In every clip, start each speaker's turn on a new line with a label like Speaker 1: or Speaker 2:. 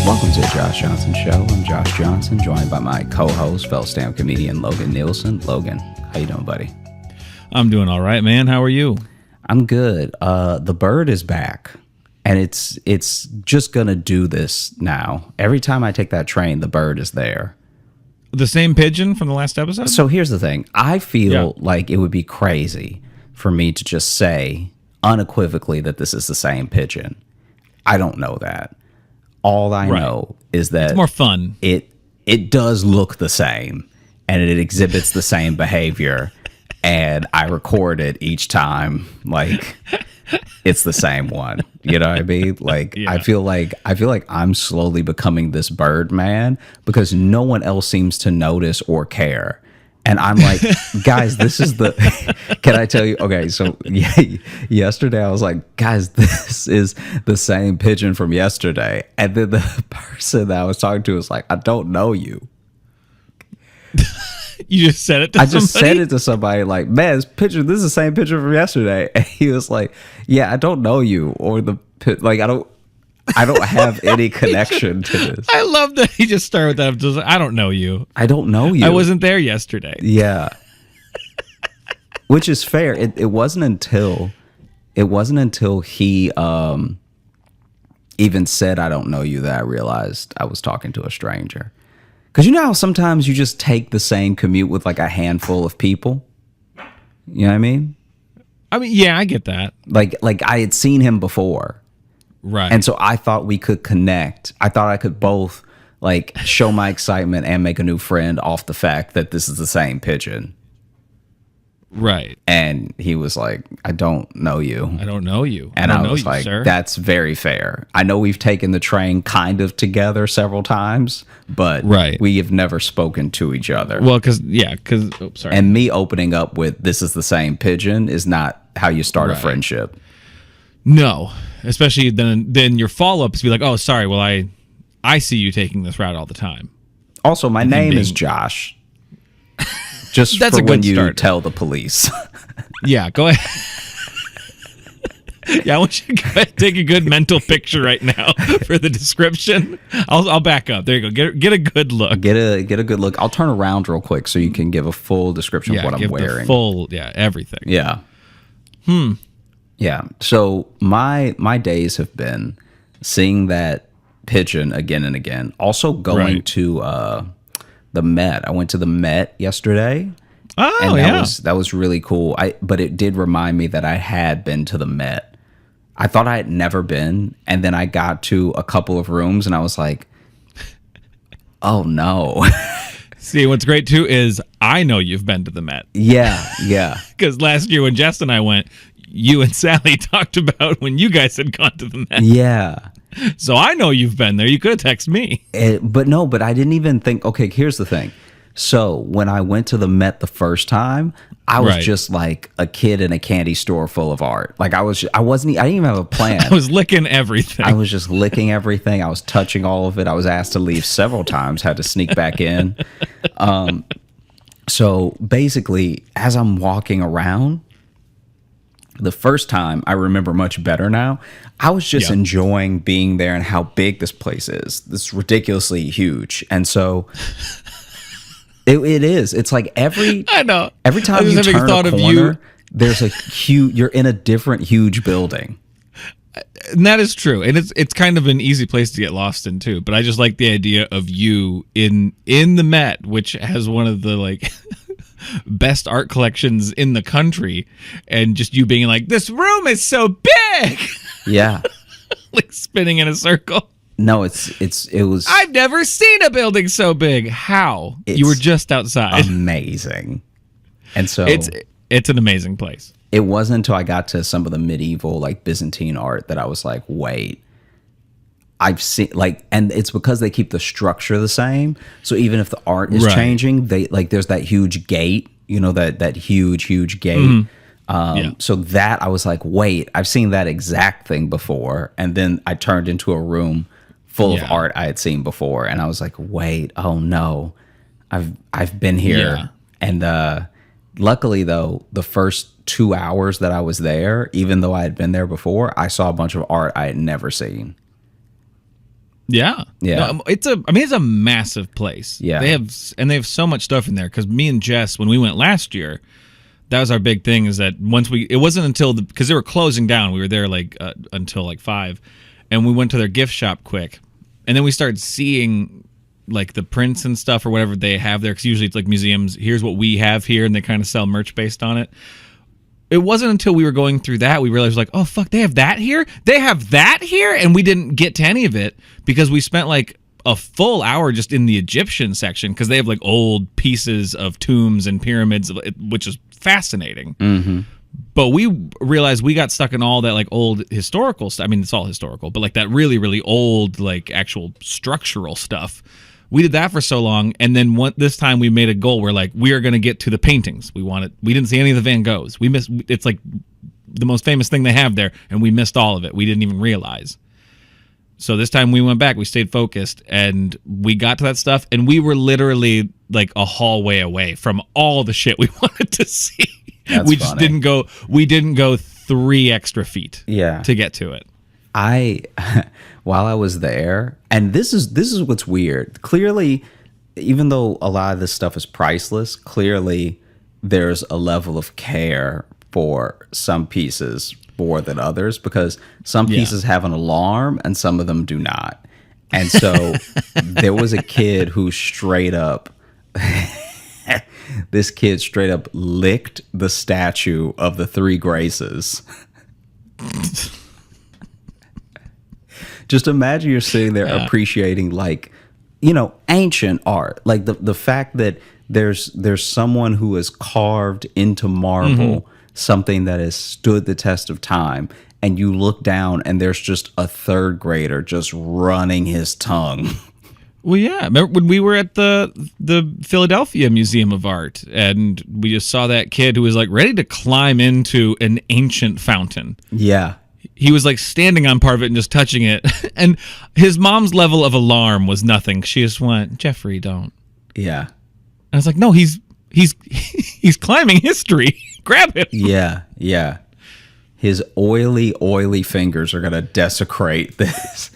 Speaker 1: Welcome to the Josh Johnson Show. I'm Josh Johnson, joined by my co-host, fellow stand-up comedian Logan Nielsen. Logan, how you doing, buddy?
Speaker 2: I'm doing all right, man. How are you?
Speaker 1: I'm good. The bird is back, and it's just gonna do this now. Every time I take that train, the bird is there.
Speaker 2: The same pigeon from the last episode?
Speaker 1: So here's the thing. I feel like it would be crazy for me to just say unequivocally that this is the same pigeon. I don't know that. All I know is that
Speaker 2: it's more fun.
Speaker 1: It does look the same, and it exhibits the same behavior, and I record it each time like it's the same one. You know what I mean? Like I feel like I'm slowly becoming this bird man because no one else seems to notice or care. And I'm like, guys, this is the, can I tell you? Okay, so yesterday I was like, guys, this is the same pigeon from yesterday. And then the person that I was talking to was like, I don't know you.
Speaker 2: You just said it to somebody?
Speaker 1: I just said it to somebody like, man, this is the same picture from yesterday. And he was like, yeah, I don't know you. Or like, I don't have any connection to this.
Speaker 2: I love that he just started with that. Just, I don't know you.
Speaker 1: I don't know you.
Speaker 2: I wasn't there yesterday.
Speaker 1: Yeah. Which is fair. It wasn't until he even said I don't know you that I realized I was talking to a stranger. Because you know how sometimes you just take the same commute with like a handful of people? You know what I mean?
Speaker 2: I mean, yeah, I get that.
Speaker 1: Like I had seen him before.
Speaker 2: Right.
Speaker 1: And so I thought we could connect. I thought I could both like show my excitement and make a new friend off the fact that this is the same pigeon.
Speaker 2: Right.
Speaker 1: And he was like, I don't know you.
Speaker 2: I don't know you.
Speaker 1: And I was like,
Speaker 2: sir.
Speaker 1: That's very fair. I know we've taken the train kind of together several times, but we have never spoken to each other.
Speaker 2: Well, sorry.
Speaker 1: And me opening up with this is the same pigeon is not how you start a friendship.
Speaker 2: No, especially then your follow-up is be like, oh, sorry, well, I see you taking this route all the time.
Speaker 1: Also, my name is Josh. Just
Speaker 2: that's
Speaker 1: for
Speaker 2: a good
Speaker 1: when you
Speaker 2: start.
Speaker 1: Tell the police.
Speaker 2: Yeah, go ahead. Yeah, I want you to go ahead and take a good mental picture right now for the description. I'll back up. There you go. Get a good look.
Speaker 1: Get a good look. I'll turn around real quick so you can give a full description of what I'm wearing.
Speaker 2: Everything.
Speaker 1: Yeah. Yeah. So my days have been seeing that pigeon again and again. Also going to the Met. I went to the Met yesterday.
Speaker 2: Oh,
Speaker 1: and that was really cool. But it did remind me that I had been to the Met. I thought I had never been, and then I got to a couple of rooms and I was like, oh no.
Speaker 2: See, what's great too is I know you've been to the Met.
Speaker 1: Yeah.
Speaker 2: Because last year when Jess and I went, you and Sally talked about when you guys had gone to the Met.
Speaker 1: Yeah.
Speaker 2: So I know you've been there. You could have texted me.
Speaker 1: But I didn't even think, okay, here's the thing. So when I went to the Met the first time, I was just like a kid in a candy store full of art. Like I didn't even have a plan.
Speaker 2: I was licking everything.
Speaker 1: I was just licking everything. I was touching all of it. I was asked to leave several times, had to sneak back in. So basically, as I'm walking around, the first time I remember much better now, I was just enjoying being there and how big this place is. It's ridiculously huge. And so it is. It's like every time you turn a corner, there's a huge, you're in a different huge building.
Speaker 2: And that is true. And it's kind of an easy place to get lost in too. But I just like the idea of you in the Met, which has one of the like best art collections in the country, and just you being like, this room is so big.
Speaker 1: Yeah.
Speaker 2: Like spinning in a circle.
Speaker 1: No, it was.
Speaker 2: I've never seen a building so big. How? You were just outside.
Speaker 1: Amazing. And so
Speaker 2: it's an amazing place.
Speaker 1: It wasn't until I got to some of the medieval like Byzantine art that I was like, wait, I've seen like, and it's because they keep the structure the same. So even if the art is changing, they like there's that huge gate, you know, that huge gate. Mm-hmm. So that I was like, wait, I've seen that exact thing before. And then I turned into a room full of art I had seen before. And I was like, wait, oh no, I've been here. Yeah. And luckily though, the first 2 hours that I was there, even though I had been there before, I saw a bunch of art I had never seen.
Speaker 2: Yeah.
Speaker 1: Yeah.
Speaker 2: No, it's a massive place.
Speaker 1: Yeah.
Speaker 2: They have so much stuff in there, cuz me and Jess, when we went last year, that was our big thing, is that it wasn't until because they were closing down. We were there like until like 5, and we went to their gift shop quick. And then we started seeing like the prints and stuff or whatever they have there, cuz usually it's like museums, here's what we have here, and they kind of sell merch based on it. It wasn't until we were going through that we realized, like, oh fuck, they have that here? They have that here? And we didn't get to any of it because we spent like a full hour just in the Egyptian section, because they have like old pieces of tombs and pyramids, which is fascinating.
Speaker 1: Mm-hmm.
Speaker 2: But we realized we got stuck in all that like old historical stuff. I mean, it's all historical, but like that really, really old, like actual structural stuff. We did that for so long, and then this time we made a goal. We're like, we are going to get to the paintings. We didn't see any of the Van Goghs. We missed. It's like the most famous thing they have there, and we missed all of it. We didn't even realize. So this time we went back. We stayed focused, and we got to that stuff, and we were literally like a hallway away from all the shit we wanted to see.
Speaker 1: That's
Speaker 2: we just didn't go. We didn't go 3 extra feet. To get to it.
Speaker 1: While I was there, and this is what's weird. Clearly, even though a lot of this stuff is priceless, clearly there's a level of care for some pieces more than others, because some pieces have an alarm and some of them do not. And so there was a kid who straight up licked the statue of the 3 Graces. Just imagine you're sitting there appreciating, like, you know, ancient art, like the fact that there's someone who has carved into marble something that has stood the test of time, and you look down and there's just a 3rd grader just running his tongue.
Speaker 2: Well, yeah. Remember when we were at the Philadelphia Museum of Art, and we just saw that kid who was like ready to climb into an ancient fountain.
Speaker 1: Yeah.
Speaker 2: He was like standing on part of it and just touching it. And his mom's level of alarm was nothing. She just went, Jeffrey, don't.
Speaker 1: Yeah.
Speaker 2: And I was like, no, he's climbing history. Grab him.
Speaker 1: Yeah. Yeah. His oily fingers are going to desecrate this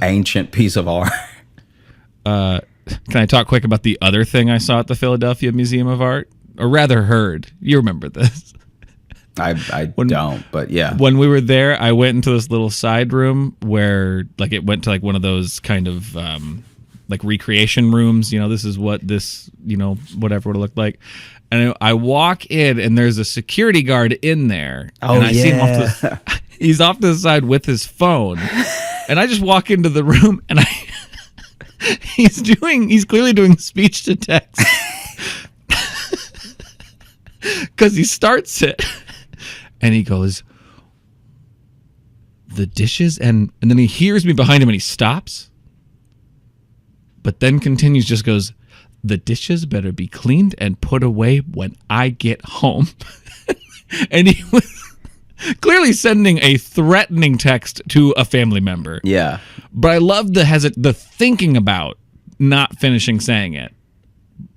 Speaker 1: ancient piece of art.
Speaker 2: Can I talk quick about the other thing I saw at the Philadelphia Museum of Art? Or rather heard. You remember this.
Speaker 1: I don't, but yeah.
Speaker 2: When we were there, I went into this little side room where, like, it went to like one of those kind of like recreation rooms. You know, this is what this, you know, whatever would have looked like. And I walk in, and there's a security guard in there.
Speaker 1: Oh,
Speaker 2: and I see him he's off to the side with his phone. And I just walk into the room, and he's clearly doing speech to text. Because he starts it. And he goes, the dishes, and then he hears me behind him and he stops. But then continues, just goes, the dishes better be cleaned and put away when I get home. And he was clearly sending a threatening text to a family member.
Speaker 1: Yeah.
Speaker 2: But I love the thinking about not finishing saying it.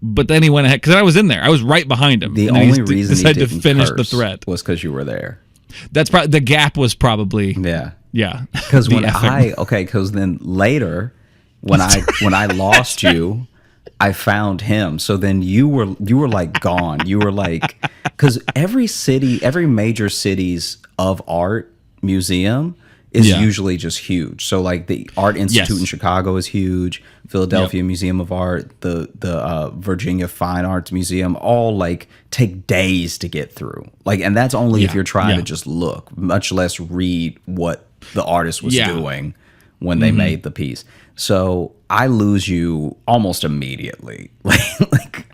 Speaker 2: But then he went ahead, because I was in there. I was right behind him.
Speaker 1: The only reason he
Speaker 2: decided
Speaker 1: didn't
Speaker 2: to finish the
Speaker 1: curse
Speaker 2: thread
Speaker 1: was because you were there.
Speaker 2: That's probably the gap was probably
Speaker 1: Yeah.
Speaker 2: Because
Speaker 1: because then later when I lost you, I found him. So then you were like gone. You were like, because every major cities of art museum is usually just huge. So like the Art Institute in Chicago is huge. Philadelphia Museum of Art, the Virginia Fine Arts Museum, all like take days to get through. Like, and that's only if you're trying to just look, much less read what the artist was doing when they made the piece. So I lose you almost immediately. Like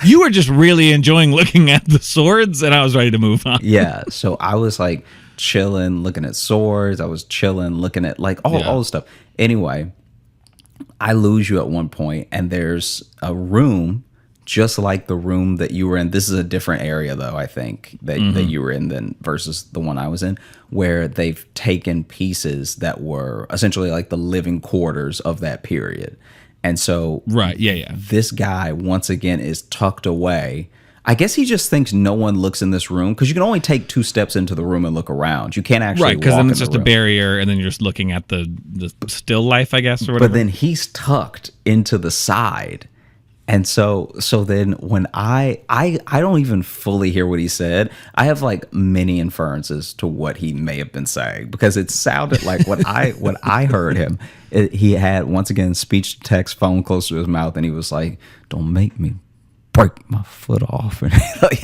Speaker 2: you were just really enjoying looking at the swords, and I was ready to move on.
Speaker 1: Yeah, so I was like chilling, looking at swords. I was chilling, looking at like all the stuff. Anyway, I lose you at one point, and there's a room just like the room that you were in. This is a different area, though, I think, that you were in than versus the one I was in, where they've taken pieces that were essentially like the living quarters of that period. And so
Speaker 2: right, yeah.
Speaker 1: This guy, once again, is tucked away. I guess he just thinks no one looks in this room because you can only take 2 steps into the room and look around. You can't actually
Speaker 2: Right, because then
Speaker 1: walk
Speaker 2: it's
Speaker 1: in
Speaker 2: just
Speaker 1: the
Speaker 2: a
Speaker 1: room.
Speaker 2: barrier, and then you're just looking at the still life, I guess, or whatever.
Speaker 1: But then he's tucked into the side. And so then when I don't even fully hear what he said. I have like many inferences to what he may have been saying because it sounded like what I heard him. He had, once again, speech to text, phone close to his mouth, and he was like, "Don't make me break my foot off." And like,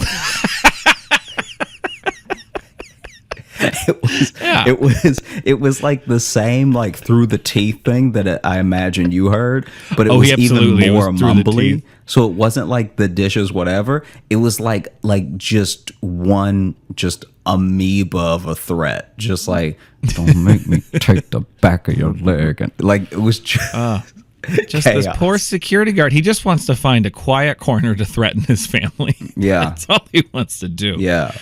Speaker 1: it was like the same like through the teeth thing that I imagine you heard, but it was even more mumbly. So it wasn't like the dishes whatever. It was like just amoeba of a threat, just like, "Don't make me take the back of your leg," and like it was just
Speaker 2: this poor security guard. He just wants to find a quiet corner to threaten his family.
Speaker 1: Yeah,
Speaker 2: that's all he wants to do.
Speaker 1: Yeah.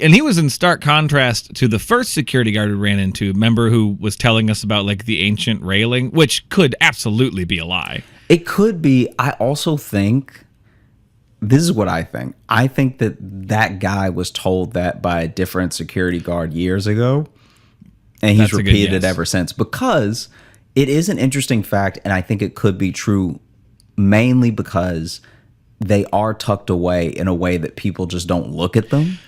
Speaker 2: And he was in stark contrast to the first security guard we ran into. Remember, who was telling us about like the ancient railing, which could absolutely be a lie.
Speaker 1: It could be. I also think, this is what I think. I think that guy was told that by a different security guard years ago, and he's repeated it ever since, because it is an interesting fact, and I think it could be true mainly because they are tucked away in a way that people just don't look at them.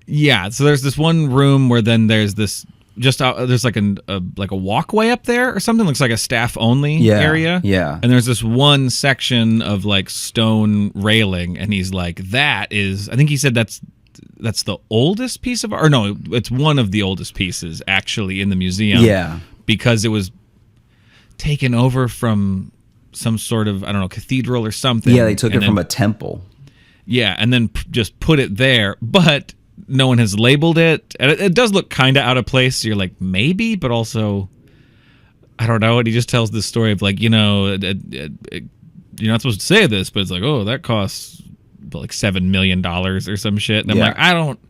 Speaker 2: Yeah, so there's this one room where then there's this there's like a walkway up there or something. Looks like a staff only area.
Speaker 1: Yeah,
Speaker 2: and there's this one section of like stone railing, and he's like, that is, I think he said that's the oldest piece of art. Or no, it's one of the oldest pieces actually in the museum.
Speaker 1: Yeah,
Speaker 2: because it was taken over from some sort of, I don't know, cathedral or something.
Speaker 1: Yeah, they took it from a temple.
Speaker 2: Yeah, and then just put it there, but no one has labeled it. And it does look kind of out of place. So you're like, maybe, but also, I don't know. And he just tells this story of like, you're not supposed to say this, but it's like, oh, that costs like $7 million or some shit. And I'm like, I don't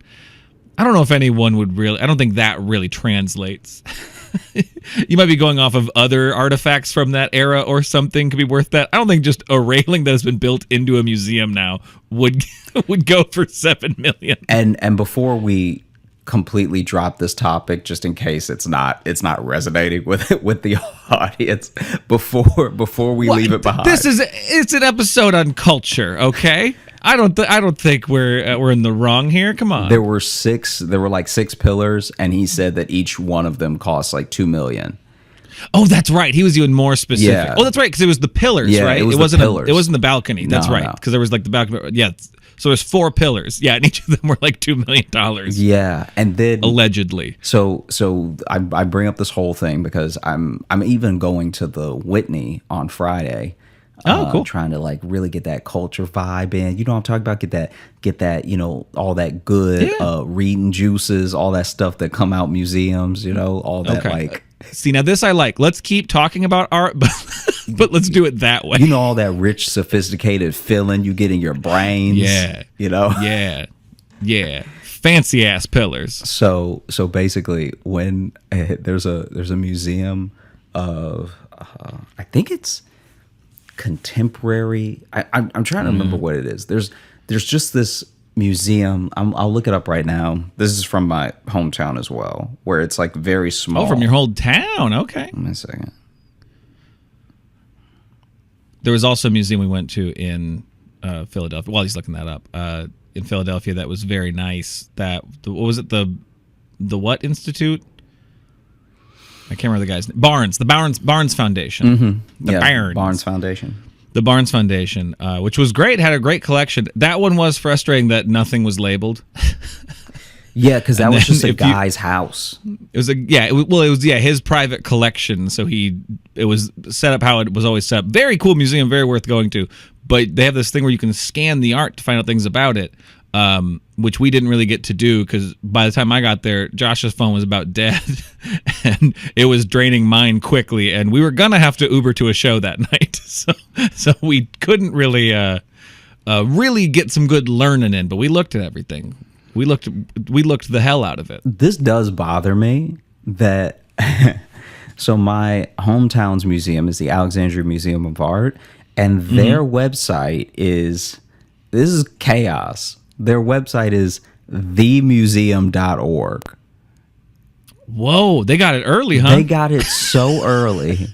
Speaker 2: know if anyone would really, I don't think that really translates. You might be going off of other artifacts from that era or something could be worth that. I don't think just a railing that has been built into a museum now would go for $7 million.
Speaker 1: And before we completely drop this topic, just in case it's not resonating with the audience, before we leave it behind,
Speaker 2: it's an episode on culture, okay? I don't think we're in the wrong here. Come on.
Speaker 1: There were like 6 pillars, and he said that each one of them cost like $2 million.
Speaker 2: Oh, that's right. He was even more specific. Yeah. Oh, that's right, because it was the pillars, right? It wasn't the balcony. That's right, because there was like the balcony. Yeah. So there's 4 pillars. Yeah, and each of them were like $2 million.
Speaker 1: Yeah, and then
Speaker 2: allegedly.
Speaker 1: So I bring up this whole thing because I'm even going to the Whitney on Friday.
Speaker 2: Oh, cool.
Speaker 1: Trying to like really get that culture vibe in. You know what I'm talking about? Get that, all that good reading juices, all that stuff that come out museums, all that like.
Speaker 2: See, now this I like. Let's keep talking about art, but let's do it that way.
Speaker 1: All that rich, sophisticated feeling you get in your brains.
Speaker 2: Yeah. Yeah. Fancy ass pillars.
Speaker 1: So basically, when there's a museum of, I think it's contemporary. I'm trying to remember what it is. There's just this museum. I'll look it up right now. This is from my hometown as well, where it's like very small.
Speaker 2: Oh, from your whole town. Okay.
Speaker 1: Wait a second.
Speaker 2: There was also a museum we went to in Philadelphia. While he's looking that up, in Philadelphia, that was very nice. What was it? The what institute? I can't remember the guy's name. The Barnes Foundation.
Speaker 1: Mm-hmm. Barnes Foundation.
Speaker 2: The Barnes Foundation, which was great, had a great collection. That one was frustrating that nothing was labeled.
Speaker 1: Yeah, because that was just a guy's house.
Speaker 2: It was his private collection. So it was set up how it was always set up. Very cool museum, very worth going to. But they have this thing where you can scan the art to find out things about it. Which we didn't really get to do because by the time I got there, Josh's phone was about dead, and it was draining mine quickly. And we were gonna have to Uber to a show that night, so we couldn't really get some good learning in. But we looked at everything. We looked the hell out of it.
Speaker 1: This does bother me that. So my hometown's museum is the Alexandria Museum of Art, and their website is This is chaos. Their website is themuseum.org.
Speaker 2: Whoa, they got it early, huh?
Speaker 1: They got it so early.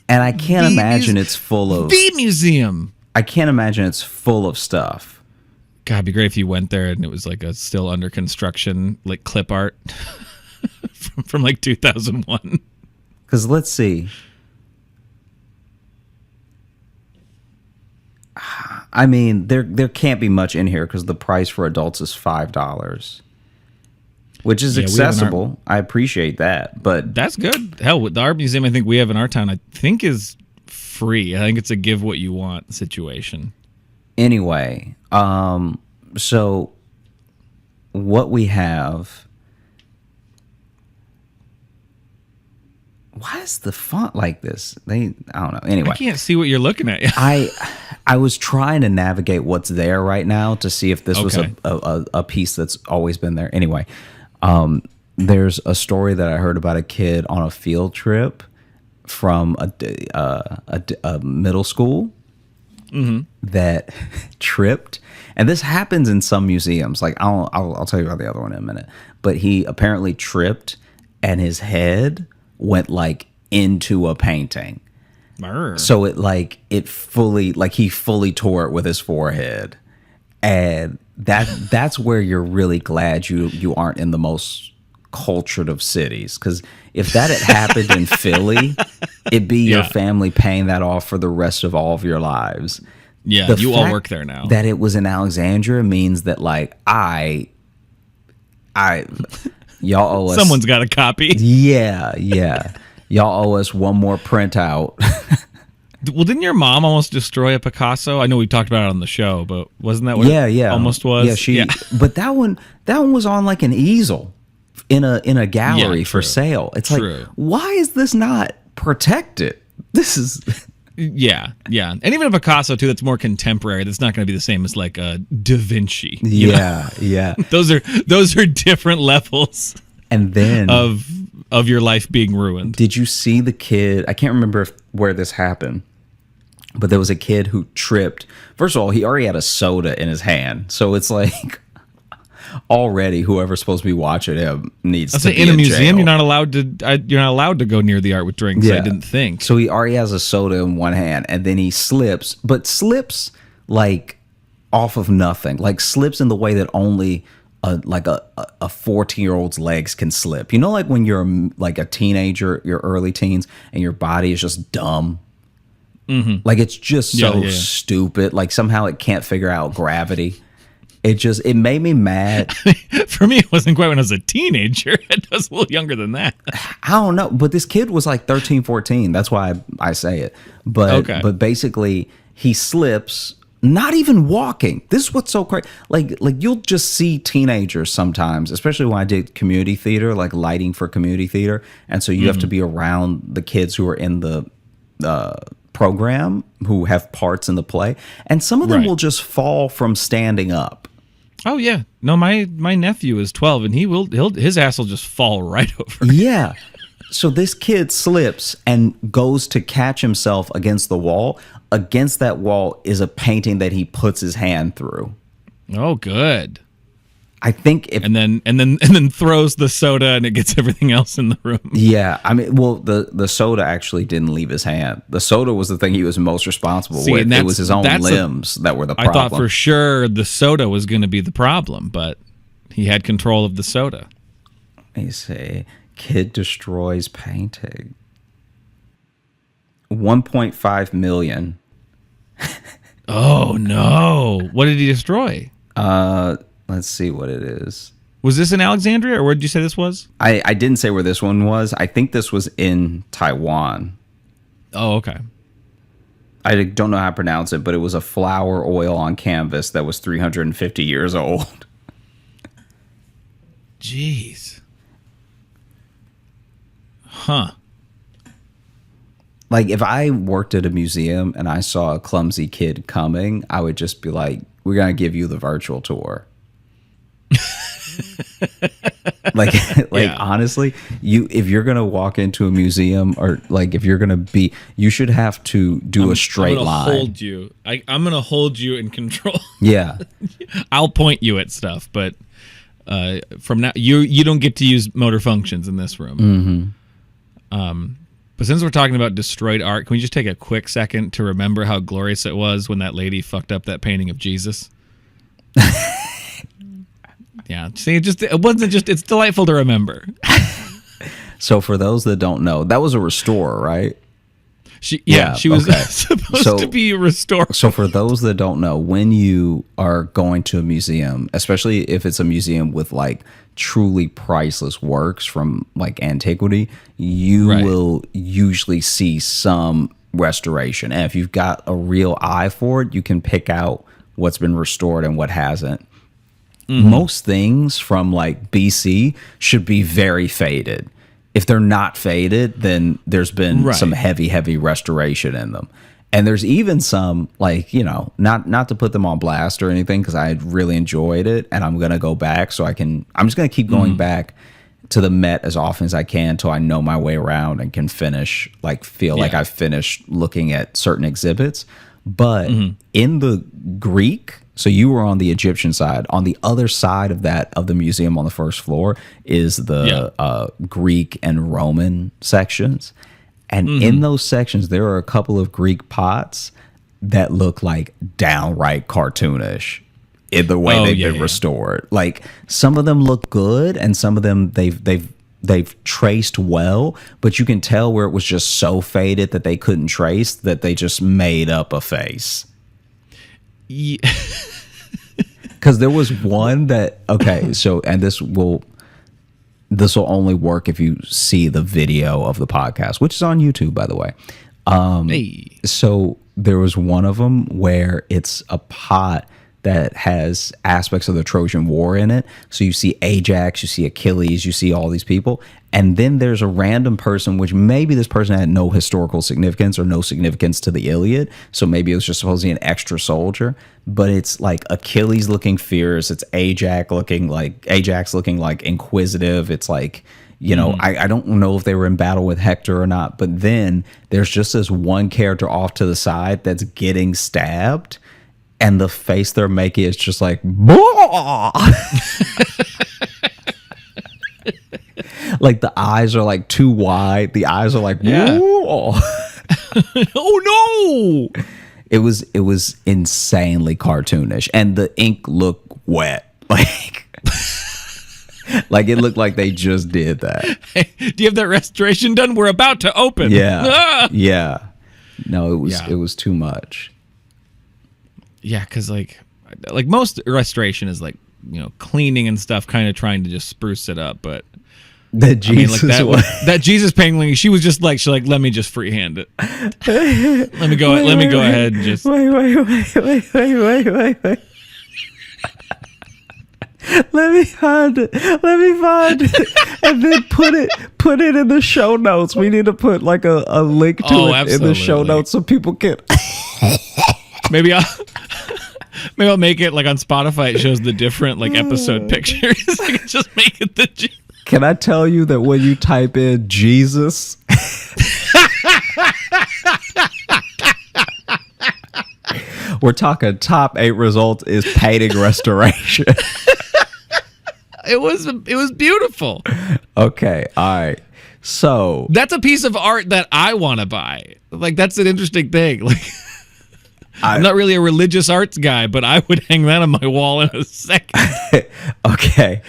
Speaker 1: And I can't imagine it's full of...
Speaker 2: The museum.
Speaker 1: I can't imagine it's full of stuff.
Speaker 2: God, it'd be great if you went there and it was like a still under construction, like clip art from like 2001.
Speaker 1: Because let's see. I mean, there can't be much in here because the price for adults is $5, which is accessible. I appreciate that, but
Speaker 2: that's good. Hell, with the art museum I think we have in our town, I think is free. I think it's a give what you want situation.
Speaker 1: Anyway, so what we have... Why is the font like this? I don't know. Anyway,
Speaker 2: I can't see what you're looking at.
Speaker 1: I was trying to navigate what's there right now to see if this was a piece that's always been there. Anyway, there's a story that I heard about a kid on a field trip from a middle school that tripped, and this happens in some museums. Like I'll tell you about the other one in a minute. But he apparently tripped, and his head went like into a painting. So he fully tore it with his forehead. And that's where you're really glad you aren't in the most cultured of cities, because if that had happened in Philly, it'd be your family paying that off for the rest of all of your lives.
Speaker 2: Yeah, you all work there now.
Speaker 1: That it was in Alexandria means that like y'all owe us.
Speaker 2: Someone's got a copy.
Speaker 1: Yeah. Y'all owe us one more printout.
Speaker 2: Well, didn't your mom almost destroy a Picasso? I know we talked about it on the show, but wasn't that what it almost was?
Speaker 1: Yeah, But that one was on like an easel in a gallery for sale. It's like, why is this not protected? This is...
Speaker 2: Yeah. And even a Picasso, too, that's more contemporary, that's not going to be the same as like a Da Vinci.
Speaker 1: Yeah.
Speaker 2: Those are different levels.
Speaker 1: And then...
Speaker 2: Of your life being ruined.
Speaker 1: Did you see the kid? I can't remember where this happened, but there was a kid who tripped. First of all, he already had a soda in his hand, so it's like already whoever's supposed to be watching him needs to be
Speaker 2: in a museum.
Speaker 1: jail.
Speaker 2: You're not allowed to go near the art with drinks. I didn't think
Speaker 1: so. He already has a soda in one hand, and then he slips like off of nothing, like slips in the way that only a 14-year-old's legs can slip. You know, like when you're like a teenager, your early teens, and your body is just dumb. Mm-hmm. Like it's just so stupid. Like somehow it can't figure out gravity. It made me mad.
Speaker 2: For me, it wasn't quite when I was a teenager. I was a little younger than that.
Speaker 1: I don't know. But this kid was like 13, 14. That's why I say it. But basically, he slips. Not even walking. This is what's so crazy. Like you'll just see teenagers sometimes, especially when I did community theater, like lighting for community theater, and so you have to be around the kids who are in the program who have parts in the play, and some of them will just fall from standing up.
Speaker 2: Oh yeah, no, my nephew is 12, and his ass will just fall right over.
Speaker 1: Yeah. So this kid slips and goes to catch himself against the wall. Against that wall is a painting that he puts his hand through.
Speaker 2: Oh, good.
Speaker 1: I think
Speaker 2: and then throws the soda and it gets everything else in the room.
Speaker 1: Yeah, I mean, well, the soda actually didn't leave his hand. The soda was the thing he was most responsible with. It was his own limbs that were the problem.
Speaker 2: I thought for sure the soda was going to be the problem, but he had control of the soda.
Speaker 1: Let me see. Kid destroys painting. 1.5 million.
Speaker 2: Oh no! What did he destroy?
Speaker 1: Let's see what it is.
Speaker 2: Was this in Alexandria, or where did you say this was?
Speaker 1: I didn't say where this one was. I think this was in Taiwan.
Speaker 2: Oh, okay.
Speaker 1: I don't know how to pronounce it, but it was a flower oil on canvas that was 350 years old.
Speaker 2: Jeez. Huh.
Speaker 1: Like, if I worked at a museum and I saw a clumsy kid coming, I would just be like, we're going to give you the virtual tour. Like
Speaker 2: Yeah.
Speaker 1: honestly, if you're gonna walk into a museum, or like if you're gonna be, you should have to do a straight
Speaker 2: I'm gonna
Speaker 1: line.
Speaker 2: hold you. I'm gonna hold you in control.
Speaker 1: Yeah.
Speaker 2: I'll point you at stuff, but from now you don't get to use motor functions in this room. But since we're talking about destroyed art, can we just take a quick second to remember how glorious it was when that lady fucked up that painting of Jesus? Yeah, see, it wasn't just. It's delightful to remember.
Speaker 1: So for those that don't know, that was a restorer, right?
Speaker 2: She was
Speaker 1: okay.
Speaker 2: supposed to be restored.
Speaker 1: So for those that don't know, when you are going to a museum, especially if it's a museum with like truly priceless works from like antiquity, you will usually see some restoration. And if you've got a real eye for it, you can pick out what's been restored and what hasn't. Most things from like BC should be very faded. If they're not faded, then there's been some heavy restoration in them. And there's even some, like, not to put them on blast or anything, because I really enjoyed it and I'm going to go back. So I'm just going to keep going back to the Met as often as I can until I know my way around and can finish, feel like I've finished looking at certain exhibits. But in the Greek, so you were on the Egyptian side. On the other side of the museum on the first floor is the Greek and Roman sections. And in those sections, there are a couple of Greek pots that look like downright cartoonish in the way they've been restored. Like, some of them look good, and some of them they've traced well, but you can tell where it was just so faded that they couldn't trace, that they just made up a face.
Speaker 2: Yeah.
Speaker 1: Because there was one that, so, and this will only work if you see the video of the podcast, which is on YouTube, by the way. So there was one of them where it's a pot that has aspects of the Trojan War in it. So you see Ajax, you see Achilles, you see all these people. And then there's a random person, which maybe this person had no historical significance or no significance to the Iliad. So maybe it was just supposed to be an extra soldier. But it's like Achilles looking fierce. It's Ajax looking like inquisitive. It's like, I don't know if they were in battle with Hector or not. But then there's just this one character off to the side that's getting stabbed. And the face they're making is just like, like the eyes are like too wide. The eyes are like,
Speaker 2: oh no!
Speaker 1: It was insanely cartoonish, and the ink looked wet. Like it looked like they just did that.
Speaker 2: Hey, do you have that restoration done? We're about to open.
Speaker 1: Yeah, yeah. No, it was too much.
Speaker 2: Yeah, because like most restoration is like, cleaning and stuff, kind of trying to just spruce it up. But
Speaker 1: that Jesus
Speaker 2: that Jesus painting, she's like, let me just freehand it. let me go ahead and just
Speaker 1: wait. Let me find it, and then put it in the show notes. We need to put like a link to it in the show notes so people can.
Speaker 2: Maybe I'll make it like on Spotify. It shows the different like episode pictures. I can just make it the.
Speaker 1: Can I tell you that when you type in Jesus, we're talking top 8 results is painting restoration.
Speaker 2: It was beautiful.
Speaker 1: Okay, all right. So
Speaker 2: that's a piece of art that I want to buy. Like, that's an interesting thing. Like, I'm not really a religious arts guy, but I would hang that on my wall in a second.
Speaker 1: Okay.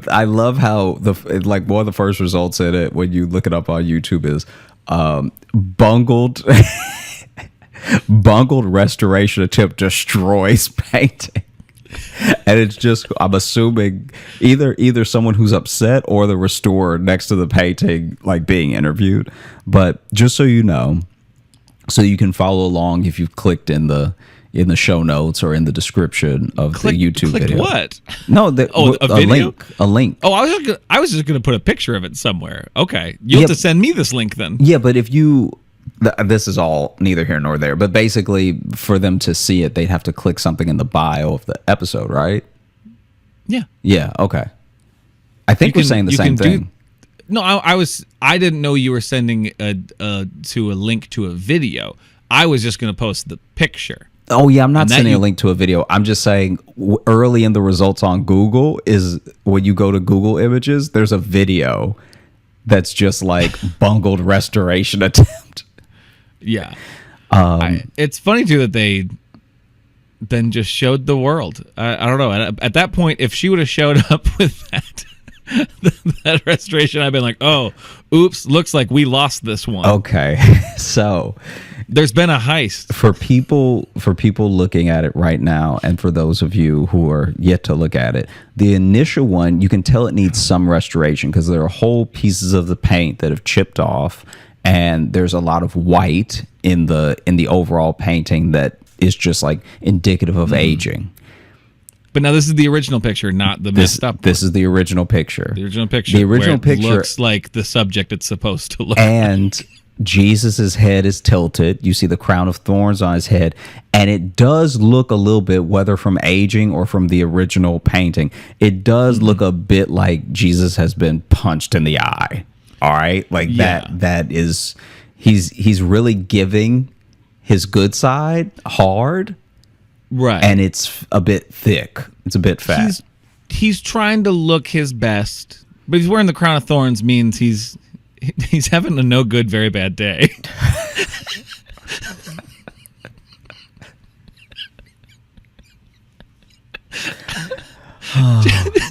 Speaker 1: I love how one of the first results in it when you look it up on YouTube is bungled restoration attempt destroys painting. And it's just, I'm assuming either someone who's upset or the restorer next to the painting like being interviewed. But just so you know, so you can follow along if you've clicked in the show notes or in the description of the YouTube video.
Speaker 2: What?
Speaker 1: No,
Speaker 2: a video?
Speaker 1: A link.
Speaker 2: Oh, I was just gonna put a picture of it somewhere. Okay, you'll have to send me this link then.
Speaker 1: Yeah, but if you, this is all neither here nor there. But basically, for them to see it, they'd have to click something in the bio of the episode, right?
Speaker 2: Yeah.
Speaker 1: Yeah. Okay. I think we're saying the same thing.
Speaker 2: No, I didn't know you were sending to a link to a video. I was just going to post the picture.
Speaker 1: Oh yeah, I'm not sending a link to a video. I'm just saying early in the results on Google is when you go to Google Images, there's a video that's just like bungled restoration attempt.
Speaker 2: Yeah. It's funny too that they then just showed the world. I don't know. At that point, if she would have showed up with that restoration, I've been like, oh, oops, looks like we lost this one.
Speaker 1: Okay. So
Speaker 2: there's been a heist.
Speaker 1: For people looking at it right now, and for those of you who are yet to look at it, the initial one, you can tell it needs some restoration because there are whole pieces of the paint that have chipped off, and there's a lot of white in the overall painting that is just like indicative of aging.
Speaker 2: But now this is the original picture, not the messed up one.
Speaker 1: This is the original picture.
Speaker 2: The original picture.
Speaker 1: The original picture
Speaker 2: looks like the subject it's supposed to look
Speaker 1: and like. Jesus's head is tilted. You see the crown of thorns on his head, and it does look a little bit, whether from aging or from the original painting, it does look a bit like Jesus has been punched in the eye. All right, like that is he's really giving his good side hard.
Speaker 2: Right.
Speaker 1: And it's a bit thick. It's a bit fat.
Speaker 2: He's trying to look his best, but he's wearing the crown of thorns means he's having a no good, very bad day.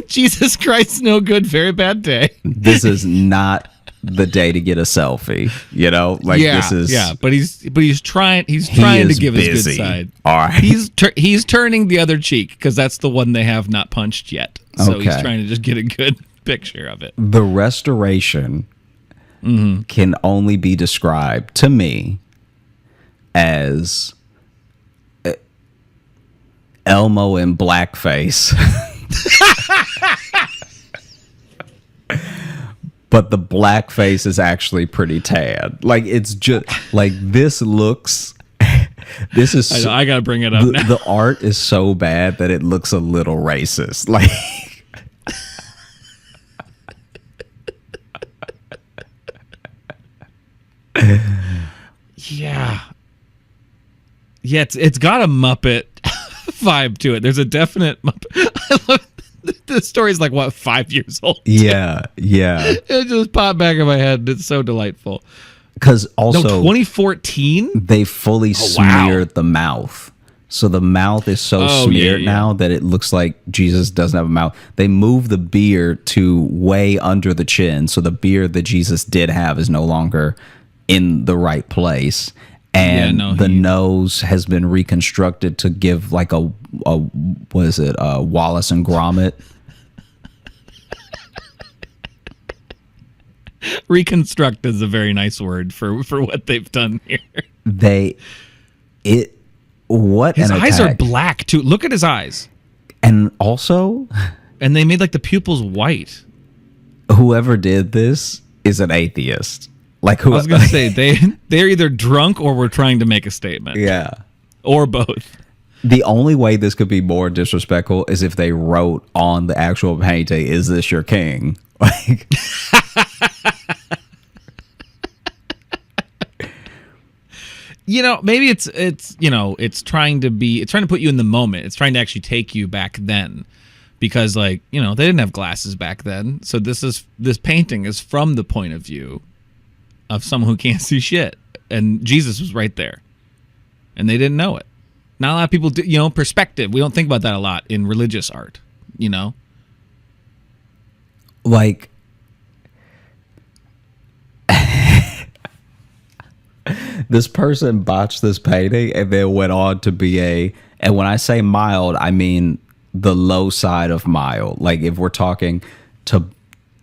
Speaker 2: Jesus Christ, no good, very bad day.
Speaker 1: This is not the day to get a selfie, you know, like this is
Speaker 2: but he's trying to give
Speaker 1: busy.
Speaker 2: his good side.
Speaker 1: All right,
Speaker 2: he's turning the other cheek because that's the one they have not punched yet, so he's trying to just get a good picture of it.
Speaker 1: The restoration can only be described to me as Elmo in blackface. But the blackface is actually pretty tan. Like, it's just like this looks. This is.
Speaker 2: I gotta bring it up. Now.
Speaker 1: The art is so bad that it looks a little racist. Like,
Speaker 2: yeah. It's got a Muppet vibe to it. There's a definite Muppet. I love. The story's like, what, 5 years old?
Speaker 1: Yeah.
Speaker 2: It just popped back in my head. It's so delightful.
Speaker 1: Because also...
Speaker 2: No, 2014?
Speaker 1: They fully smeared the mouth. So the mouth is so smeared now that it looks like Jesus doesn't have a mouth. They moved the beard to way under the chin. So the beard that Jesus did have is no longer in the right place. And the nose has been reconstructed to give like a what is it, Wallace and Gromit.
Speaker 2: Reconstruct is a very nice word for what they've done here.
Speaker 1: His
Speaker 2: eyes are black too. Look at his eyes.
Speaker 1: And also,
Speaker 2: and they made like the pupils white.
Speaker 1: Whoever did this is an atheist. Like, who?
Speaker 2: I was gonna say they're either drunk or were trying to make a statement.
Speaker 1: Yeah,
Speaker 2: or both.
Speaker 1: The only way this could be more disrespectful is if they wrote on the actual painting, "Is this your king?" Like,
Speaker 2: maybe it's trying to put you in the moment. It's trying to actually take you back then, because they didn't have glasses back then. So this painting is from the point of view of someone who can't see shit, and Jesus was right there, and they didn't know it. Not a lot of people do, perspective. We don't think about that a lot in religious art,
Speaker 1: Like, this person botched this painting and then went on to be and when I say mild, I mean the low side of mild. Like, if we're talking to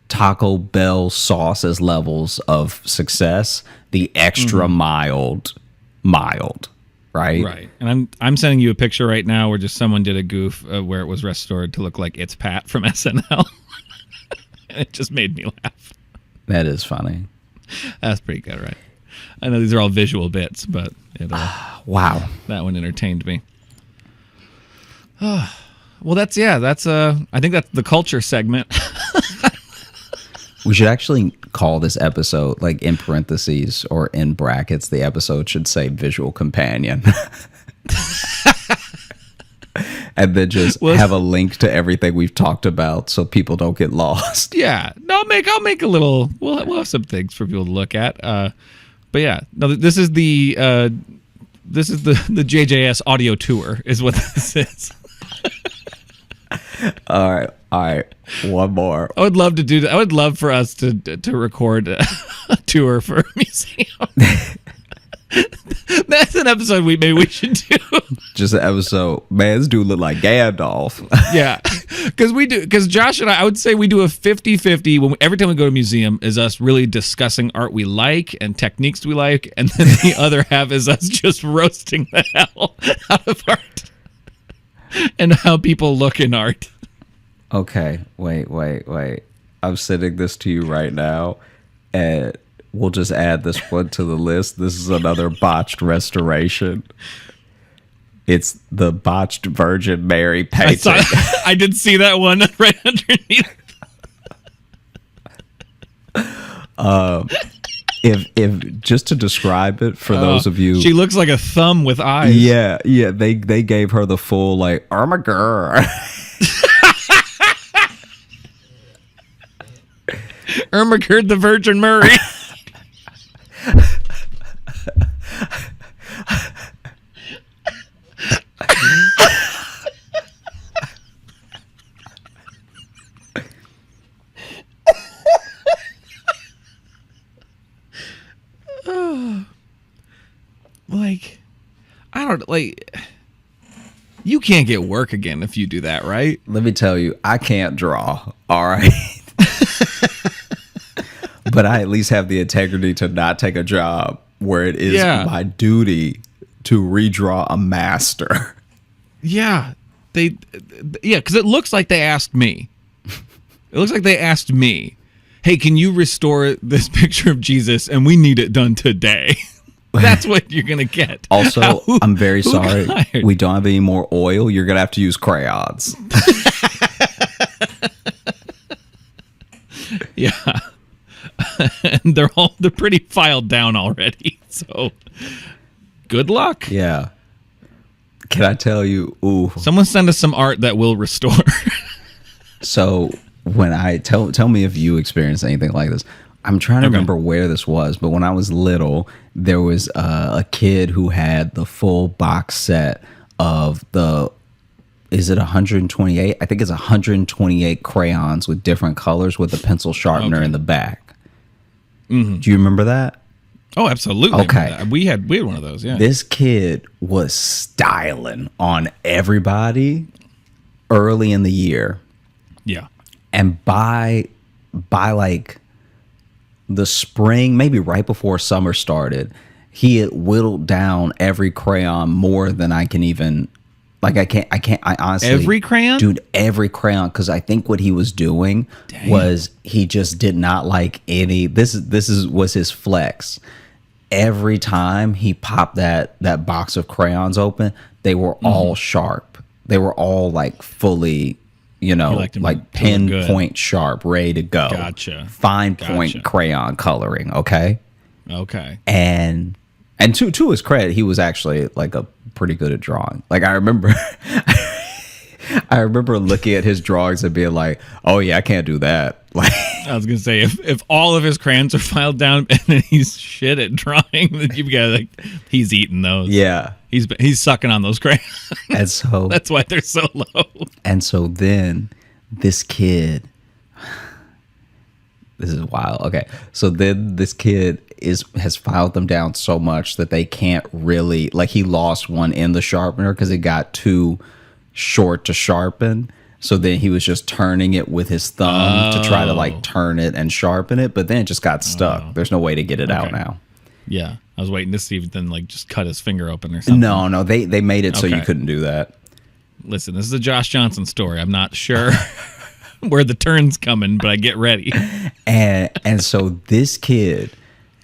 Speaker 1: Taco Bell sauces levels of success, the extra mild, right?
Speaker 2: And I'm sending you a picture right now where just someone did a goof where it was restored to look like It's Pat from SNL. And it just made me laugh.
Speaker 1: That is funny.
Speaker 2: That's pretty good, right? I know these are all visual bits, but
Speaker 1: wow,
Speaker 2: that one entertained me. Well, I think that's the culture segment.
Speaker 1: We should actually call this episode, like in parentheses or in brackets, the episode should say visual companion. And then just have a link to everything we've talked about so people don't get lost.
Speaker 2: Yeah. No, I'll make a little, we'll have some things for people to look at. But yeah, no, this is the JJS audio tour is what this is.
Speaker 1: All right. One more.
Speaker 2: I would love to do that. I would love for us to record a tour for a museum. That's an episode maybe we should do.
Speaker 1: Just an episode. Man, this dude look like Gandalf.
Speaker 2: Yeah. Because Josh and I would say we do a 50-50 every time we go to a museum is us really discussing art we like and techniques we like. And then the other half is us just roasting the hell out of art and how people look in art.
Speaker 1: Okay. Wait. I'm sending this to you right now. And we'll just add this one to the list. This is another botched restoration. It's the botched Virgin Mary painting.
Speaker 2: I did see that one right underneath.
Speaker 1: If just to describe it for those of you,
Speaker 2: she looks like a thumb with eyes.
Speaker 1: Yeah. They gave her the full like Ermagerd.
Speaker 2: Ermagerd the Virgin Mary. Like, I don't like. You can't get work again if you do that, right?
Speaker 1: Let me tell you, I can't draw. All right. But I at least have the integrity to not take a job where it is my duty to redraw a master.
Speaker 2: Yeah. Because it looks like they asked me. It looks like they asked me, hey, can you restore this picture of Jesus and we need it done today? That's what you're going to get.
Speaker 1: Also, I'm very sorry. We don't have any more oil. You're going to have to use crayons.
Speaker 2: Yeah. And they're pretty filed down already. So good luck.
Speaker 1: Yeah. Can I tell you? Ooh.
Speaker 2: Someone send us some art that will restore.
Speaker 1: So when I tell me if you experienced anything like this. I'm trying to remember where this was, but when I was little, there was a kid who had the full box set of is it 128? I think it's 128 crayons with different colors with a pencil sharpener in the back. Mm-hmm. Do you remember that?
Speaker 2: Oh, absolutely.
Speaker 1: Okay.
Speaker 2: We had one of those, yeah.
Speaker 1: This kid was styling on everybody early in the year.
Speaker 2: Yeah.
Speaker 1: And by like the spring, maybe right before summer started, he had whittled down every crayon more than I can even, like, I honestly.
Speaker 2: Every crayon?
Speaker 1: Dude, every crayon. Because I think what he was doing was he just did not like any, this was his flex. Every time he popped that box of crayons open, they were all sharp. They were all like fully, like pinpoint sharp, ready to go.
Speaker 2: Gotcha.
Speaker 1: Fine point crayon coloring. Okay. And to his credit, he was actually like a pretty good at drawing. Like I remember looking at his drawings and being like, oh yeah, I can't do that. Like
Speaker 2: I was gonna say, if all of his crayons are filed down and then he's shit at drawing, then you've got like he's eating those.
Speaker 1: Yeah.
Speaker 2: He's sucking on those crayons.
Speaker 1: And so
Speaker 2: that's why they're so low.
Speaker 1: And so then this kid, this is wild. Okay. So then this kid has filed them down so much that they can't really, like, he lost one in the sharpener because it got too short to sharpen. So then he was just turning it with his thumb to try to like turn it and sharpen it, but then it just got stuck. There's no way to get it out now.
Speaker 2: Yeah, I was waiting to see if then like just cut his finger open or something.
Speaker 1: No, they made it so you couldn't do that.
Speaker 2: Listen, this is a Josh Johnson story. I'm not sure where the turn's coming, but I get ready.
Speaker 1: And so this kid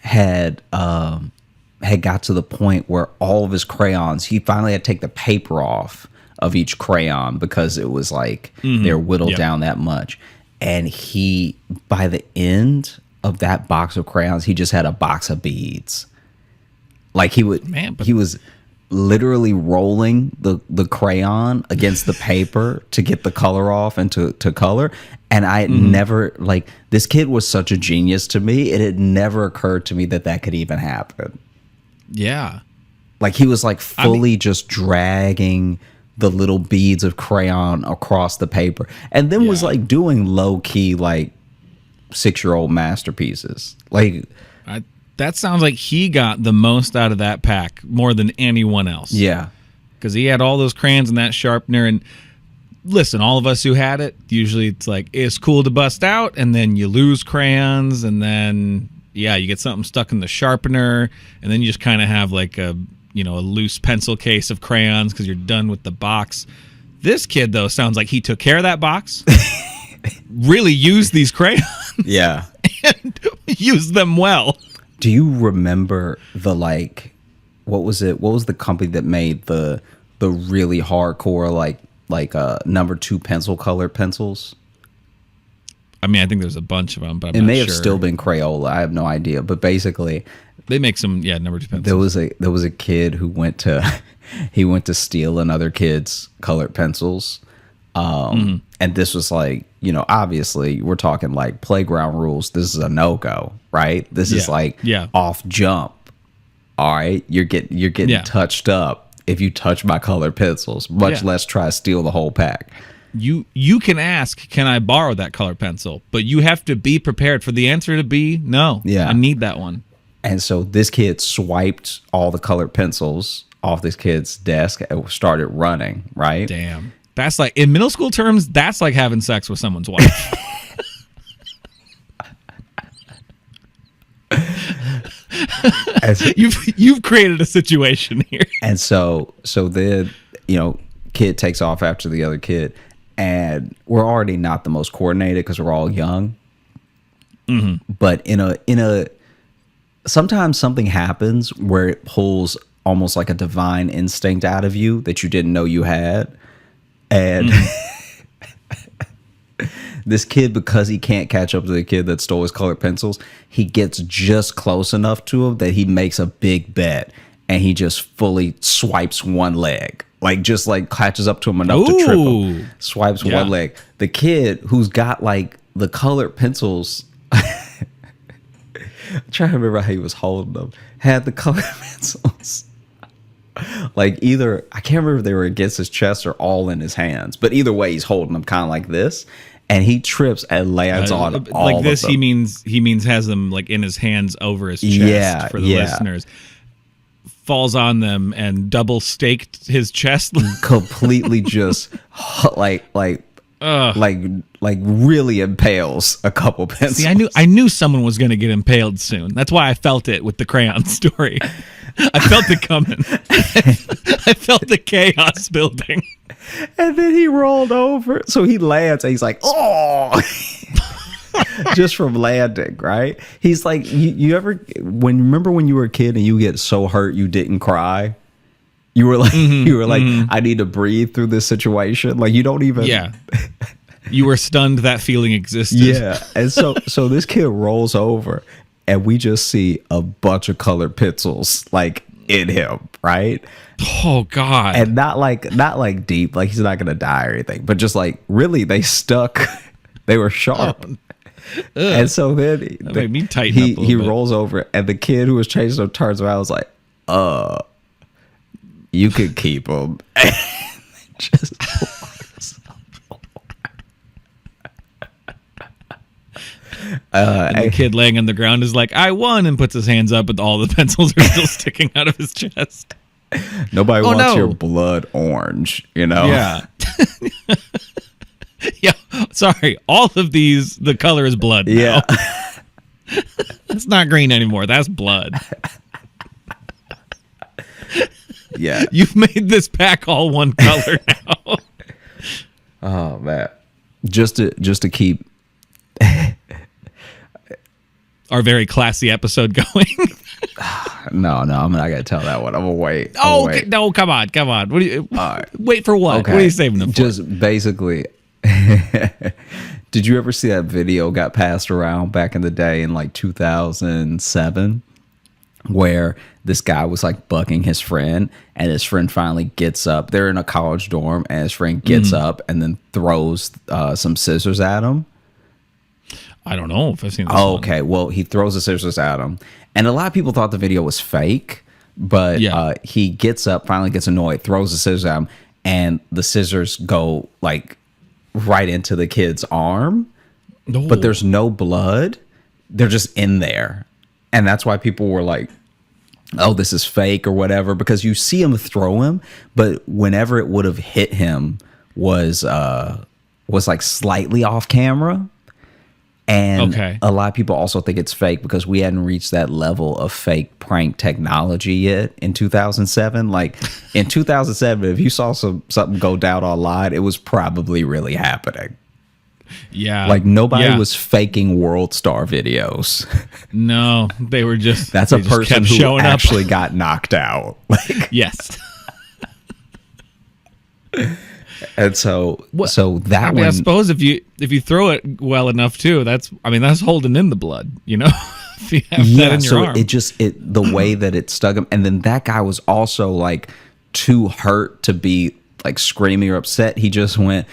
Speaker 1: had got to the point where all of his crayons, he finally had to take the paper off of each crayon because it was like they're whittled down that much. And by the end of that box of crayons, he just had a box of beads. Like he was literally rolling the crayon against the paper to get the color off and to color. And I had never, like, this kid was such a genius to me. It had never occurred to me that could even happen.
Speaker 2: Yeah.
Speaker 1: Like he was like fully just dragging the little beads of crayon across the paper, and then was like doing low key like 6-year-old masterpieces. Like
Speaker 2: that sounds like he got the most out of that pack more than anyone else.
Speaker 1: Yeah,
Speaker 2: because he had all those crayons and that sharpener. And listen, all of us who had it, usually it's like it's cool to bust out, and then you lose crayons, and then you get something stuck in the sharpener, and then you just kind of have like a loose pencil case of crayons because you're done with the box. This kid, though, sounds like he took care of that box, really used these crayons, and used them well.
Speaker 1: Do you remember what was it? What was the company that made the really hardcore like number 2 pencil colored pencils?
Speaker 2: I mean, I think there's a bunch of them, but
Speaker 1: it may have still been Crayola. I have no idea, but basically,
Speaker 2: they make some number 2 pencils.
Speaker 1: There was a kid who went to steal another kid's colored pencils, and this was like, obviously we're talking like playground rules. This is a no-go, right? This is like off jump. All right, you're getting touched up if you touch my colored pencils, much less try to steal the whole pack.
Speaker 2: You can ask, can I borrow that colored pencil? But you have to be prepared for the answer to be no. Yeah, I need that one.
Speaker 1: And so this kid swiped all the colored pencils off this kid's desk and started running, right?
Speaker 2: Damn. That's like, in middle school terms, that's like having sex with someone's wife. You've created a situation here.
Speaker 1: And so then, kid takes off after the other kid, and we're already not the most coordinated because we're all young. But in a sometimes something happens where it pulls almost like a divine instinct out of you that you didn't know you had. And this kid, because he can't catch up to the kid that stole his colored pencils, he gets just close enough to him that he makes a big bet, and he just fully swipes one leg. Like, just like catches up to him enough to trip him. Swipes one leg. The kid who's got like the colored pencils, I'm trying to remember how he was holding them, had the colored pencils. Like, either, I can't remember if they were against his chest or all in his hands, but either way, he's holding them kind of like this, and he trips and lands on all
Speaker 2: like this.
Speaker 1: Of them.
Speaker 2: He means has them like in his hands over his chest for the listeners. Falls on them and double staked his chest.
Speaker 1: Completely just like really impales a couple pencils.
Speaker 2: See, I knew someone was going to get impaled soon. That's why I felt it with the crayon story. I felt it coming. I felt the chaos building.
Speaker 1: And then he rolled over. So he lands and he's like, oh, just from landing, right? He's like, you ever, remember when you were a kid and you get so hurt you didn't cry? You were like, I need to breathe through this situation. Like, you don't even.
Speaker 2: Yeah. You were stunned that feeling existed.
Speaker 1: Yeah. And so this kid rolls over and we just see a bunch of colored pencils like in him, right?
Speaker 2: Oh God.
Speaker 1: And not like deep, like he's not gonna die or anything, but just like really they stuck. They were sharp. And so then he rolls over, and the kid who was chasing him turns around and was like, you could keep him. Just
Speaker 2: and the kid laying on the ground is like, I won, and puts his hands up, but all the pencils are still sticking out of his chest.
Speaker 1: Nobody wants your blood orange,
Speaker 2: Yeah. Yeah. Sorry. All of these, the color is blood now. Yeah. It's not green anymore. That's blood.
Speaker 1: Yeah.
Speaker 2: You've made this pack all one color now.
Speaker 1: Oh man. Just to keep
Speaker 2: our very classy episode going.
Speaker 1: No, I'm not gonna tell that one. I'm gonna wait.
Speaker 2: Okay. No, come on. What do you wait for? What?
Speaker 1: Okay.
Speaker 2: What are you saving them for?
Speaker 1: Just basically Did you ever see that video got passed around back in the day in like 2007 where this guy was like bugging his friend and his friend finally gets up. They're in a college dorm and his friend gets up and then throws some scissors at him.
Speaker 2: I don't know if I've seen this
Speaker 1: Oh,
Speaker 2: one.
Speaker 1: okay. Well, he throws the scissors at him. And a lot of people thought the video was fake, but he gets up, finally gets annoyed, throws the scissors at him, and the scissors go like right into the kid's arm, but there's no blood. They're just in there. And that's why people were like, oh, this is fake or whatever, because you see him throw him, but whenever it would have hit him was like slightly off camera. And a lot of people also think it's fake because we hadn't reached that level of fake prank technology yet in 2007. Like in 2007, if you saw something go down online, it was probably really happening.
Speaker 2: Yeah.
Speaker 1: Like nobody was faking World Star videos.
Speaker 2: No, they were just
Speaker 1: that's a person who actually got knocked out. Like
Speaker 2: yes.
Speaker 1: And so that one,
Speaker 2: I suppose if you throw it well enough too, that's holding in the blood, you know. If you have that in your arm.
Speaker 1: The way that it stuck him, and then that guy was also like too hurt to be like screaming or upset. He just went,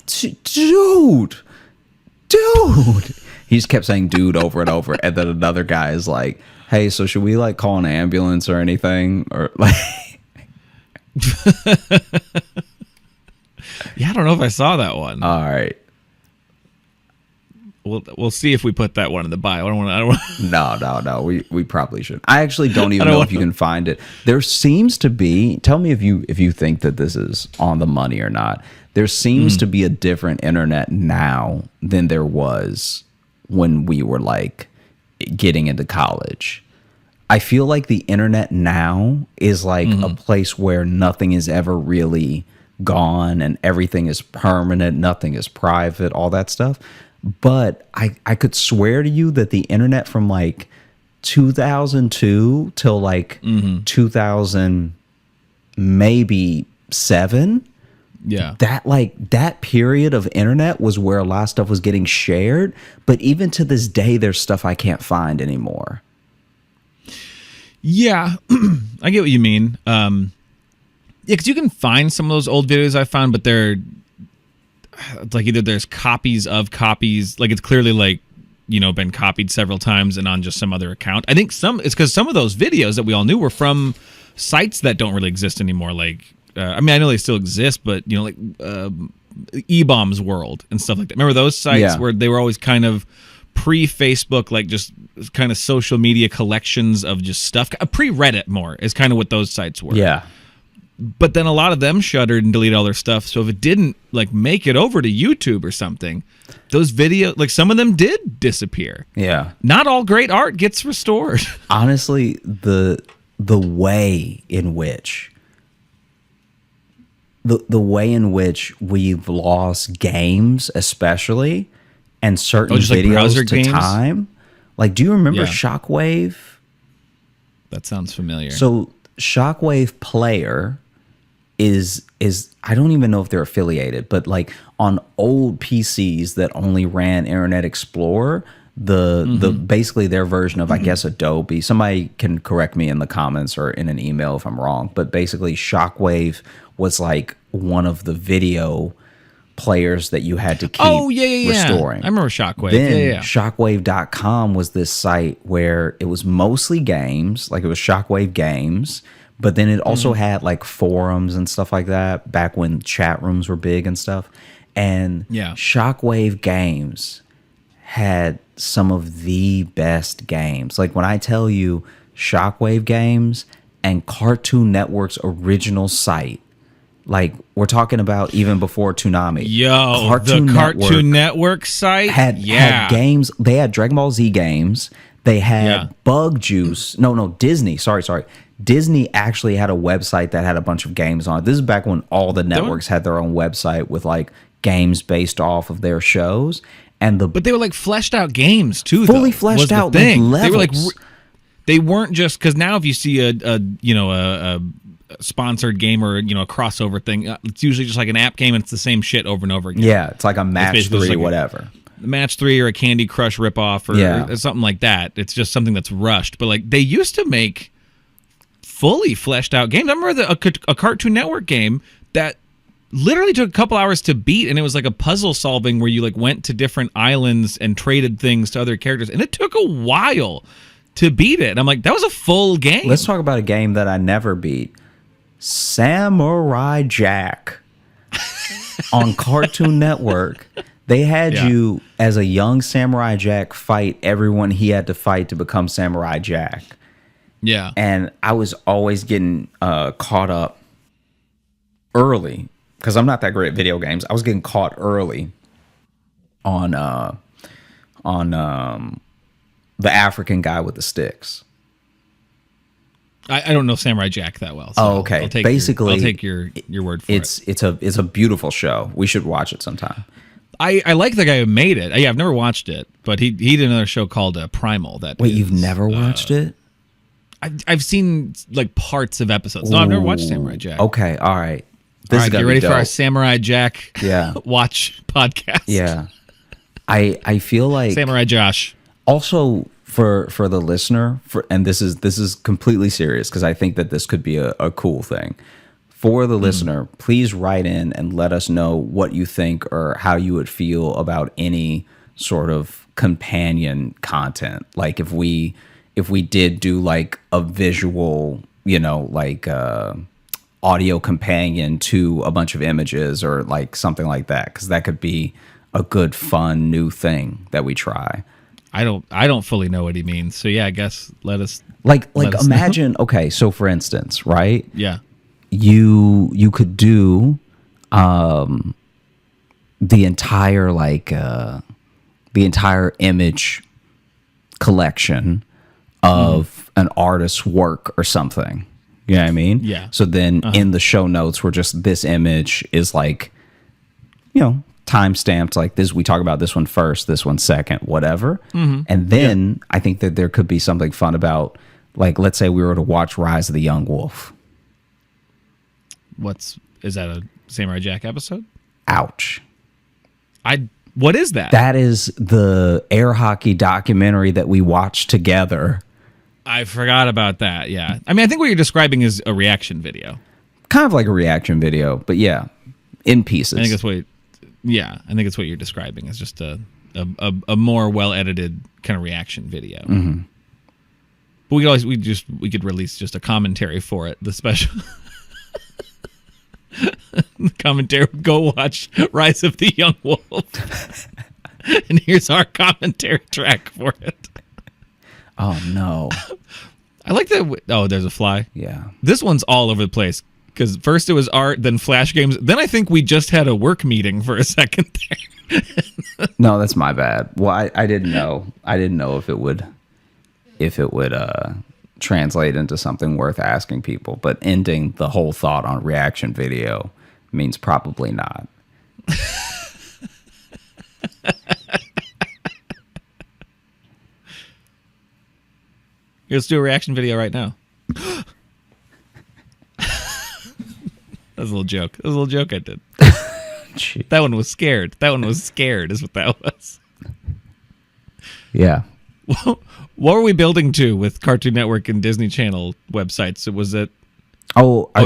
Speaker 1: dude. He just kept saying dude over and over, and then another guy is like, hey, so should we like call an ambulance or anything, or like.
Speaker 2: Yeah, I don't know if I saw that one.
Speaker 1: All right.
Speaker 2: We'll see if we put that one in the bio. I don't want.
Speaker 1: No. We probably should. I actually don't even know if you can find it. There seems to be. Tell me if you think that this is on the money or not. There seems to be a different internet now than there was when we were like getting into college. I feel like the internet now is like a place where nothing is ever really gone and everything is permanent, nothing is private, all that stuff. But I could swear to you that the internet from like 2002 till like 2000 maybe 7, that period of internet was where a lot of stuff was getting shared. But even to this day, there's stuff I can't find anymore.
Speaker 2: Yeah, I get what you mean. Yeah, because you can find some of those old videos I found, but they're like either there's copies of copies, like it's clearly like, you know, been copied several times and on just some other account. I think it's because some of those videos that we all knew were from sites that don't really exist anymore. Like, I know they still exist, but you know, like E-Bombs World and stuff like that. Remember those sites where they were always kind of pre-Facebook, like just kind of social media collections of just stuff. Pre-Reddit more is kind of what those sites were.
Speaker 1: Yeah.
Speaker 2: But then a lot of them shuttered and deleted all their stuff. So if it didn't like make it over to YouTube or something, those videos, like some of them did disappear.
Speaker 1: Yeah.
Speaker 2: Not all great art gets restored.
Speaker 1: Honestly, the way in which we've lost games, especially, and certain videos like to time. Like, do you remember Shockwave?
Speaker 2: That sounds familiar.
Speaker 1: So Shockwave Player is I don't even know if they're affiliated, but like on old PCs that only ran Internet Explorer, the basically their version of I guess Adobe. Somebody can correct me in the comments or in an email if I'm wrong, but basically Shockwave was like one of the video players that you had to keep restoring.
Speaker 2: I remember Shockwave.
Speaker 1: Then Shockwave.com was this site where it was mostly games, like it was Shockwave Games, but then it also had like forums and stuff like that back when chat rooms were big and stuff. And Shockwave Games had some of the best games. Like when I tell you Shockwave Games and Cartoon Network's original site, like we're talking about even before Toonami.
Speaker 2: The Cartoon Network site
Speaker 1: had games. They had Dragon Ball Z games. They had Bug Juice. No, Disney. Sorry. Disney actually had a website that had a bunch of games on it. This is back when all the networks had their own website with like games based off of their shows. But they were like fleshed out games too.
Speaker 2: Fully
Speaker 1: fleshed out with levels.
Speaker 2: They were like they weren't just because now if you see a sponsored game or a crossover thing, it's usually just like an app game and it's the same shit over and over again.
Speaker 1: Yeah, it's like a match 3 like whatever.
Speaker 2: match 3 or a Candy Crush ripoff or something like that. It's just something that's rushed. But like they used to make fully fleshed out games. I remember a Cartoon Network game that literally took a couple hours to beat, and it was like a puzzle solving where you like went to different islands and traded things to other characters, and it took a while to beat it. And I'm like, that was a full game.
Speaker 1: Let's talk about a game that I never beat. Samurai Jack on Cartoon Network. They had you as a young Samurai Jack fight everyone he had to fight to become Samurai Jack.
Speaker 2: Yeah.
Speaker 1: And I was always getting caught up early because I'm not that great at video games. I was getting caught early on the African guy with the sticks.
Speaker 2: I don't know Samurai Jack that well. So
Speaker 1: okay.
Speaker 2: I'll take your word for it.
Speaker 1: It's a beautiful show. We should watch it sometime.
Speaker 2: I like the guy who made it. Yeah, I've never watched it, but he did another show called Primal.
Speaker 1: Wait, you've never watched it?
Speaker 2: I've seen like parts of episodes. No, I've never watched Samurai Jack.
Speaker 1: Okay, all right.
Speaker 2: Get ready for our Samurai Jack watch podcast.
Speaker 1: Yeah. I feel like
Speaker 2: Samurai Josh.
Speaker 1: Also for the listener, and this is completely serious because I think that this could be a cool thing. For the listener, please write in and let us know what you think or how you would feel about any sort of companion content. Like if we did do like a visual, like audio companion to a bunch of images or like something like that, because that could be a good, fun new thing that we try.
Speaker 2: I don't fully know what he means. So yeah, I guess let us
Speaker 1: imagine. Okay, so for instance, right?
Speaker 2: Yeah.
Speaker 1: You could do the entire image collection of an artist's work or something. You know what I mean?
Speaker 2: Yeah.
Speaker 1: So then in the show notes, we're just this image is like, time stamped like this. We talk about this one first, this one second, whatever. And then I think that there could be something fun about, like, let's say we were to watch Rise of the Young Wolf.
Speaker 2: Is that a Samurai Jack episode?
Speaker 1: Ouch.
Speaker 2: What is that?
Speaker 1: That is the air hockey documentary that we watched together.
Speaker 2: I forgot about that. Yeah. I mean, I think what you're describing is a reaction video.
Speaker 1: Kind of like a reaction video, but yeah, in pieces.
Speaker 2: I think that's what you're describing is just a more well edited kind of reaction video.
Speaker 1: Mm-hmm.
Speaker 2: But we could release just a commentary for it. The special the commentary. Go watch Rise of the Young Wolf, and here's our commentary track for it.
Speaker 1: Oh no!
Speaker 2: I like that. Oh, there's a fly.
Speaker 1: Yeah.
Speaker 2: This one's all over the place because first it was art, then flash games. Then I think we just had a work meeting for a second there.
Speaker 1: No, that's my bad. Well, I didn't know. I didn't know if it would translate into something worth asking people. But ending the whole thought on reaction video means probably not.
Speaker 2: Let's do a reaction video right now. That was a little joke. That was a little joke I did. That one was scared. That one was scared is what that was.
Speaker 1: Yeah.
Speaker 2: What were we building to with Cartoon Network and Disney Channel websites? Was it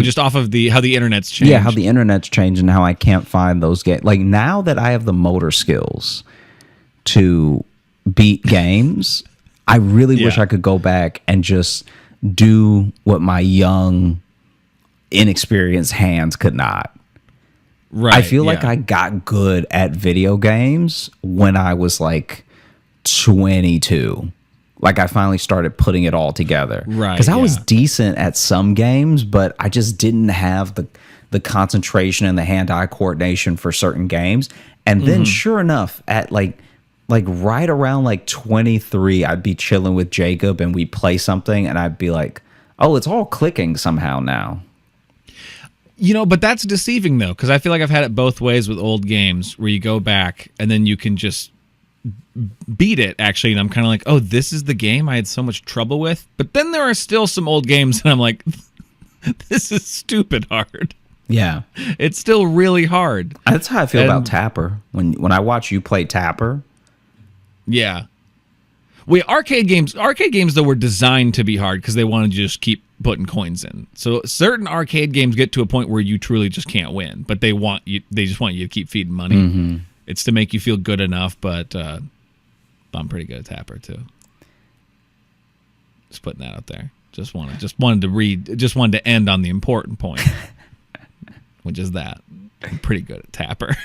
Speaker 2: just off of how the internet's changed?
Speaker 1: Yeah, how the internet's changed and how I can't find those games. Like now that I have the motor skills to beat games, I really wish I could go back and just do what my young, inexperienced hands could not.
Speaker 2: Right.
Speaker 1: I feel like I got good at video games when I was like 22. Like I finally started putting it all together.
Speaker 2: Right.
Speaker 1: Because I was decent at some games, but I just didn't have the concentration and the hand-eye coordination for certain games. And then sure enough, at like right around like 23, I'd be chilling with Jacob and we'd play something and I'd be like, oh, it's all clicking somehow now.
Speaker 2: But that's deceiving though, because I feel like I've had it both ways with old games where you go back and then you can just beat it actually, and I'm kind of like, oh, this is the game I had so much trouble with. But then there are still some old games and I'm like, this is stupid hard.
Speaker 1: Yeah.
Speaker 2: It's still really hard.
Speaker 1: That's how I feel about Tapper. When I watch you play Tapper,
Speaker 2: Yeah. Arcade games though were designed to be hard because they want to just keep putting coins in. So certain arcade games get to a point where you truly just can't win, but they just want you to keep feeding money. Mm-hmm. It's to make you feel good enough, but I'm pretty good at Tapper too. Just putting that out there. Just wanted to end on the important point, which is that I'm pretty good at Tapper.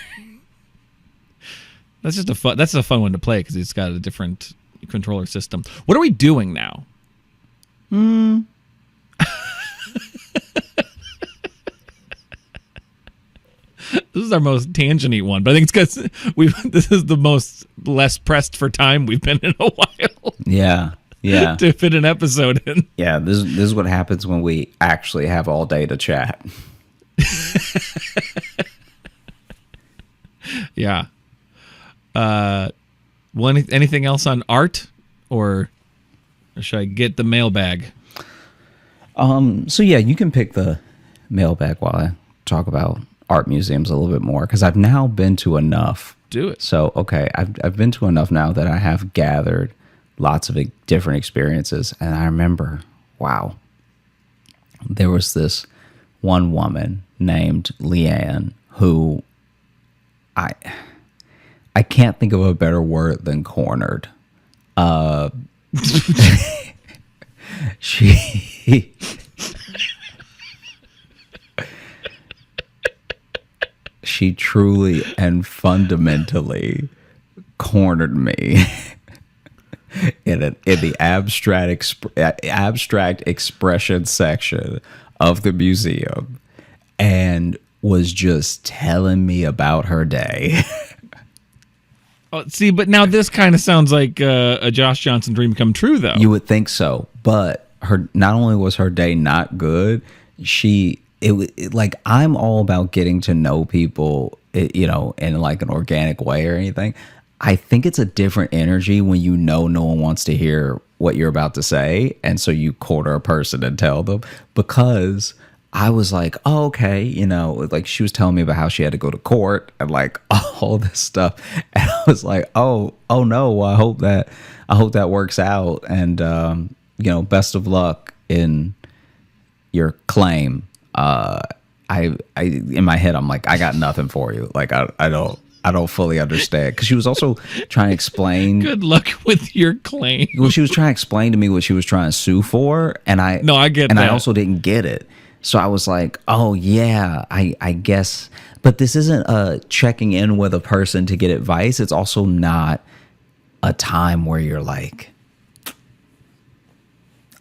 Speaker 2: That's a fun one to play because it's got a different controller system. What are we doing now? This is our most tangent-y one, but I think it's because this is the most less pressed for time we've been in a while.
Speaker 1: Yeah.
Speaker 2: To fit an episode in.
Speaker 1: Yeah, this is what happens when we actually have all day to chat.
Speaker 2: Yeah. Anything else on art, or should I get the mailbag?
Speaker 1: So yeah, you can pick the mailbag while I talk about art museums a little bit more, because I've now been to enough.
Speaker 2: Do it.
Speaker 1: So okay, I've been to enough now that I have gathered lots of different experiences, and I remember, wow, there was this one woman named Leanne who I can't think of a better word than cornered. She truly and fundamentally cornered me in the abstract expression section of the museum, and was just telling me about her day.
Speaker 2: Oh, see, but now this kind of sounds like a Josh Johnson dream come true, though.
Speaker 1: You would think so, but not only was her day not good, like, I'm all about getting to know people, in like an organic way or anything. I think it's a different energy when no one wants to hear what you're about to say, and so you corner a person and tell them, because I was like, oh, okay, like she was telling me about how she had to go to court and like all this stuff, and I was like, oh no, well, I hope that works out, and best of luck in your claim. I in my head I'm like, I got nothing for you. Like I don't fully understand, because she was also trying to explain.
Speaker 2: Good luck with your claim.
Speaker 1: Well, she was trying to explain to me what she was trying to sue for, and I get that. I also didn't get it. So I was like, oh, yeah, I guess. But this isn't checking in with a person to get advice. It's also not a time where you're like,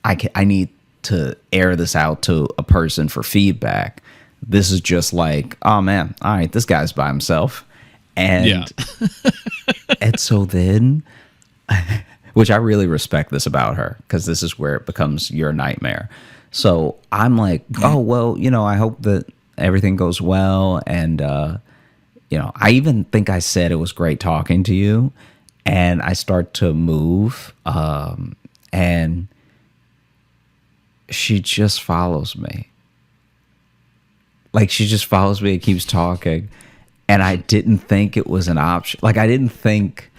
Speaker 1: I need to air this out to a person for feedback. This is just like, oh, man, all right, this guy's by himself. And, yeah. And so then, which I really respect this about her, because this is where it becomes your nightmare. So I'm like, oh, well, I hope that everything goes well. And, I even think I said it was great talking to you. And I start to move. And she just follows me. Like, she just follows me and keeps talking. And I didn't think it was an option. Like, I didn't think...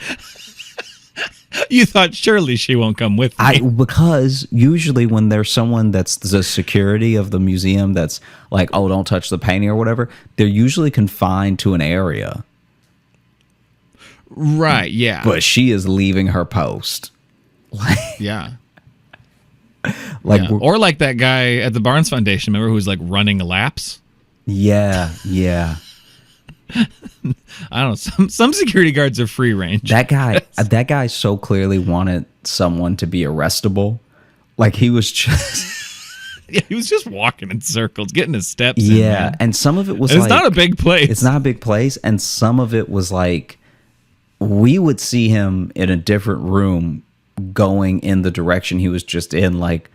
Speaker 2: You thought surely she won't come with me.
Speaker 1: Because usually when there's someone that's the security of the museum that's like, oh, don't touch the painting or whatever, they're usually confined to an area.
Speaker 2: Right, yeah.
Speaker 1: But she is leaving her post.
Speaker 2: Yeah. Or like that guy at the Barnes Foundation, remember, who was like running laps?
Speaker 1: Yeah.
Speaker 2: I don't know. Some security guards are free range.
Speaker 1: That guy so clearly wanted someone to be arrestable. Like, he was just...
Speaker 2: Yeah, he was just walking in circles, getting his steps in.
Speaker 1: Yeah, and some of it was
Speaker 2: it's not a big place.
Speaker 1: It's not a big place, and some of it was like, we would see him in a different room going in the direction he was just in. Like,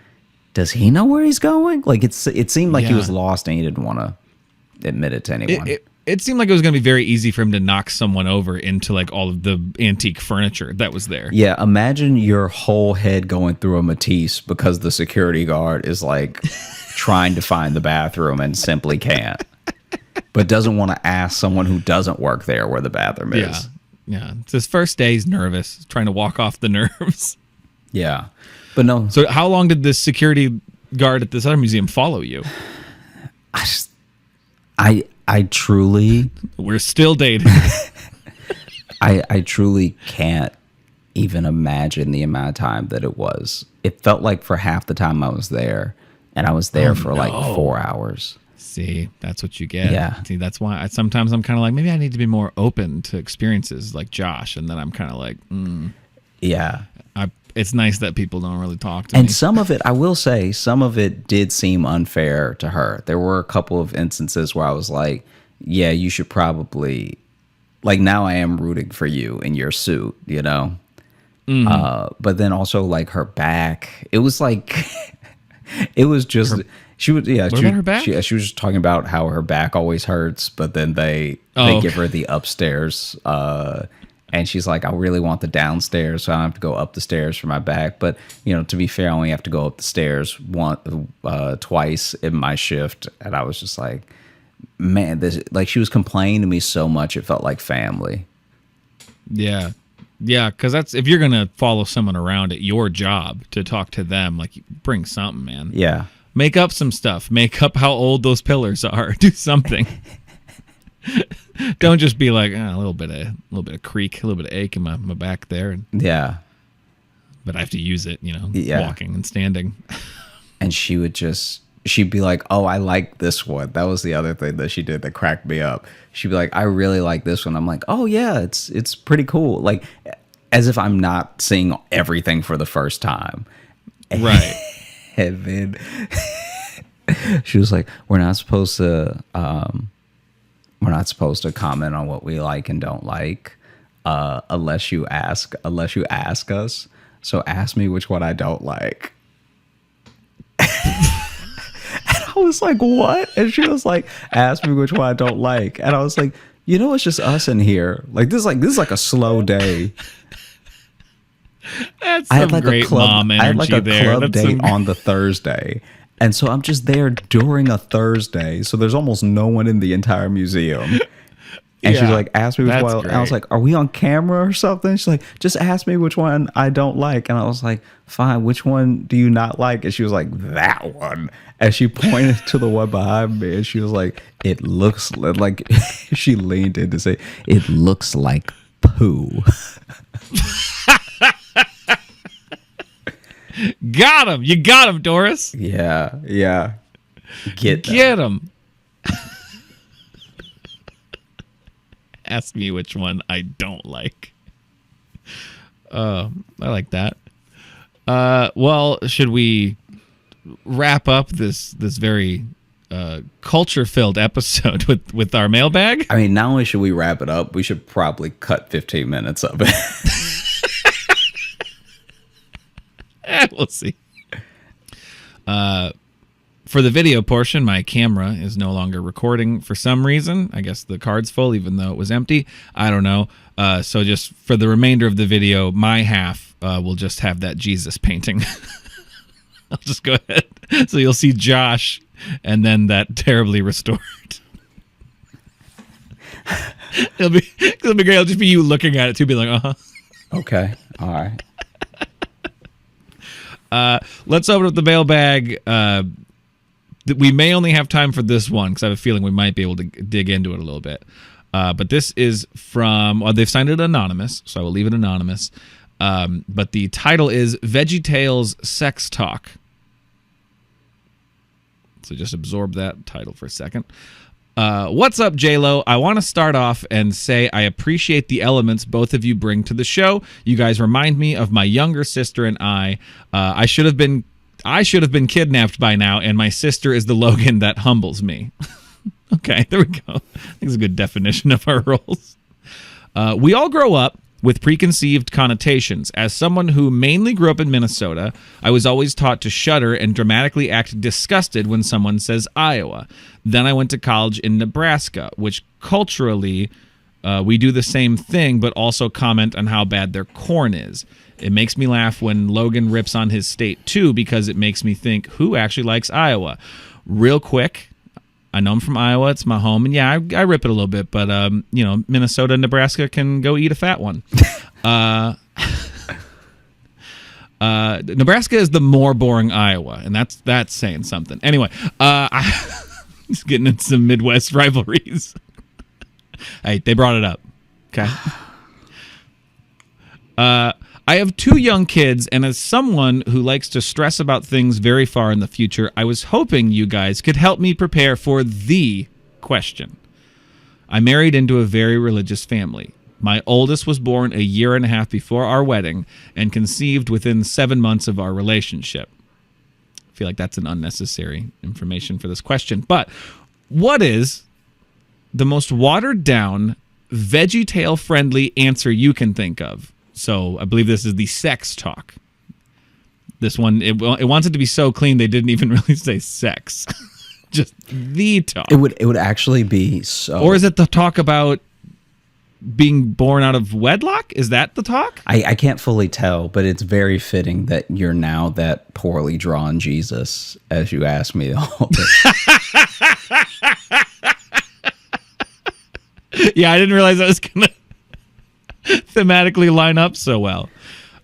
Speaker 1: does he know where he's going? Like, it seemed like he was lost and he didn't want to admit it to anyone.
Speaker 2: It seemed like it was going to be very easy for him to knock someone over into like all of the antique furniture that was there.
Speaker 1: Yeah, imagine your whole head going through a Matisse because the security guard is like trying to find the bathroom and simply can't, but doesn't want to ask someone who doesn't work there where the bathroom is.
Speaker 2: Yeah, it's his first day. He's nervous, trying to walk off the nerves.
Speaker 1: Yeah, but no.
Speaker 2: So how long did this security guard at this other museum follow you?
Speaker 1: I truly,
Speaker 2: we're still dating.
Speaker 1: I truly can't even imagine the amount of time that it was. It felt like for half the time I was there, and I was there for like 4 hours.
Speaker 2: See, that's what you get.
Speaker 1: Yeah.
Speaker 2: See, that's why sometimes I'm kind of like, maybe I need to be more open to experiences like Josh, and then I'm kind of like,
Speaker 1: Yeah.
Speaker 2: It's nice that people don't really talk to me.
Speaker 1: And some of it, I will say, some of it did seem unfair to her. There were a couple of instances where I was like, yeah, you should probably, like, now I am rooting for you in your suit, you know? But then also, like, her back, it was like, it was just, she was, yeah.
Speaker 2: What about her back?
Speaker 1: She was just talking about how her back always hurts, but then they give her the upstairs, and she's like, I really want the downstairs, so I don't have to go up the stairs for my back. But, you know, to be fair, I only have to go up the stairs twice in my shift. And I was just like, man, this, like, she was complaining to me so much, it felt like family.
Speaker 2: Yeah. Yeah, because that's, if you're going to follow someone around at your job to talk to them, like, bring something, man.
Speaker 1: Yeah.
Speaker 2: Make up some stuff. Make up how old those pillars are. Do something. Don't just be like a little bit of creak, a little bit of ache in my back there.
Speaker 1: Yeah.
Speaker 2: But I have to use it, you know,
Speaker 1: Yeah.
Speaker 2: walking and standing.
Speaker 1: And she'd be like, oh, I like this one. That was the other thing that she did that cracked me up. She'd be like, I really like this one. I'm like, oh yeah, it's pretty cool. Like, as if I'm not seeing everything for the first time.
Speaker 2: Right.
Speaker 1: And then she was like, we're not supposed to comment on what we like and don't like unless you ask us. So ask me which one I don't like. And I was like, what? And she was like, ask me which one I don't like. And I was like, you know, it's just us in here. Like, this is like a slow day.
Speaker 2: That's some great mom energy.
Speaker 1: I had like a
Speaker 2: there.
Speaker 1: club date on the Thursday. And so I'm just there during a Thursday. So there's almost no one in the entire museum. And she's like, ask me which one. And I was like, are we on camera or something? She's like, just ask me which one I don't like. And I was like, fine, which one do you not like? And she was like, that one. And she pointed to the one behind me. And she was like, it looks like, she leaned in to say, it looks like poo.
Speaker 2: Got him. You got him, Doris.
Speaker 1: Yeah. Get
Speaker 2: him. Ask me which one I don't like. I like that. Well, should we wrap up this very culture-filled episode with our mailbag?
Speaker 1: I mean, not only should we wrap it up, we should probably cut 15 minutes of it.
Speaker 2: We'll see. For the video portion, my camera is no longer recording for some reason. I guess the card's full, even though it was empty. I don't know. So just for the remainder of the video, my half will just have that Jesus painting. I'll just go ahead. So you'll see Josh and then that terribly restored. It'll be great. It'll just be you looking at it too, be like, uh-huh.
Speaker 1: Okay. All right.
Speaker 2: Let's open up the mailbag. We may only have time for this one because I have a feeling we might be able to dig into it a little bit. But this is from, they've signed it anonymous, so I will leave it anonymous. But the title is VeggieTales Sex Talk. So just absorb that title for a second. What's up, J-Lo? I want to start off and say I appreciate the elements both of you bring to the show. You guys remind me of my younger sister and I. I should have been kidnapped by now, and my sister is the Logan that humbles me. Okay, there we go. I think it's a good definition of our roles. We all grow up with preconceived connotations. As someone who mainly grew up in Minnesota, I was always taught to shudder and dramatically act disgusted when someone says Iowa. Then I went to college in Nebraska, which culturally we do the same thing, but also comment on how bad their corn is. It makes me laugh when Logan rips on his state too, because it makes me think, who actually likes Iowa? Real quick, I know I'm from Iowa. It's my home. And yeah, I rip it a little bit. But, Minnesota and Nebraska can go eat a fat one. Nebraska is the more boring Iowa. And that's saying something. Anyway, he's getting into some Midwest rivalries. Hey, they brought it up. Okay. I have 2 young kids, and as someone who likes to stress about things very far in the future, I was hoping you guys could help me prepare for the question. I married into a very religious family. My oldest was born a year and a half before our wedding and conceived within 7 months of our relationship. I feel like that's an unnecessary information for this question. But what is the most watered-down, VeggieTale-friendly answer you can think of? So I believe this is the sex talk. This one, it wants it to be so clean they didn't even really say sex. Just the talk.
Speaker 1: It would actually be so.
Speaker 2: Or is it the talk about being born out of wedlock? Is that the talk?
Speaker 1: I can't fully tell, but it's very fitting that you're now that poorly drawn Jesus, as you asked me all
Speaker 2: Yeah, I didn't realize I was going to thematically line up so well.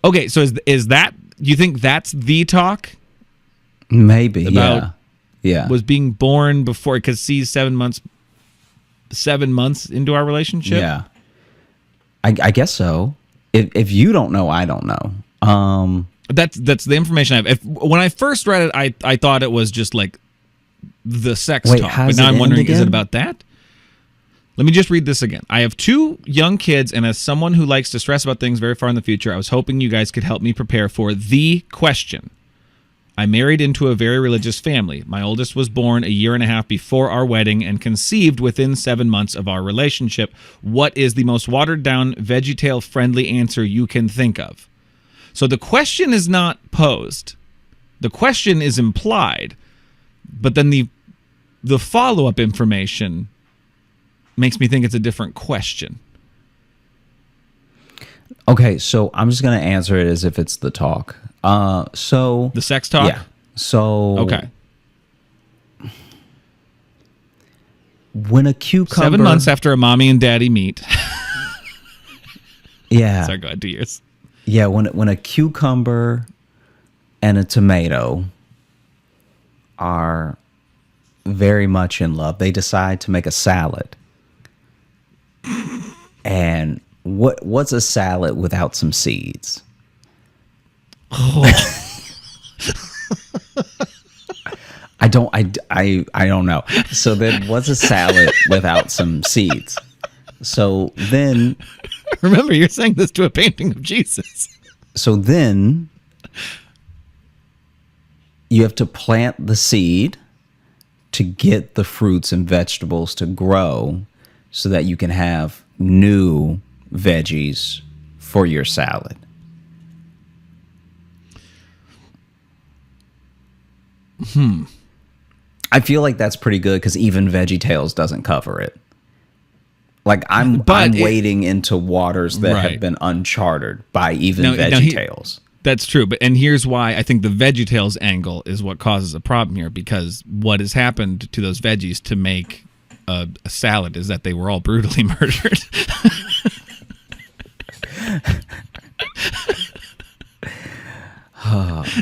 Speaker 2: Okay, so is that, you think that's the talk?
Speaker 1: Maybe,
Speaker 2: about
Speaker 1: yeah.
Speaker 2: Was being born before, because he's 7 months into our relationship?
Speaker 1: Yeah. I guess so. If you don't know, I don't know.
Speaker 2: That's the information I have. When I first read it, I thought it was just like the sex talk. But now I'm wondering, is it about that? Let me just read this again. I have 2 young kids, and as someone who likes to stress about things very far in the future, I was hoping you guys could help me prepare for the question. I married into a very religious family. My oldest was born a year and a half before our wedding and conceived within 7 months of our relationship. What is the most watered-down, VeggieTale-friendly answer you can think of? So the question is not posed. The question is implied, but then the follow-up information makes me think it's a different question.
Speaker 1: Okay, so I'm just going to answer it as if it's the talk. So
Speaker 2: the sex talk?
Speaker 1: Yeah. So
Speaker 2: okay.
Speaker 1: When a cucumber
Speaker 2: 7 months after a mommy and daddy meet.
Speaker 1: Yeah.
Speaker 2: Sorry, go ahead, 2 years.
Speaker 1: Yeah, when a cucumber and a tomato are very much in love, they decide to make a salad. And what's a salad without some seeds?
Speaker 2: Oh.
Speaker 1: I don't know. So then what's a salad without some seeds? So then
Speaker 2: remember, you're saying this to a painting of Jesus.
Speaker 1: So then you have to plant the seed to get the fruits and vegetables to grow so that you can have new veggies for your salad. I feel like that's pretty good because even VeggieTales doesn't cover it. Like I'm wading into waters that have been uncharted by even VeggieTales.
Speaker 2: That's true, and here's why I think the VeggieTales angle is what causes a problem here, because what has happened to those veggies to make a salad is that they were all brutally murdered.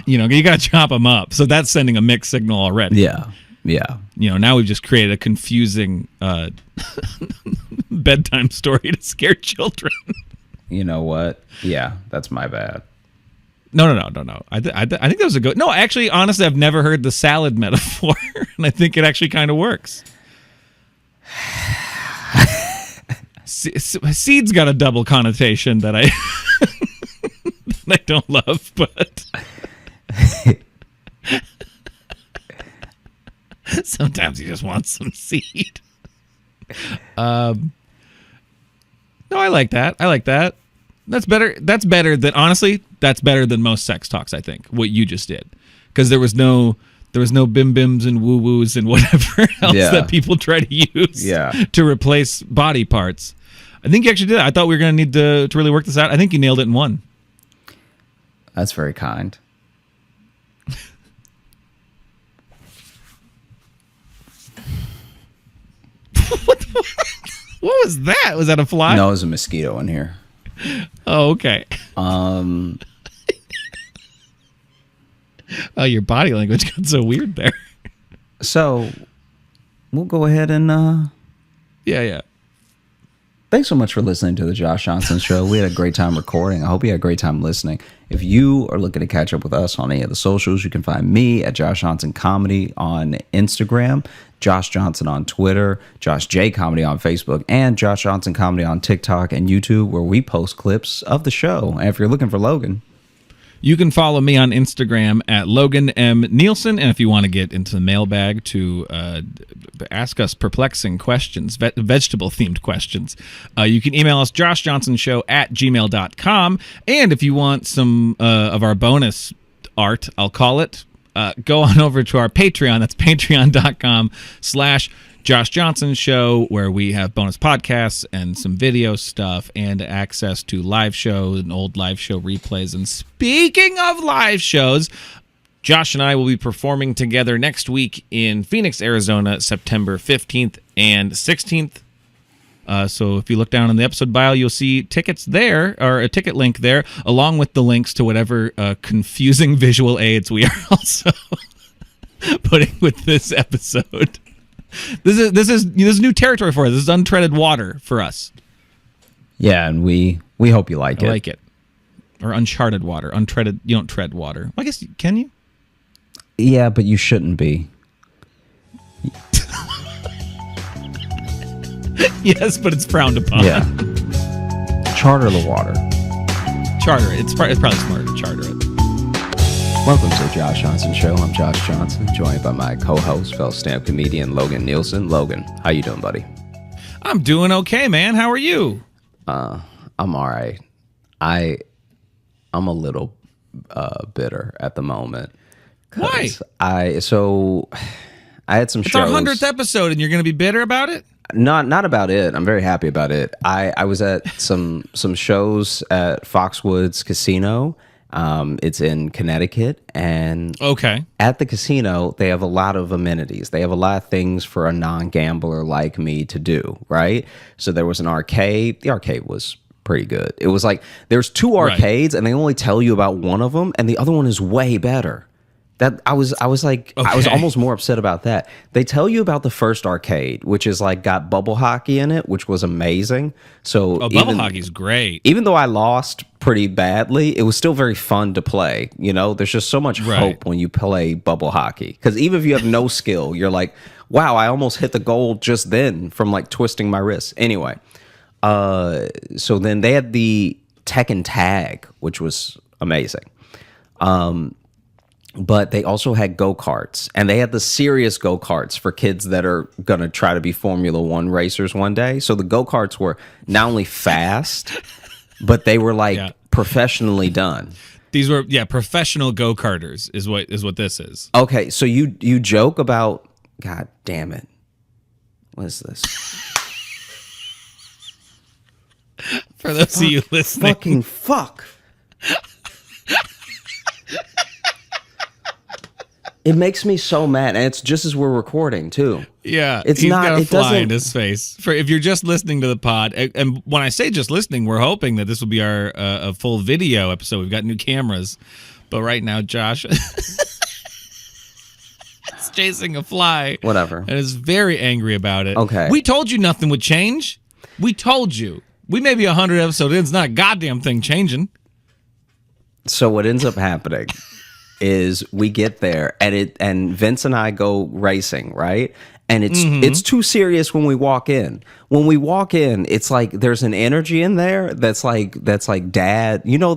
Speaker 2: You got to chop them up, so that's sending a mixed signal already.
Speaker 1: Yeah.
Speaker 2: Now we've just created a confusing bedtime story to scare children.
Speaker 1: You know what? Yeah, that's my bad.
Speaker 2: No. I think that was a good. No, actually, honestly, I've never heard the salad metaphor, and I think it actually kind of works. Seed's got a double connotation that I don't love, but sometimes you just want some seed. No, I like that. That's better than, honestly, that's better than most sex talks, I think, what you just did. Because there was no bim bims and woo woos and whatever else that people try to use to replace body parts. I think you actually did. I thought we were going to need to really work this out. I think you nailed it in one.
Speaker 1: That's very kind.
Speaker 2: What was that? Was that a fly?
Speaker 1: No, there's a mosquito in here.
Speaker 2: Oh, okay. Oh, your body language got so weird there.
Speaker 1: So we'll go ahead and
Speaker 2: Yeah.
Speaker 1: thanks so much for listening to the Josh Johnson Show. We had a great time recording. I hope you had a great time listening. If you are looking to catch up with us on any of the socials, you can find me at Josh Johnson Comedy on Instagram, Josh Johnson on Twitter, Josh J Comedy on Facebook, and Josh Johnson Comedy on TikTok and YouTube, where we post clips of the show. And if you're looking for Logan,
Speaker 2: you can follow me on Instagram at Logan M. Nielsen. And if you want to get into the mailbag to ask us perplexing questions, vegetable-themed questions, you can email us, joshjohnsonshow@gmail.com. And if you want some of our bonus art, I'll call it, go on over to our Patreon. That's patreon.com/Josh Johnson Show, where we have bonus podcasts and some video stuff and access to live shows and old live show replays. And speaking of live shows, Josh and I will be performing together next week in Phoenix, Arizona, September 15th and 16th. So if you look down in the episode bio, you'll see tickets there, or a ticket link there, along with the links to whatever confusing visual aids we are also putting with this episode. This is new territory for us. This is untreaded water for us.
Speaker 1: yeah, and we hope you like
Speaker 2: I
Speaker 1: it.
Speaker 2: like it. Or uncharted water. Untreaded. You don't tread water. I guess, can you?
Speaker 1: Yeah, but you shouldn't be.
Speaker 2: Yes, but it's frowned upon.
Speaker 1: Yeah. Charter the water.
Speaker 2: Charter it. It's probably smarter to charter it.
Speaker 1: Welcome to the Josh Johnson Show. I'm Josh Johnson, joined by my co-host, fellow stand-up comedian Logan Nielsen. Logan, how you doing, buddy?
Speaker 2: I'm doing okay, man. How are you?
Speaker 1: I'm all right. I'm a little bitter at the moment.
Speaker 2: Why?
Speaker 1: I had some
Speaker 2: It's
Speaker 1: shows.
Speaker 2: our 100th episode, and you're going to be bitter about it?
Speaker 1: Not about it. I'm very happy about it. I was at some shows at Foxwoods Casino. It's in Connecticut, and
Speaker 2: Okay.
Speaker 1: at the casino, they have a lot of amenities. They have a lot of things for a non-gambler like me to do, right? So there was an arcade. The arcade was pretty good. It was like there's two arcades, and they only tell you about one of them, and the other one is way better. That I was like, I was
Speaker 2: Okay.
Speaker 1: almost more upset about that. They tell you about the first arcade, which is like got bubble hockey in it, which was amazing. So
Speaker 2: Bubble hockey's great.
Speaker 1: even though I lost pretty badly, it was still very fun to play. You know, there's just so much
Speaker 2: Right.
Speaker 1: hope when you play bubble hockey. Because even if you have no skill, you're like, wow, I almost hit the goal just then from like twisting my wrist. Anyway, so then they had the Tekken Tag, which was amazing. But they also had go-karts, and they had the serious go-karts for kids that are going to try to be Formula One racers one day. So the go-karts were not only fast, but they were like professionally done.
Speaker 2: These were professional go-karters is what this is.
Speaker 1: Okay, so you joke about, God damn it. What is this?
Speaker 2: For those of you listening.
Speaker 1: Fucking fuck. It makes me so mad, and it's just as we're recording too.
Speaker 2: Yeah,
Speaker 1: It's
Speaker 2: he's
Speaker 1: not-
Speaker 2: got a
Speaker 1: it
Speaker 2: fly
Speaker 1: doesn't-
Speaker 2: in his face. For if you're just listening to the pod, and when I say just listening, we're hoping that this will be our a full video episode. We've got new cameras, but right now, Josh is chasing a fly.
Speaker 1: Whatever.
Speaker 2: And is very angry about it.
Speaker 1: Okay.
Speaker 2: We told you nothing would change. We told you. We may be 100 episodes in. It's not a goddamn thing changing.
Speaker 1: So what ends up happening is we get there, and Vince and I go racing, right? And it's too serious when we walk in. When we walk in, it's like there's an energy in there that's like dad. You know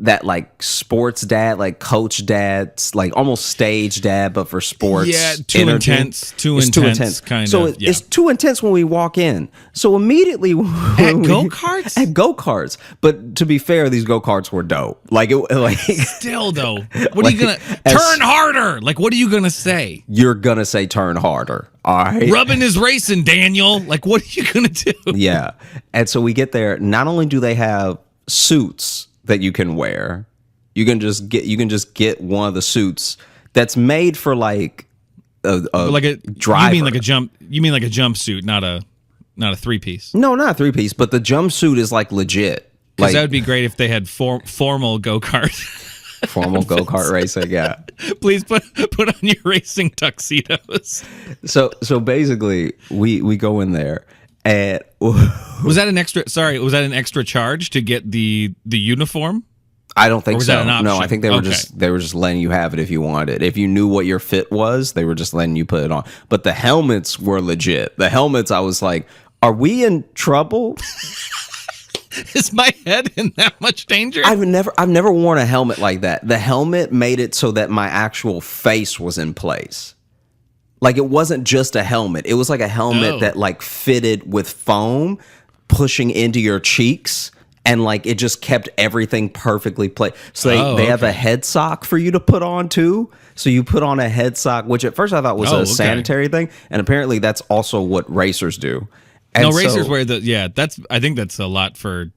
Speaker 1: that like sports dad, like coach dad, like almost stage dad, but for sports.
Speaker 2: Yeah, too
Speaker 1: energy.
Speaker 2: intense.
Speaker 1: It's too intense.
Speaker 2: Kind
Speaker 1: so
Speaker 2: of.
Speaker 1: it's too intense when we walk in. So immediately
Speaker 2: At go-karts?
Speaker 1: At go-karts. But to be fair, these go-karts were dope.
Speaker 2: Still though, what are you gonna
Speaker 1: as-
Speaker 2: turn harder? Like, what are you gonna say?
Speaker 1: You're gonna say turn harder. All right.
Speaker 2: Rubbing is racing, Daniel. Like, what are you gonna do?
Speaker 1: Yeah. And so we get there. Not only do they have suits that you can wear, you can just get one of the suits that's made for like
Speaker 2: like a
Speaker 1: driver.
Speaker 2: You mean like a jumpsuit, not a 3-piece.
Speaker 1: No, not a 3-piece, but the jumpsuit is like legit.
Speaker 2: Because that would be great if they had formal go-kart.
Speaker 1: Formal go-kart racing, yeah.
Speaker 2: Please put on your racing tuxedos.
Speaker 1: So basically, we go in there, and
Speaker 2: was that an extra charge to get the uniform?
Speaker 1: I don't think
Speaker 2: was
Speaker 1: so.
Speaker 2: That an option?
Speaker 1: No, I think they were just letting you have it if you wanted it. If you knew what your fit was, they were just letting you put it on. But the helmets were legit. The helmets, I was like, are we in trouble?
Speaker 2: Is my head in that much danger?
Speaker 1: I've never worn a helmet like that. The helmet made it so that my actual face was in place. Like, it wasn't just a helmet. It was like a helmet that like fitted with foam pushing into your cheeks, and like it just kept everything perfectly placed. So they have a head sock for you to put on too. So you put on a head sock, which at first I thought was a sanitary thing, and apparently that's also what racers do. And
Speaker 2: racers wear I think that's a lot for,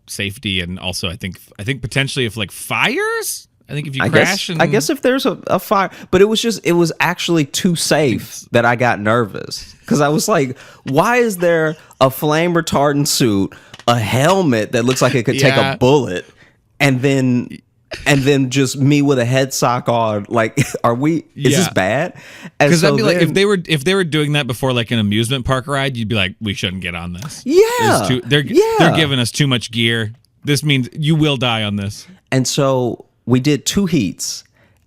Speaker 2: safety, and also I think potentially if like fires. I think if you crash,
Speaker 1: I guess if there's a fire, but it was actually too safe that I got nervous, because I was like, why is there a flame retardant suit, a helmet that looks like it could take a bullet, and then just me with a head sock on? Like, is this bad?
Speaker 2: Because that'd be like if they were doing that before like an amusement park ride, you'd be like, we shouldn't get on this.
Speaker 1: Yeah,
Speaker 2: they're giving us too much gear. This means you will die on this.
Speaker 1: And so we did 2 heats,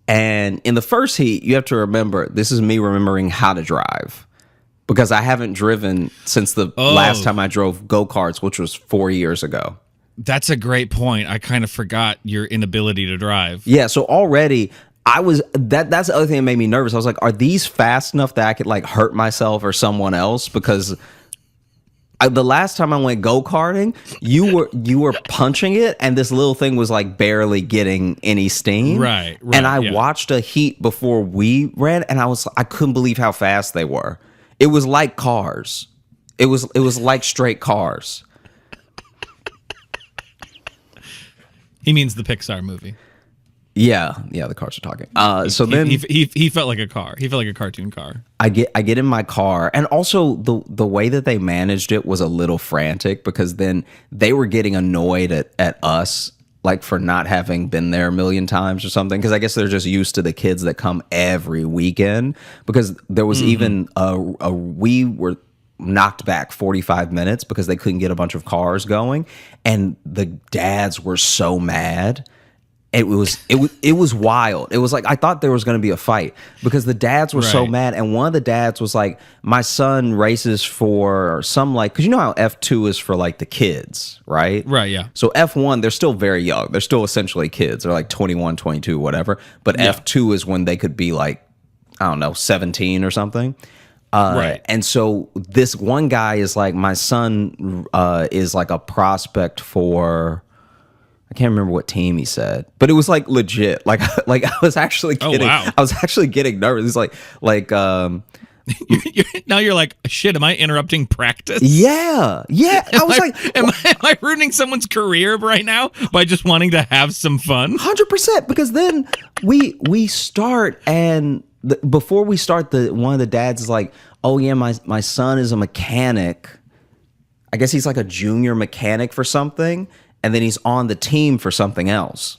Speaker 1: and in the first heat, you have to remember, this is me remembering how to drive, because I haven't driven since the last time I drove go-karts, which was 4 years ago.
Speaker 2: That's a great point. I kind of forgot your inability to drive.
Speaker 1: Yeah, so already that's the other thing that made me nervous. I was like, are these fast enough that I could like hurt myself or someone else? Because the last time I went go-karting, you were punching it, and this little thing was like barely getting any steam. Right. And I watched a heat before we ran, and I couldn't believe how fast they were. It was like cars. It was like straight cars.
Speaker 2: He means the Pixar movie.
Speaker 1: Yeah, the cars are talking. So then
Speaker 2: he felt like a car. He felt like a cartoon car.
Speaker 1: I get in my car, and also the way that they managed it was a little frantic, because then they were getting annoyed at us, like, for not having been there a million times or something. Because I guess they're just used to the kids that come every weekend. Because there was even we were knocked back 45 minutes because they couldn't get a bunch of cars going, and the dads were so mad. It was wild. It was like, I thought there was going to be a fight, because the dads were so mad. And one of the dads was like, my son races for some, like, because you know how F2 is for like the kids, right?
Speaker 2: Right, yeah.
Speaker 1: So F1, they're still very young. They're still essentially kids. They're like 21, 22, whatever. But F2 is when they could be like, I don't know, 17 or something. Right. And so this one guy is like, my son is like a prospect for, I can't remember what team he said, but it was like legit. Like I was actually kidding.
Speaker 2: Oh, wow.
Speaker 1: I was actually getting nervous. It's like
Speaker 2: now you're like, shit, am I interrupting practice?
Speaker 1: Yeah. I was like,
Speaker 2: am I ruining someone's career right now by just wanting to have some fun?
Speaker 1: 100%. Because then we start, and before we start, one of the dads is like, oh yeah, my son is a mechanic. I guess he's like a junior mechanic for something. And then he's on the team for something else.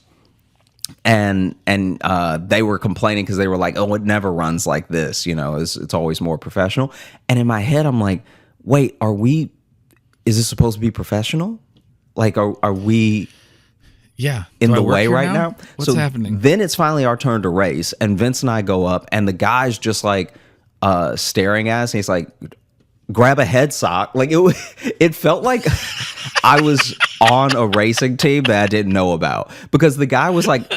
Speaker 1: And they were complaining because they were like, oh, it never runs like this. It's always more professional. And in my head, I'm like, wait, is this supposed to be professional? Like, are we in the way right now?
Speaker 2: What's happening?
Speaker 1: Then it's finally our turn to race. And Vince and I go up, and the guy's just like staring at us. And he's like, grab a head sock. Like, it felt like I was on a racing team that I didn't know about, because the guy was like,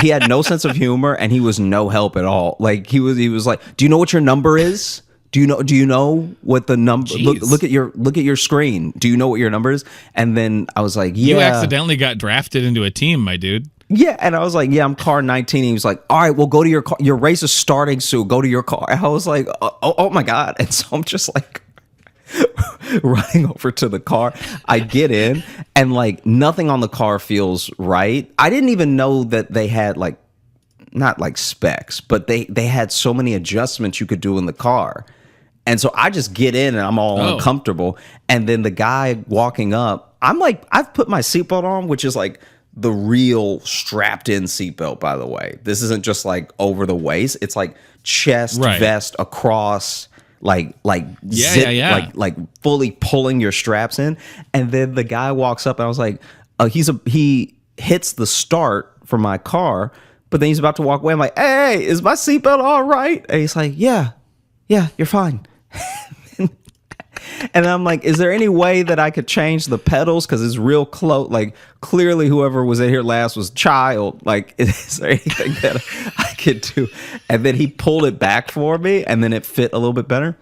Speaker 1: he had no sense of humor, and he was no help at all. Like, he was like, do you know what your number is? Do you know what the number? Look at your screen. Do you know what your number is? And then I was like, yeah.
Speaker 2: You accidentally got drafted into a team, my dude.
Speaker 1: Yeah, and I was like, yeah, I'm car 19. And he was like, all right, well, go to your car. Your race is starting soon. Go to your car. And I was like, oh my God. And so I'm just like running over to the car. I get in, and like nothing on the car feels right. I didn't even know that they had like not like specs, but they had so many adjustments you could do in the car. And so I just get in and I'm all uncomfortable. And then the guy walking up, I'm like, I've put my seatbelt on, which is like the real strapped in seatbelt, by the way. This isn't just like over the waist. It's like chest, vest across, like zip, like fully pulling your straps in. And then the guy walks up and I was like, he hits the start for my car, but then he's about to walk away. I'm like, hey, is my seatbelt all right? And he's like, yeah, you're fine. And I'm like, is there any way that I could change the pedals? Because it's real close. Like, clearly whoever was in here last was child. Like, is there anything that I could do? And then he pulled it back for me, and then it fit a little bit better.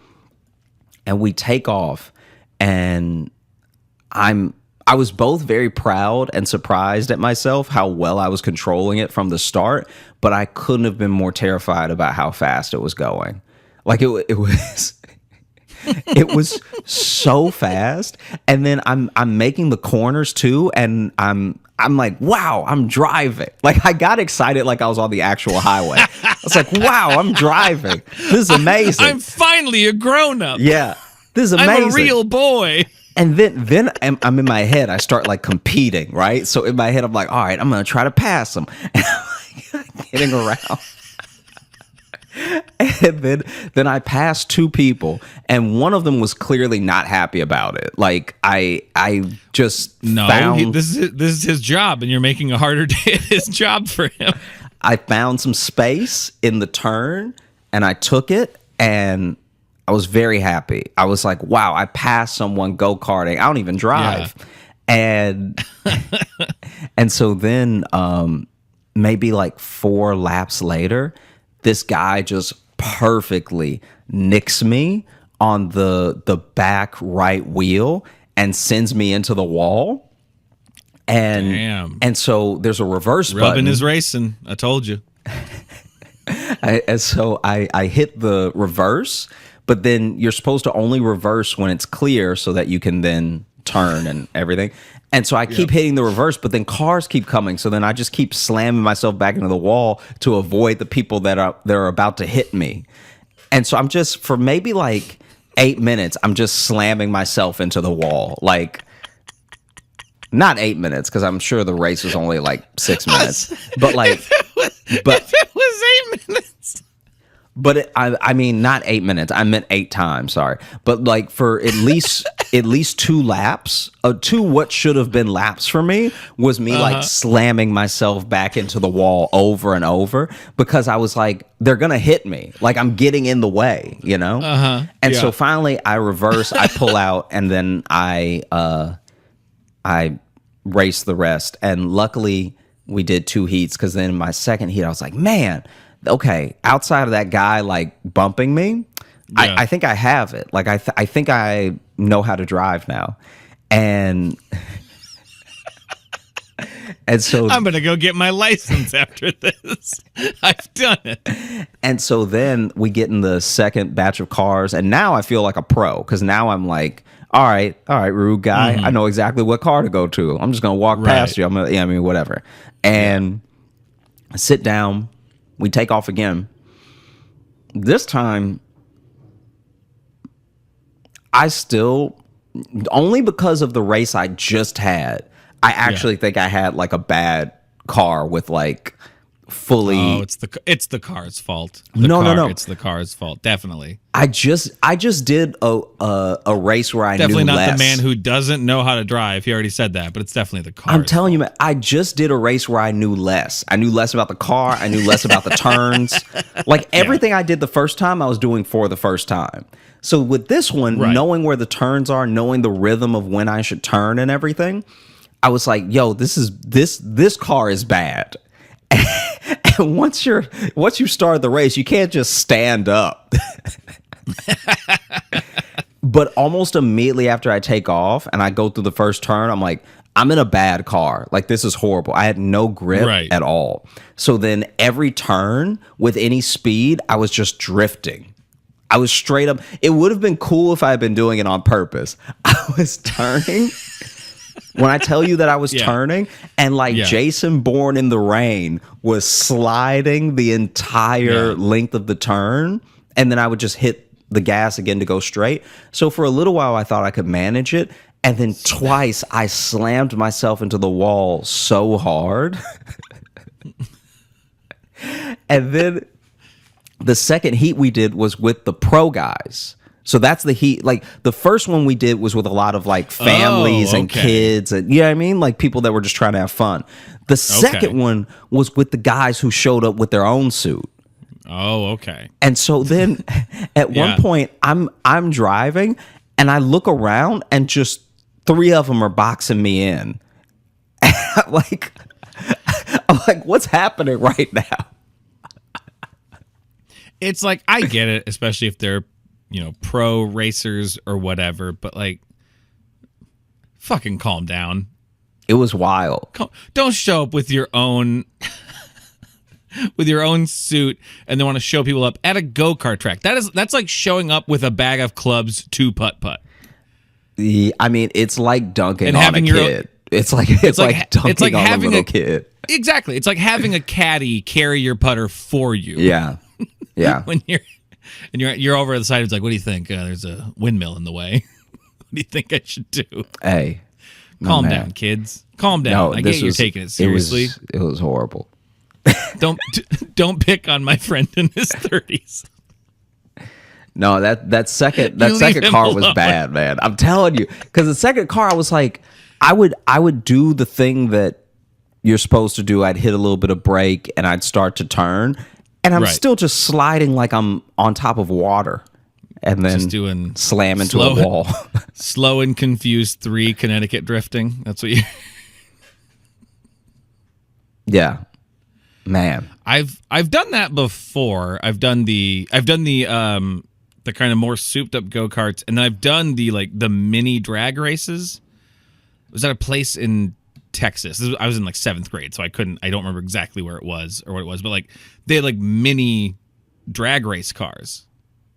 Speaker 1: And we take off, and I was both very proud and surprised at myself how well I was controlling it from the start, but I couldn't have been more terrified about how fast it was going. Like, it was... It was so fast, and then I'm making the corners too, and I'm like, wow, I'm driving. Like, I got excited like I was on the actual highway. I was like, wow, I'm driving. This is amazing.
Speaker 2: I'm finally a grown up.
Speaker 1: Yeah, this is amazing.
Speaker 2: I'm a real boy.
Speaker 1: And then I'm in my head. I start like competing, right? So in my head, I'm like, all right, I'm gonna try to pass them, and I'm like getting around. And then I passed two people, and one of them was clearly not happy about it. Like, I just found...
Speaker 2: this is his job, and you're making a harder day at his job for him.
Speaker 1: I found some space in the turn, and I took it, and I was very happy. I was like, wow, I passed someone go-karting. I don't even drive. Yeah. And so then maybe like 4 laps later, this guy just perfectly nicks me on the back right wheel and sends me into the wall. And so there's a reverse button.
Speaker 2: Rubbing is racing. I told you.
Speaker 1: So I hit the reverse, but then you're supposed to only reverse when it's clear so that you can then turn and everything. And so I keep hitting the reverse, but then cars keep coming. So then I just keep slamming myself back into the wall to avoid the people that are about to hit me. And so I'm just, for maybe like 8 minutes, I'm just slamming myself into the wall. Like, not 8 minutes, because I'm sure the race was only like 6 minutes. But like,
Speaker 2: if it was 8 minutes.
Speaker 1: But I mean, not 8 minutes. I meant 8 times. Sorry, but like for at least 2 laps, 2 what should have been laps for me was me like slamming myself back into the wall over and over because I was like, they're gonna hit me. Like, I'm getting in the way, you know. And so finally, I reverse, I pull out, and then I race the rest. And luckily, we did 2 heats because then in my second heat, I was like, man. Okay, outside of that guy like bumping me, I think I have it. Like, I think I know how to drive now, and so
Speaker 2: I'm gonna go get my license after this. I've done it.
Speaker 1: And so then we get in the second batch of cars, and now I feel like a pro because now I'm like, all right, rude guy, I know exactly what car to go to. I'm just gonna walk past you. Whatever, and sit down. We take off again. This time, I still, only because of the race I just had, I actually think I had like a bad car with like fully.
Speaker 2: Oh, it's the car's fault.
Speaker 1: No.
Speaker 2: It's the car's fault. Definitely.
Speaker 1: I just did a race where I
Speaker 2: definitely
Speaker 1: knew
Speaker 2: not
Speaker 1: less.
Speaker 2: The man who doesn't know how to drive. He already said that, but it's definitely the car.
Speaker 1: I'm telling you, man, I just did a race where I knew less. I knew less about the car. I knew less about the turns. Like, everything I did the first time, I was doing for the first time. So with this one, knowing where the turns are, knowing the rhythm of when I should turn and everything, I was like, yo, this car is bad. And once you start the race, you can't just stand up. But almost immediately after I take off and I go through the first turn, I'm like, I'm in a bad car. Like, this is horrible. I had no grip at all. So then every turn with any speed, I was just drifting. I was straight up. It would have been cool if I had been doing it on purpose. I was turning When I tell you that I was
Speaker 2: Yeah.
Speaker 1: turning and like
Speaker 2: Yeah.
Speaker 1: Jason Bourne in the rain was sliding the entire length of the turn, and then I would just hit the gas again to go straight. So for a little while I thought I could manage it, and then twice I slammed myself into the wall so hard. And then the second heat we did was with the pro guys. So that's the heat. Like the first one we did was with a lot of like families and kids, and you know what I mean? Like people that were just trying to have fun. The second one was with the guys who showed up with their own suit.
Speaker 2: Oh, okay.
Speaker 1: And so then at one point I'm driving and I look around and just 3 of them are boxing me in. I'm like, what's happening right now?
Speaker 2: It's like, I get it, especially if they're, pro racers or whatever, but like, fucking calm down.
Speaker 1: It was wild.
Speaker 2: Don't show up with your own suit and then want to show people up at a go-kart track. That's like showing up with a bag of clubs to putt-putt.
Speaker 1: I mean, it's like dunking
Speaker 2: and
Speaker 1: on
Speaker 2: having
Speaker 1: a kid. It's like dunking on a little kid.
Speaker 2: Exactly. It's like having a caddy carry your putter for you.
Speaker 1: Yeah. Yeah.
Speaker 2: When you're over at the side, it's like, what do you think? There's a windmill in the way. What do you think I should do?
Speaker 1: Hey,
Speaker 2: calm down, kids. Calm down.
Speaker 1: No,
Speaker 2: I get you're taking it seriously.
Speaker 1: It was horrible.
Speaker 2: Don't pick on my friend in his 30s.
Speaker 1: No, that second car was bad, man. I'm telling you, because the second car, I was like, I would do the thing that you're supposed to do. I'd hit a little bit of brake and I'd start to turn, and I'm still just sliding like I'm on top of water, and then
Speaker 2: just doing
Speaker 1: slam into a wall.
Speaker 2: Slow and confused 3 Connecticut drifting. That's what you.
Speaker 1: Yeah, man.
Speaker 2: I've done that before. I've done the kind of more souped up go-karts, and then I've done the mini drag races. I was at a place in Texas. I was in like 7th grade, so I don't remember exactly where it was or what it was, but like they had like mini drag race cars.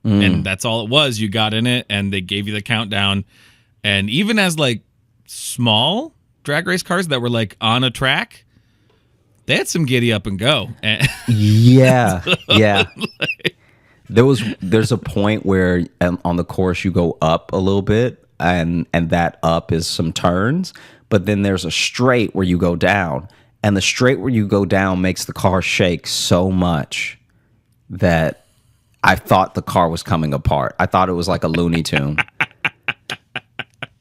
Speaker 2: And that's all it was. You got in it and they gave you the countdown. And even as like small drag race cars that were like on a track, they had some giddy up and go.
Speaker 1: Yeah. Yeah. There's a point where on the course you go up a little bit, and that up is some turns, but then there's a straight where you go down, and the straight where you go down makes the car shake so much that I thought the car was coming apart. I thought it was like a Looney Tune.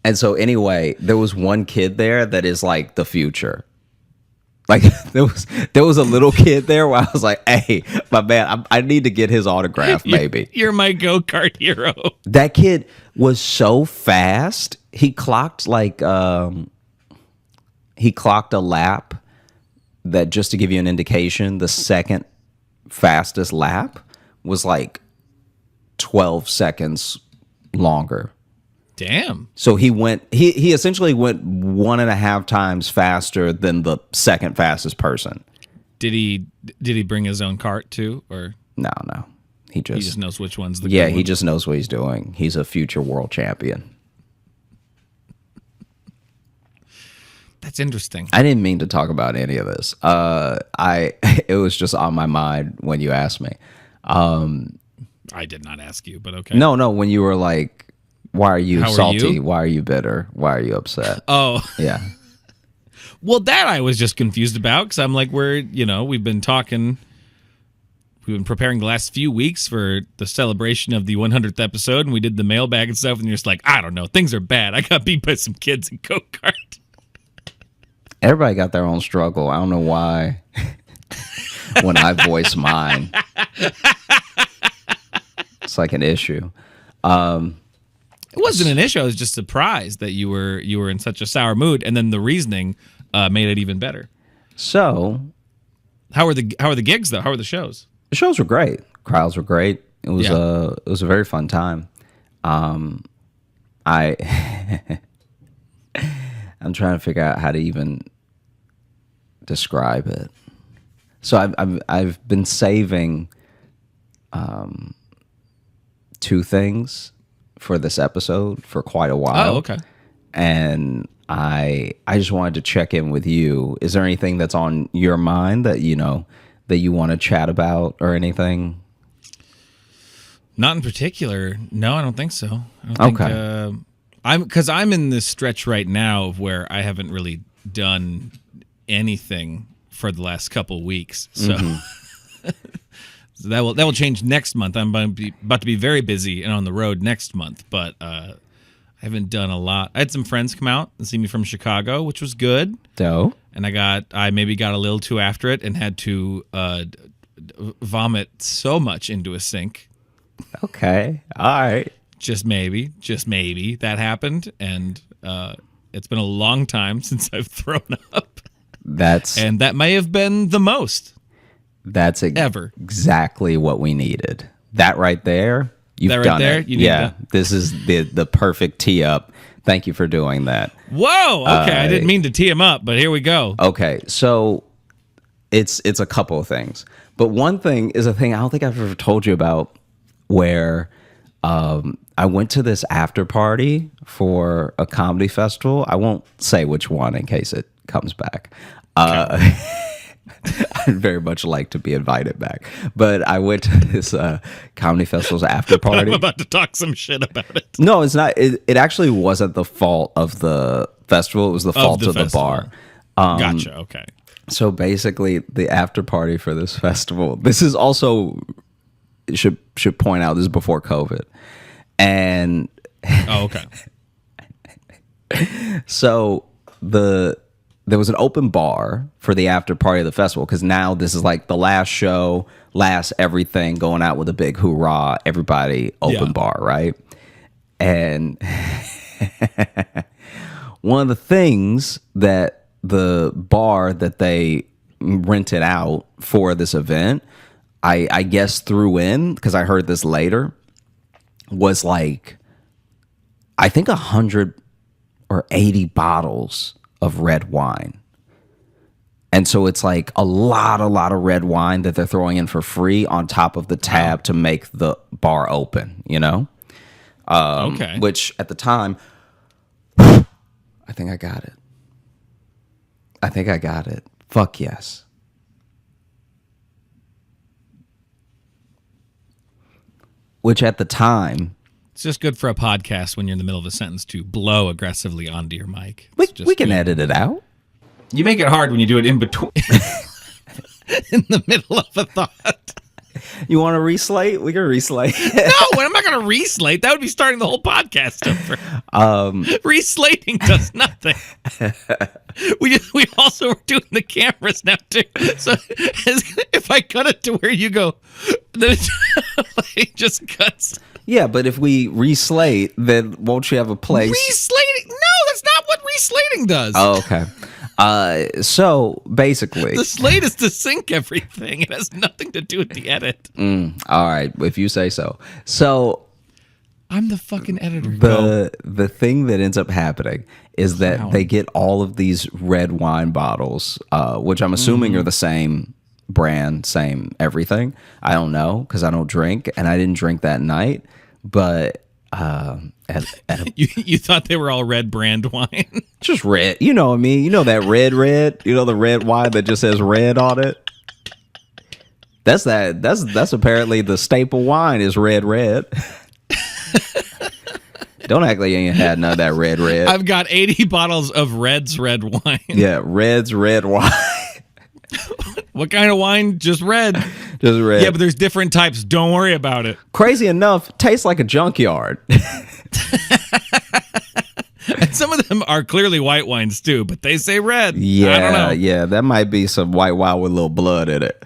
Speaker 1: And so anyway, there was one kid there that is like the future. Like there was a little kid there where I was like, "Hey, my man, I need to get his autograph, maybe."
Speaker 2: You're my go-kart hero.
Speaker 1: That kid was so fast. He clocked a lap that, just to give you an indication, the second fastest lap was like 12 seconds longer.
Speaker 2: Damn.
Speaker 1: So he essentially went 1.5 times faster than the second fastest person.
Speaker 2: Did he bring his own cart too, or
Speaker 1: no? He
Speaker 2: just knows which one's the
Speaker 1: yeah.
Speaker 2: good
Speaker 1: He
Speaker 2: one.
Speaker 1: just knows what he's doing. He's a future world champion.
Speaker 2: That's interesting.
Speaker 1: I didn't mean to talk about any of this. It was just on my mind when you asked me.
Speaker 2: I did not ask you, but okay.
Speaker 1: No. When you were like, "Why are you salty?
Speaker 2: You?
Speaker 1: Why are you bitter? Why are you upset?"
Speaker 2: Oh,
Speaker 1: Yeah.
Speaker 2: Well, that I was just confused about, because I'm like, we've been preparing the last few weeks for the celebration of the 100th episode, and we did the mailbag and stuff, and you're just like, I don't know, things are bad. I got beat by some kids in go-kart.
Speaker 1: Everybody got their own struggle. I don't know why. When I voice mine, it's like an issue.
Speaker 2: It wasn't an issue. I was just surprised that you were in such a sour mood, and then the reasoning made it even better.
Speaker 1: So,
Speaker 2: how are the gigs though? How are the shows?
Speaker 1: the shows were great. Crowds were great. It was a very fun time. I'm trying to figure out how to even describe it. So I've been saving two things for this episode for quite a while.
Speaker 2: Oh, okay.
Speaker 1: and I just wanted to check in with you. Is there anything that's on your mind that that you want to chat about or anything?
Speaker 2: Not in particular. No, I don't think so. I don't think, I'm in this stretch right now of where I haven't really done anything for the last couple of weeks. So, so that will change next month. I'm about to be very busy and on the road next month, but I haven't done a lot. I had some friends come out and see me from Chicago, which was good.
Speaker 1: Dope.
Speaker 2: And I maybe got a little too after it and had to vomit so much into a sink. Okay. All right. Just maybe that happened, and it's been a long time since I've thrown up. And that may have been the most. That's ever exactly what we needed. That right there, you've done it. This is the perfect tee up. Thank you for doing that. Whoa. Okay, I didn't mean to tee him up, but here we go.
Speaker 1: Okay, so it's a couple of things, but one thing is a thing I don't think I've ever told you about, where I went to this after party for a comedy festival. I won't say which one in case it comes back. Okay. I'd very much like to be invited back. But I went to this comedy festival's after party.
Speaker 2: I'm about to talk some shit about it.
Speaker 1: No, it's not. It actually wasn't the fault of the festival. It was the fault of the bar.
Speaker 2: Gotcha. Okay.
Speaker 1: So basically, the after party for this festival, this is also, should point out, this is before COVID. And
Speaker 2: okay.
Speaker 1: So there was an open bar for the after party of the festival, because now this is like the last show, last everything, going out with a big hoorah, everybody open bar, right? And one of the things that the bar that they rented out for this event, I guess threw in, because I heard this later, was like, I think 100 or 80 bottles of red wine. And so it's like a lot of red wine that they're throwing in for free on top of the tab to make the bar open, okay. Which at the time, I think I got it. Fuck yes. Which at the time,
Speaker 2: it's just good for a podcast when you're in the middle of a sentence to blow aggressively onto your mic.
Speaker 1: We can edit it out.
Speaker 2: You make it hard when you do it in between, in the middle of a thought.
Speaker 1: You want to reslate? We can reslate.
Speaker 2: No, I'm not going to reslate. That would be starting the whole podcast over. Reslating does nothing. We also are doing the cameras now too. So if I cut it to where you go, then it just cuts.
Speaker 1: Yeah, but if we reslate, then won't you have a place?
Speaker 2: Reslating? No, that's not what reslating does.
Speaker 1: Oh, okay. So basically,
Speaker 2: the slate is to sync everything. It has nothing to do with the edit.
Speaker 1: All right, if you say so. So
Speaker 2: I'm the fucking editor.
Speaker 1: The thing that ends up happening is that they get all of these red wine bottles, which I'm assuming are the same brand, same everything. I don't know, because I don't drink, and I didn't drink that night. But
Speaker 2: you thought they were all red brand wine?
Speaker 1: Just red. You know what I mean? You know that red? You know the red wine that just says red on it? That's apparently the staple wine is red. Don't act like you ain't had none of that red.
Speaker 2: I've got 80 bottles of Red's red wine.
Speaker 1: Yeah, Red's red wine.
Speaker 2: What kind of wine? Just red.
Speaker 1: Just red.
Speaker 2: Yeah, but there's different types. Don't worry about it.
Speaker 1: Crazy enough, tastes like a junkyard.
Speaker 2: And some of them are clearly white wines too, but they say red.
Speaker 1: Yeah,
Speaker 2: I don't know.
Speaker 1: Yeah, that might be some white wine with a little blood in it.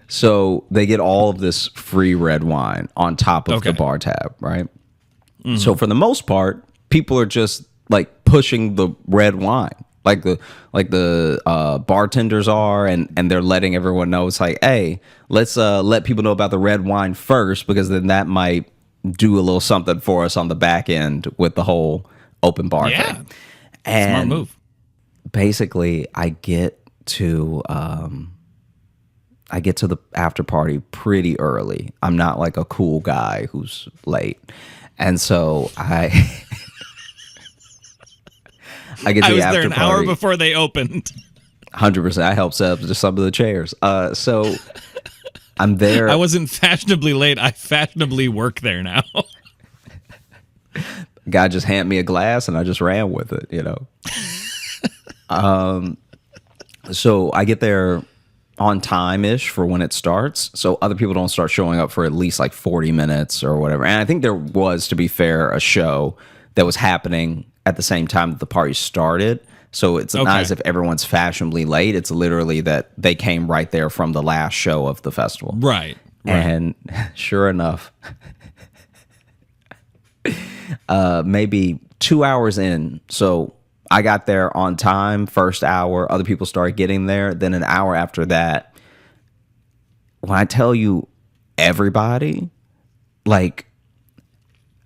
Speaker 1: So they get all of this free red wine on top of the bar tab, right? Mm-hmm. So for the most part, people are just like pushing the red wine. Like the bartenders are, and they're letting everyone know. It's like, hey, let's let people know about the red wine first, because then that might do a little something for us on the back end with the whole open bar thing. And
Speaker 2: smart move.
Speaker 1: Basically, I get to the after party pretty early. I'm not like a cool guy who's late. And so I I get to
Speaker 2: I
Speaker 1: the
Speaker 2: was
Speaker 1: after
Speaker 2: there an
Speaker 1: party.
Speaker 2: hour before they opened.
Speaker 1: 100%. I helped set up just some of the chairs. So I'm there.
Speaker 2: I wasn't fashionably late. I fashionably work there now.
Speaker 1: Guy just handed me a glass and I just ran with it, So I get there on time-ish for when it starts. So other people don't start showing up for at least like 40 minutes or whatever. And I think there was, to be fair, a show that was happening at the same time that the party started. So it's not as if everyone's fashionably late. It's literally that they came right there from the last show of the festival.
Speaker 2: Right.
Speaker 1: And sure enough, maybe 2 hours in. So I got there on time, first hour. Other people started getting there. Then an hour after that, when I tell you everybody, like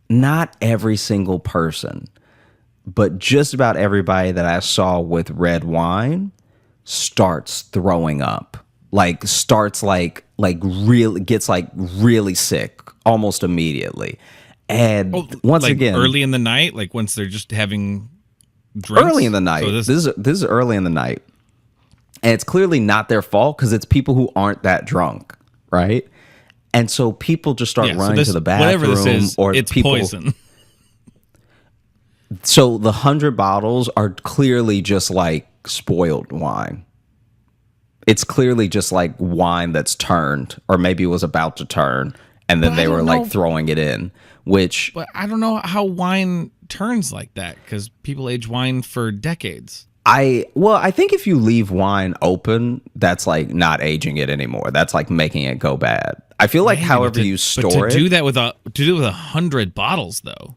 Speaker 1: not every single person, but just about everybody that I saw with red wine starts throwing up. Like starts like really gets like really sick almost immediately. And once
Speaker 2: like
Speaker 1: again,
Speaker 2: early in the night, like once they're just having drinks?
Speaker 1: Early in the night.
Speaker 2: So
Speaker 1: this is early in the night. And it's clearly not their fault because it's people who aren't that drunk, right? And so people just start running to the bathroom.
Speaker 2: Whatever this is,
Speaker 1: or
Speaker 2: it's
Speaker 1: people,
Speaker 2: poison.
Speaker 1: So the 100 bottles are clearly just like spoiled wine. It's clearly just like wine that's turned, or maybe it was about to turn, and then they were like throwing it in, which...
Speaker 2: But I don't know how wine turns like that, because people age wine for decades.
Speaker 1: I think if you leave wine open, that's like not aging it anymore. That's like making it go bad. I feel like however you store it...
Speaker 2: To do that with 100 bottles, though.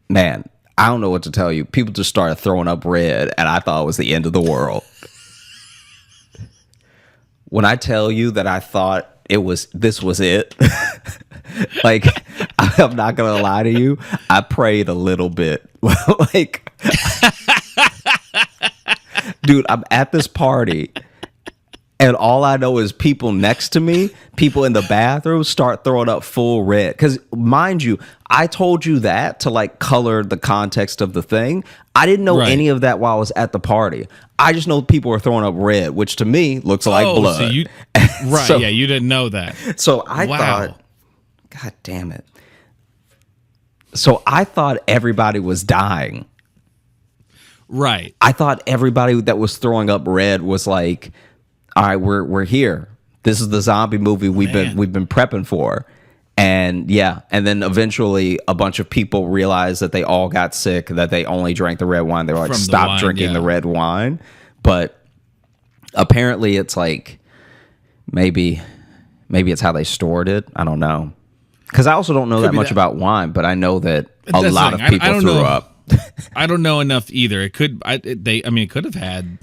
Speaker 1: Man, I don't know what to tell you. People just started throwing up red, and I thought it was the end of the world. When I tell you that I thought this was it, like, I'm not gonna lie to you, I prayed a little bit. Like, dude, I'm at this party, and all I know is people next to me, people in the bathroom start throwing up full red. Because, mind you, I told you that to like color the context of the thing. I didn't know any of that while I was at the party. I just know people were throwing up red, which to me looks like blood.
Speaker 2: So you, you didn't know that.
Speaker 1: So I thought, God damn it. So I thought everybody was dying.
Speaker 2: Right.
Speaker 1: I thought everybody that was throwing up red was like, all right, we're here. This is the zombie movie we've been prepping for. And and then eventually a bunch of people realized that they all got sick, that they only drank the red wine. They were like, stop drinking the red wine. But apparently it's like, maybe it's how they stored it. I don't know. Because I also don't know that much about wine, but I know that a lot of people threw up.
Speaker 2: I don't know enough either. It could, it could have had,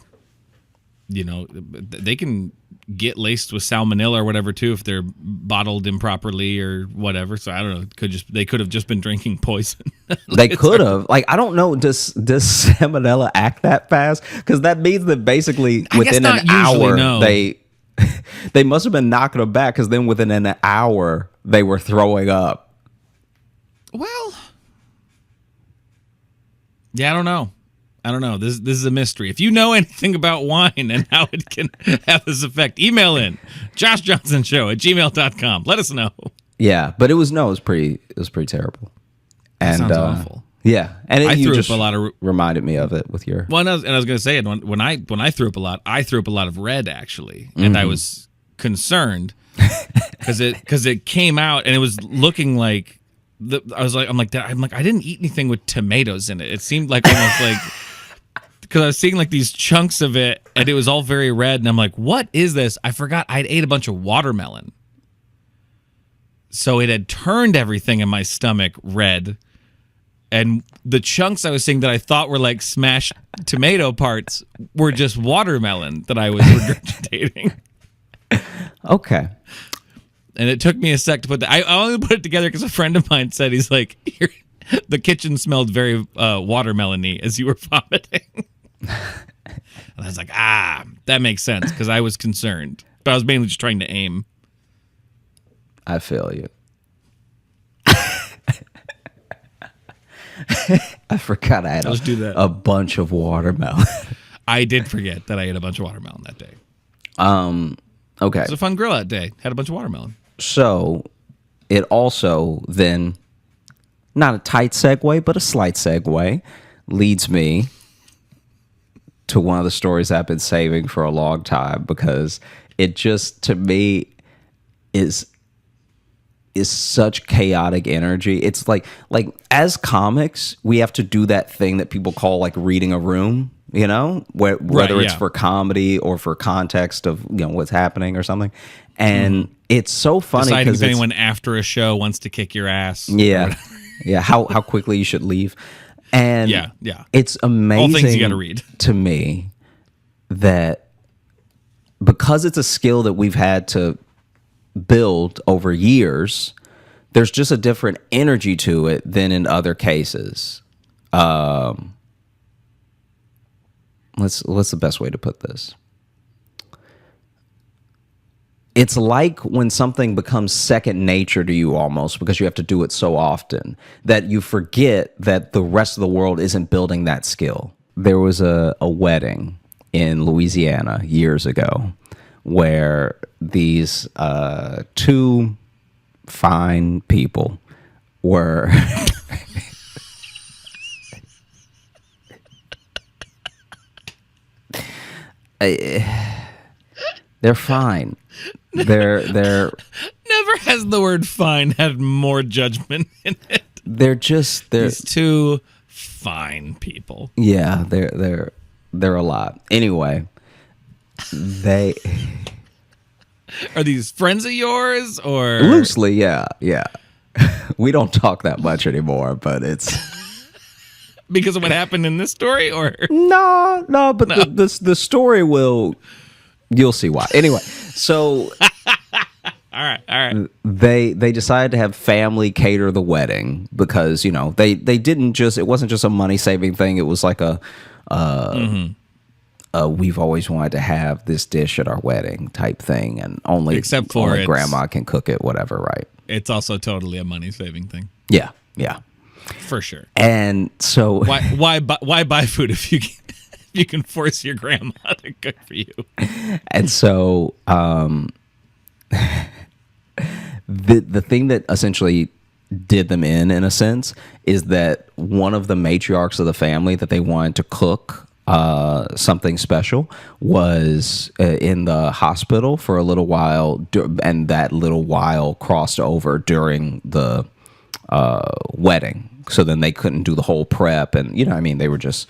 Speaker 2: they can get laced with salmonella or whatever too if they're bottled improperly or whatever. So I don't know. They could have just been drinking poison.
Speaker 1: They could have. Like, I don't know. Does salmonella act that fast? Because that means that basically within an hour they must have been knocking them back. Because then within an hour they were throwing up.
Speaker 2: Well, yeah, I don't know. This is a mystery. If you know anything about wine and how it can have this effect, email in joshjohnsonshow@gmail.com. Let us know.
Speaker 1: Yeah, but it was pretty terrible. And
Speaker 2: that sounds awful.
Speaker 1: Yeah, and
Speaker 2: I threw up a lot of.
Speaker 1: Reminded me of it with your.
Speaker 2: Well, I was going to say, when I threw up a lot, I threw up a lot of red actually, and I was concerned because it came out and it was looking like. I didn't eat anything with tomatoes in it. It seemed like almost like. Because I was seeing like these chunks of it, and it was all very red, and I'm like, "What is this?" I forgot I'd ate a bunch of watermelon, so it had turned everything in my stomach red, and the chunks I was seeing that I thought were like smashed tomato parts were just watermelon that I was regurgitating.
Speaker 1: Okay.
Speaker 2: And it took me a sec to put that. I only put it together because a friend of mine said, he's like, the kitchen smelled very watermelon-y as you were vomiting. And I was like, that makes sense, because I was concerned. But I was mainly just trying to aim.
Speaker 1: I feel you. I forgot I had
Speaker 2: Let's do that.
Speaker 1: a bunch of watermelon.
Speaker 2: I did forget that I ate a bunch of watermelon that day.
Speaker 1: Okay.
Speaker 2: It was a fun grill out day. Had a bunch of watermelon.
Speaker 1: So it also then, not a tight segue, but a slight segue, leads me to one of the stories I've been saving for a long time, because it just, to me, is such chaotic energy. It's like as comics, we have to do that thing that people call like reading a room, you know, whether it's for comedy or for context of, you know, what's happening or something. And it's so funny
Speaker 2: because if anyone after a show wants to kick your ass.
Speaker 1: Yeah. Yeah. How quickly you should leave. And
Speaker 2: yeah.
Speaker 1: It's amazing
Speaker 2: all things you got to read
Speaker 1: to me that because it's a skill that we've had to build over years, there's just a different energy to it than in other cases. What's the best way to put this? It's like when something becomes second nature to you almost, because you have to do it so often that you forget that the rest of the world isn't building that skill. There was a wedding in Louisiana years ago where these two fine people were they're fine. They're
Speaker 2: Never has the word fine had more judgment in it.
Speaker 1: They're
Speaker 2: these two fine people.
Speaker 1: Yeah, they're a lot. Anyway, they
Speaker 2: are these friends of yours or
Speaker 1: loosely, yeah. We don't talk that much anymore, but it's
Speaker 2: because of what happened in this story, or
Speaker 1: no, but no. The story you'll see why. Anyway, so
Speaker 2: all right.
Speaker 1: They decided to have family cater the wedding because, you know, they didn't just, it wasn't just a money saving thing. It was like we've always wanted to have this dish at our wedding type thing, and only grandma can cook it, whatever, right?
Speaker 2: It's also totally a money saving thing.
Speaker 1: Yeah.
Speaker 2: For sure.
Speaker 1: And so
Speaker 2: why buy food if you can force your grandma to cook for you?
Speaker 1: And so the thing that essentially did them in a sense, is that one of the matriarchs of the family that they wanted to cook something special was in the hospital for a little while, and that little while crossed over during the wedding. So then they couldn't do the whole prep, and you know what I mean, they were just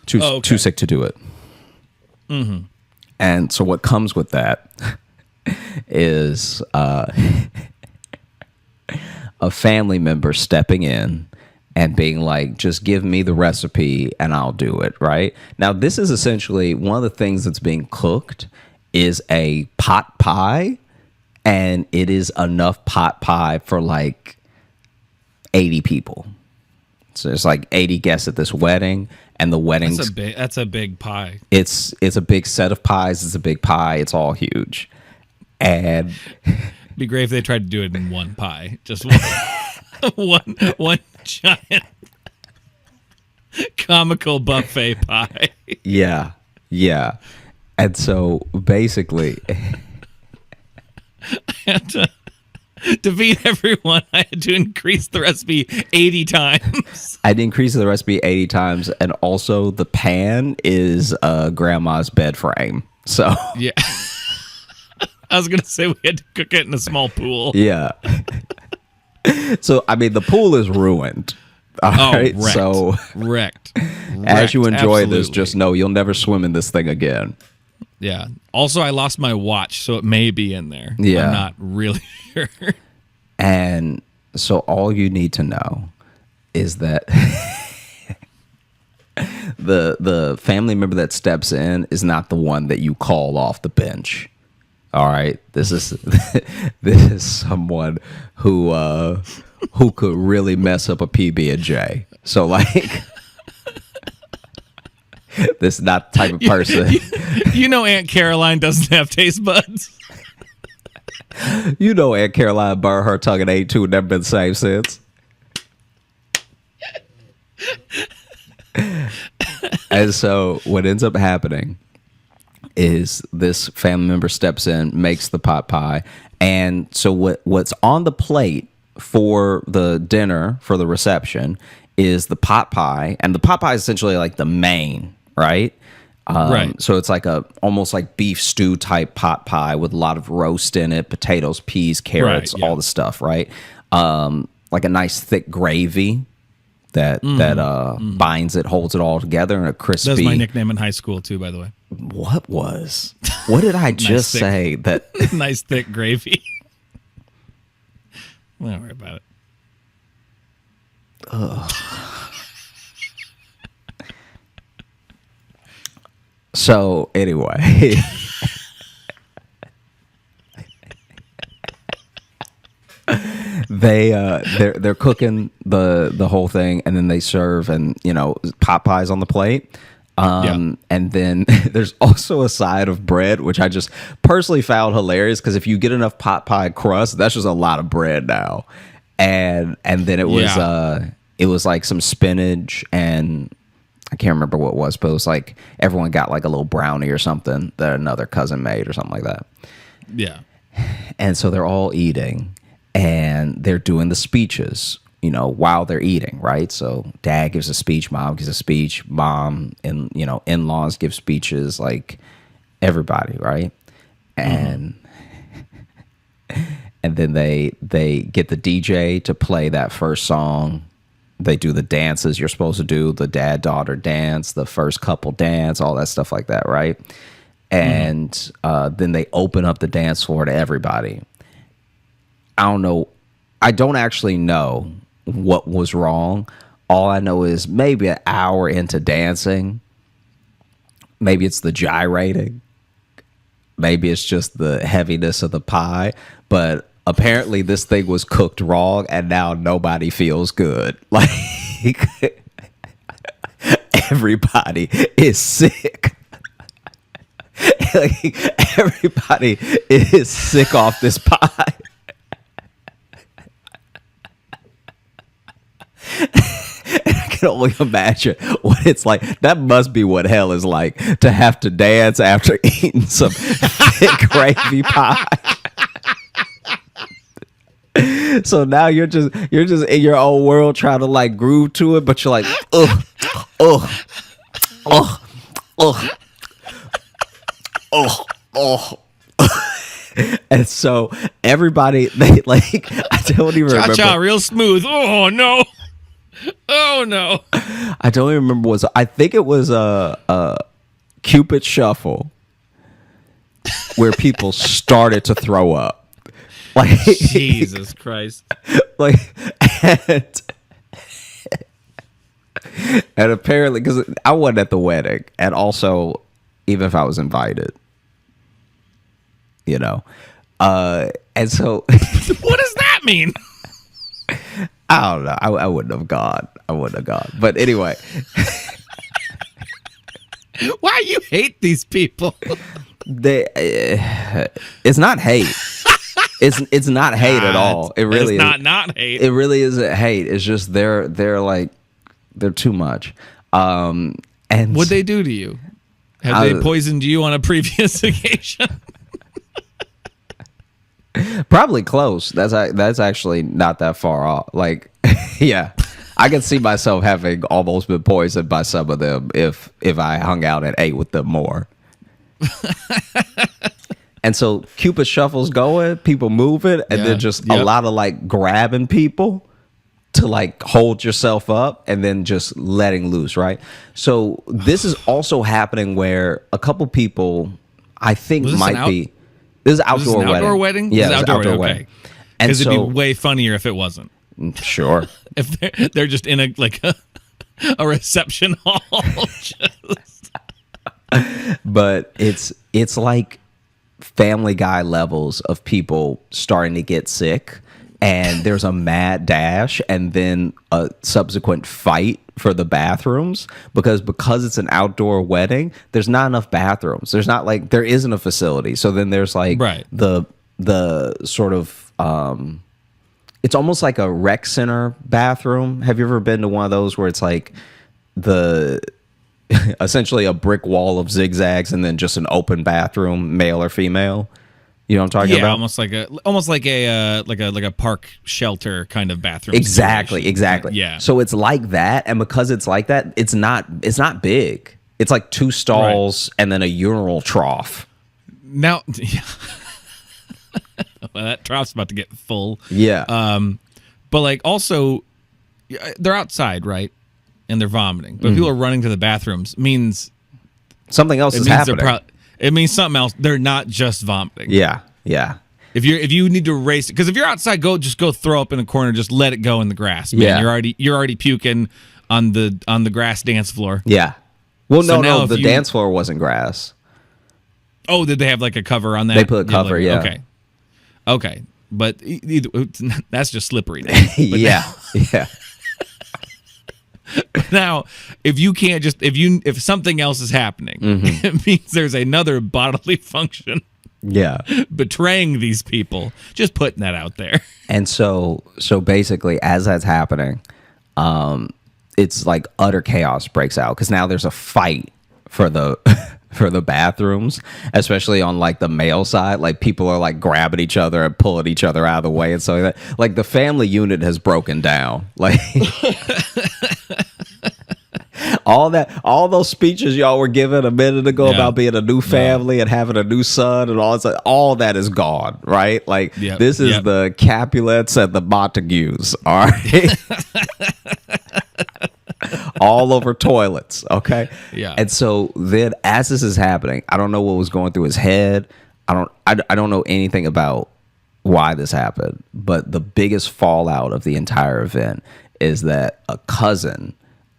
Speaker 1: too sick to do it. Mm-hmm. And so what comes with that is a family member stepping in and being like, just give me the recipe and I'll do it, right? Now, this is essentially one of the things that's being cooked is a pot pie, and it is enough pot pie for like 80 people. So there's like 80 guests at this wedding, and the wedding's
Speaker 2: that's a big pie.
Speaker 1: It's a big set of pies. It's a big pie. It's all huge. And
Speaker 2: be great if they tried to do it in one pie, just one giant comical buffet pie.
Speaker 1: Yeah. And so basically,
Speaker 2: to feed everyone, I had to increase the recipe 80 times.
Speaker 1: I'd increase the recipe 80 times, and also the pan is grandma's bed frame. So
Speaker 2: yeah. I was going to say we had to cook it in a small pool.
Speaker 1: Yeah. So, I mean, the pool is ruined. All right.
Speaker 2: Wrecked.
Speaker 1: So,
Speaker 2: wrecked.
Speaker 1: As you enjoy
Speaker 2: Absolutely.
Speaker 1: this, just know you'll never swim in this thing again.
Speaker 2: Yeah. Also, I lost my watch, so it may be in there.
Speaker 1: Yeah.
Speaker 2: I'm not really sure.
Speaker 1: And so all you need to know is that the family member that steps in is not the one that you call off the bench. All right, this is someone who could really mess up a PB&J. So like, this is not the type of person.
Speaker 2: You know, Aunt Caroline doesn't have taste buds.
Speaker 1: You know, Aunt Caroline burned her tongue at 82 and never been the same since. And so what ends up happening is this family member steps in, makes the pot pie, and so what's on the plate for the dinner, for the reception, is the pot pie, and the pot pie is essentially like the main, right?
Speaker 2: Right.
Speaker 1: So it's like almost like beef stew type pot pie with a lot of roast in it, potatoes, peas, carrots,
Speaker 2: Right, yeah.
Speaker 1: all the stuff, right? Like a nice thick gravy that binds it, holds it all together, and a crispy.
Speaker 2: That's my nickname in high school too, by the way.
Speaker 1: What did I just
Speaker 2: thick-
Speaker 1: say? That
Speaker 2: Nice thick gravy. Don't worry about it.
Speaker 1: So anyway. They're cooking the whole thing, and then they serve, and pot pies on the plate. And then there's also a side of bread, which I just personally found hilarious, because if you get enough pot pie crust, that's just a lot of bread now. And then it was like some spinach, and I can't remember what it was, but it was like everyone got like a little brownie or something that another cousin made or something like that.
Speaker 2: Yeah.
Speaker 1: And so they're all eating, and they're doing the speeches, while they're eating, right? So dad gives a speech, mom gives a speech, mom and, in-laws give speeches, like everybody, right? And and then they get the DJ to play that first song. They do the dances you're supposed to do, the dad-daughter dance, the first couple dance, all that stuff like that, right? And then they open up the dance floor to everybody. I don't actually know what was wrong. All I know is maybe an hour into dancing, maybe it's the gyrating, maybe it's just the heaviness of the pie, but apparently this thing was cooked wrong, and now nobody feels good. Like, everybody is sick. Like, everybody is sick off this pie. I can only imagine what it's like. That must be what hell is like, to have to dance after eating some thick gravy pie. So now you're just in your own world trying to like groove to it, but you're like, ugh, ugh, ugh, ugh, ugh, ugh. And so everybody, they like, I don't even remember.
Speaker 2: Cha-cha, real smooth. Oh no. Oh no.
Speaker 1: I don't even remember I think it was a Cupid Shuffle where people started to throw up. Like,
Speaker 2: Jesus Christ.
Speaker 1: Like, and apparently, because I wasn't at the wedding, and also, even if I was invited, and so
Speaker 2: What does that mean?
Speaker 1: I don't know. I wouldn't have gone. But anyway.
Speaker 2: Why you hate these people?
Speaker 1: It's not hate. It's not hate at all. It really
Speaker 2: is.
Speaker 1: Not
Speaker 2: hate.
Speaker 1: It really isn't hate. It's just they're too much. And
Speaker 2: what'd they do to you? Have they poisoned you on a previous occasion?
Speaker 1: Probably close. That's actually not that far off. Like, yeah, I can see myself having almost been poisoned by some of them if I hung out and ate with them more. And so Cupid Shuffle's going, people moving, and then just a lot of like grabbing people to like hold yourself up, and then just letting loose, right? So this is also happening where a couple people, I think, might be. This is
Speaker 2: outdoor wedding. Outdoor wedding?
Speaker 1: Yeah, it's outdoor wedding.
Speaker 2: Because it'd be way funnier if it wasn't.
Speaker 1: Sure.
Speaker 2: If they're just in a reception hall.
Speaker 1: But it's like Family Guy levels of people starting to get sick, and there's a mad dash, and then a subsequent fight for the bathrooms because it's an outdoor wedding. There's not enough bathrooms. There's not like there isn't a facility. So then there's like the sort of it's almost like a rec center bathroom. Have you ever been to one of those where it's like essentially a brick wall of zigzags and then just an open bathroom, male or female. You know what I'm talking about?
Speaker 2: almost like a park shelter kind of bathroom.
Speaker 1: Exactly.
Speaker 2: Yeah.
Speaker 1: So it's like that, and because it's like that, it's not big. It's like 2 stalls and then a urinal trough.
Speaker 2: Now, well, that trough's about to get full.
Speaker 1: Yeah.
Speaker 2: But like also, they're outside, right? And they're vomiting. But if people are running to the bathrooms, means
Speaker 1: something else is happening.
Speaker 2: It means something else. They're not just vomiting.
Speaker 1: Yeah.
Speaker 2: If you need to race, because if you're outside, go throw up in a corner. Just let it go in the grass. Man,
Speaker 1: Yeah.
Speaker 2: You're already puking on the grass dance floor.
Speaker 1: Yeah. Well,
Speaker 2: So
Speaker 1: no,
Speaker 2: now
Speaker 1: the
Speaker 2: if you-
Speaker 1: dance floor wasn't grass.
Speaker 2: Oh, did they have like a cover on that?
Speaker 1: They put a cover, yeah.
Speaker 2: Okay. But that's just slippery. Now. But
Speaker 1: Yeah.
Speaker 2: Now, if something else is happening, it means there's another bodily function
Speaker 1: Yeah.
Speaker 2: betraying these people. Just putting that out there.
Speaker 1: And so basically, as that's happening, it's like utter chaos breaks out because now there's a fight for the for the bathrooms, especially on like the male side. Like people are like grabbing each other and pulling each other out of the way and so like that. Like the family unit has broken down. Like all those speeches y'all were giving a minute ago about being a new family and having a new son and all that is gone, right? Like this is the Capulets and the Montagues, all right? All over toilets, okay?
Speaker 2: Yeah.
Speaker 1: And so then as this is happening, I don't know what was going through his head. I don't know anything about why this happened, but the biggest fallout of the entire event is that a cousin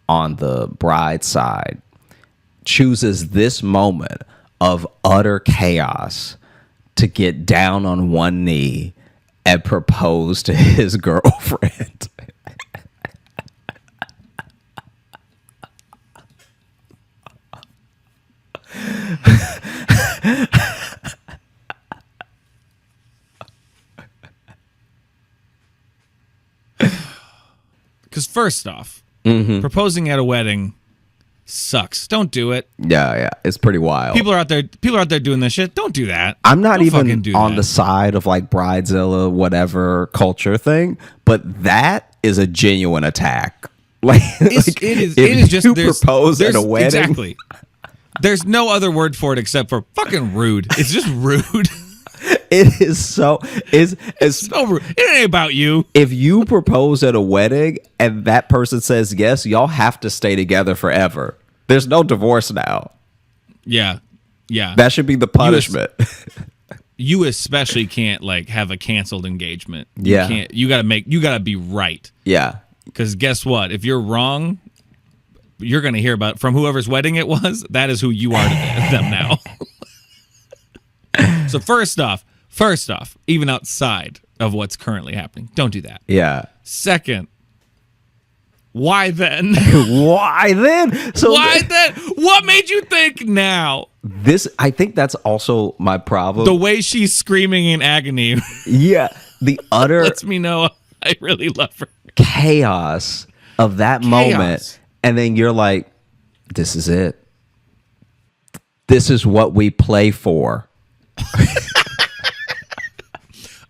Speaker 1: on the bride's side chooses this moment of utter chaos to get down on one knee and propose to his girlfriend.
Speaker 2: Because first off, proposing at a wedding sucks. Don't do it.
Speaker 1: Yeah, it's pretty wild.
Speaker 2: People are out there doing this shit. Don't do that.
Speaker 1: I'm not
Speaker 2: Don't
Speaker 1: even
Speaker 2: fucking do
Speaker 1: on
Speaker 2: that.
Speaker 1: the side of like bridezilla, whatever culture thing, but that is a genuine attack. Like,
Speaker 2: It is just
Speaker 1: you
Speaker 2: there's-
Speaker 1: propose at
Speaker 2: there's-
Speaker 1: a wedding.
Speaker 2: Exactly. There's no other word for it except for fucking rude. It's just rude.
Speaker 1: It is so it's
Speaker 2: So rude. It ain't about you.
Speaker 1: if you propose at a wedding and that person says yes, y'all have to stay together forever. There's no divorce now.
Speaker 2: Yeah.
Speaker 1: That should be the punishment.
Speaker 2: You especially can't like have a canceled engagement.
Speaker 1: Yeah.
Speaker 2: You gotta be right.
Speaker 1: Yeah.
Speaker 2: Because guess what? If you're wrong, you're gonna hear about from whoever's wedding it was. That is who you are to them now. So first off, even outside of what's currently happening, don't do that.
Speaker 1: Yeah.
Speaker 2: Second, why then?
Speaker 1: Why then? So
Speaker 2: Why then? What made you think now?
Speaker 1: I think that's also my problem.
Speaker 2: The way she's screaming in agony
Speaker 1: Yeah. The utter
Speaker 2: lets me know I really love her.
Speaker 1: chaos of that moment. And then you're like, this is it. This is what we play for.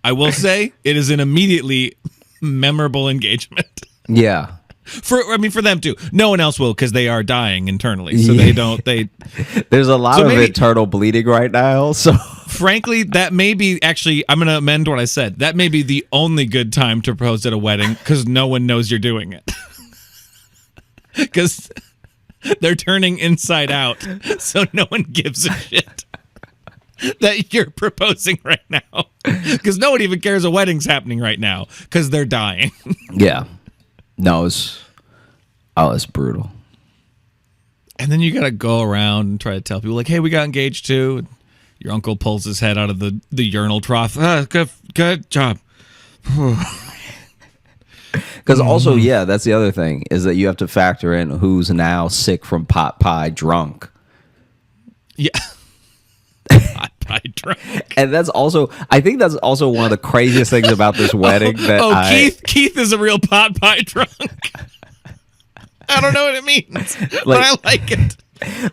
Speaker 2: I will say it is an immediately memorable engagement.
Speaker 1: Yeah.
Speaker 2: For them too. No one else will because they are dying internally. So
Speaker 1: There's a lot
Speaker 2: So
Speaker 1: of
Speaker 2: maybe-
Speaker 1: internal bleeding right now. So
Speaker 2: frankly, that may be actually, I'm going to amend what I said. That may be the only good time to propose at a wedding because no one knows you're doing it. Because they're turning inside out. So no one gives a shit that you're proposing right now. Because no one even cares a wedding's happening right now because they're dying.
Speaker 1: yeah. No, it's brutal.
Speaker 2: And then you got to go around and try to tell people like, hey, we got engaged too. And your uncle pulls his head out of the urinal trough. Good job.
Speaker 1: Because also, yeah, that's the other thing is that you have to factor in who's now sick from pot pie drunk.
Speaker 2: Yeah. Pot pie drunk.
Speaker 1: And I think that's also one of the craziest things about this wedding.
Speaker 2: Keith is a real pot pie drunk. I don't know what it means, but I like it.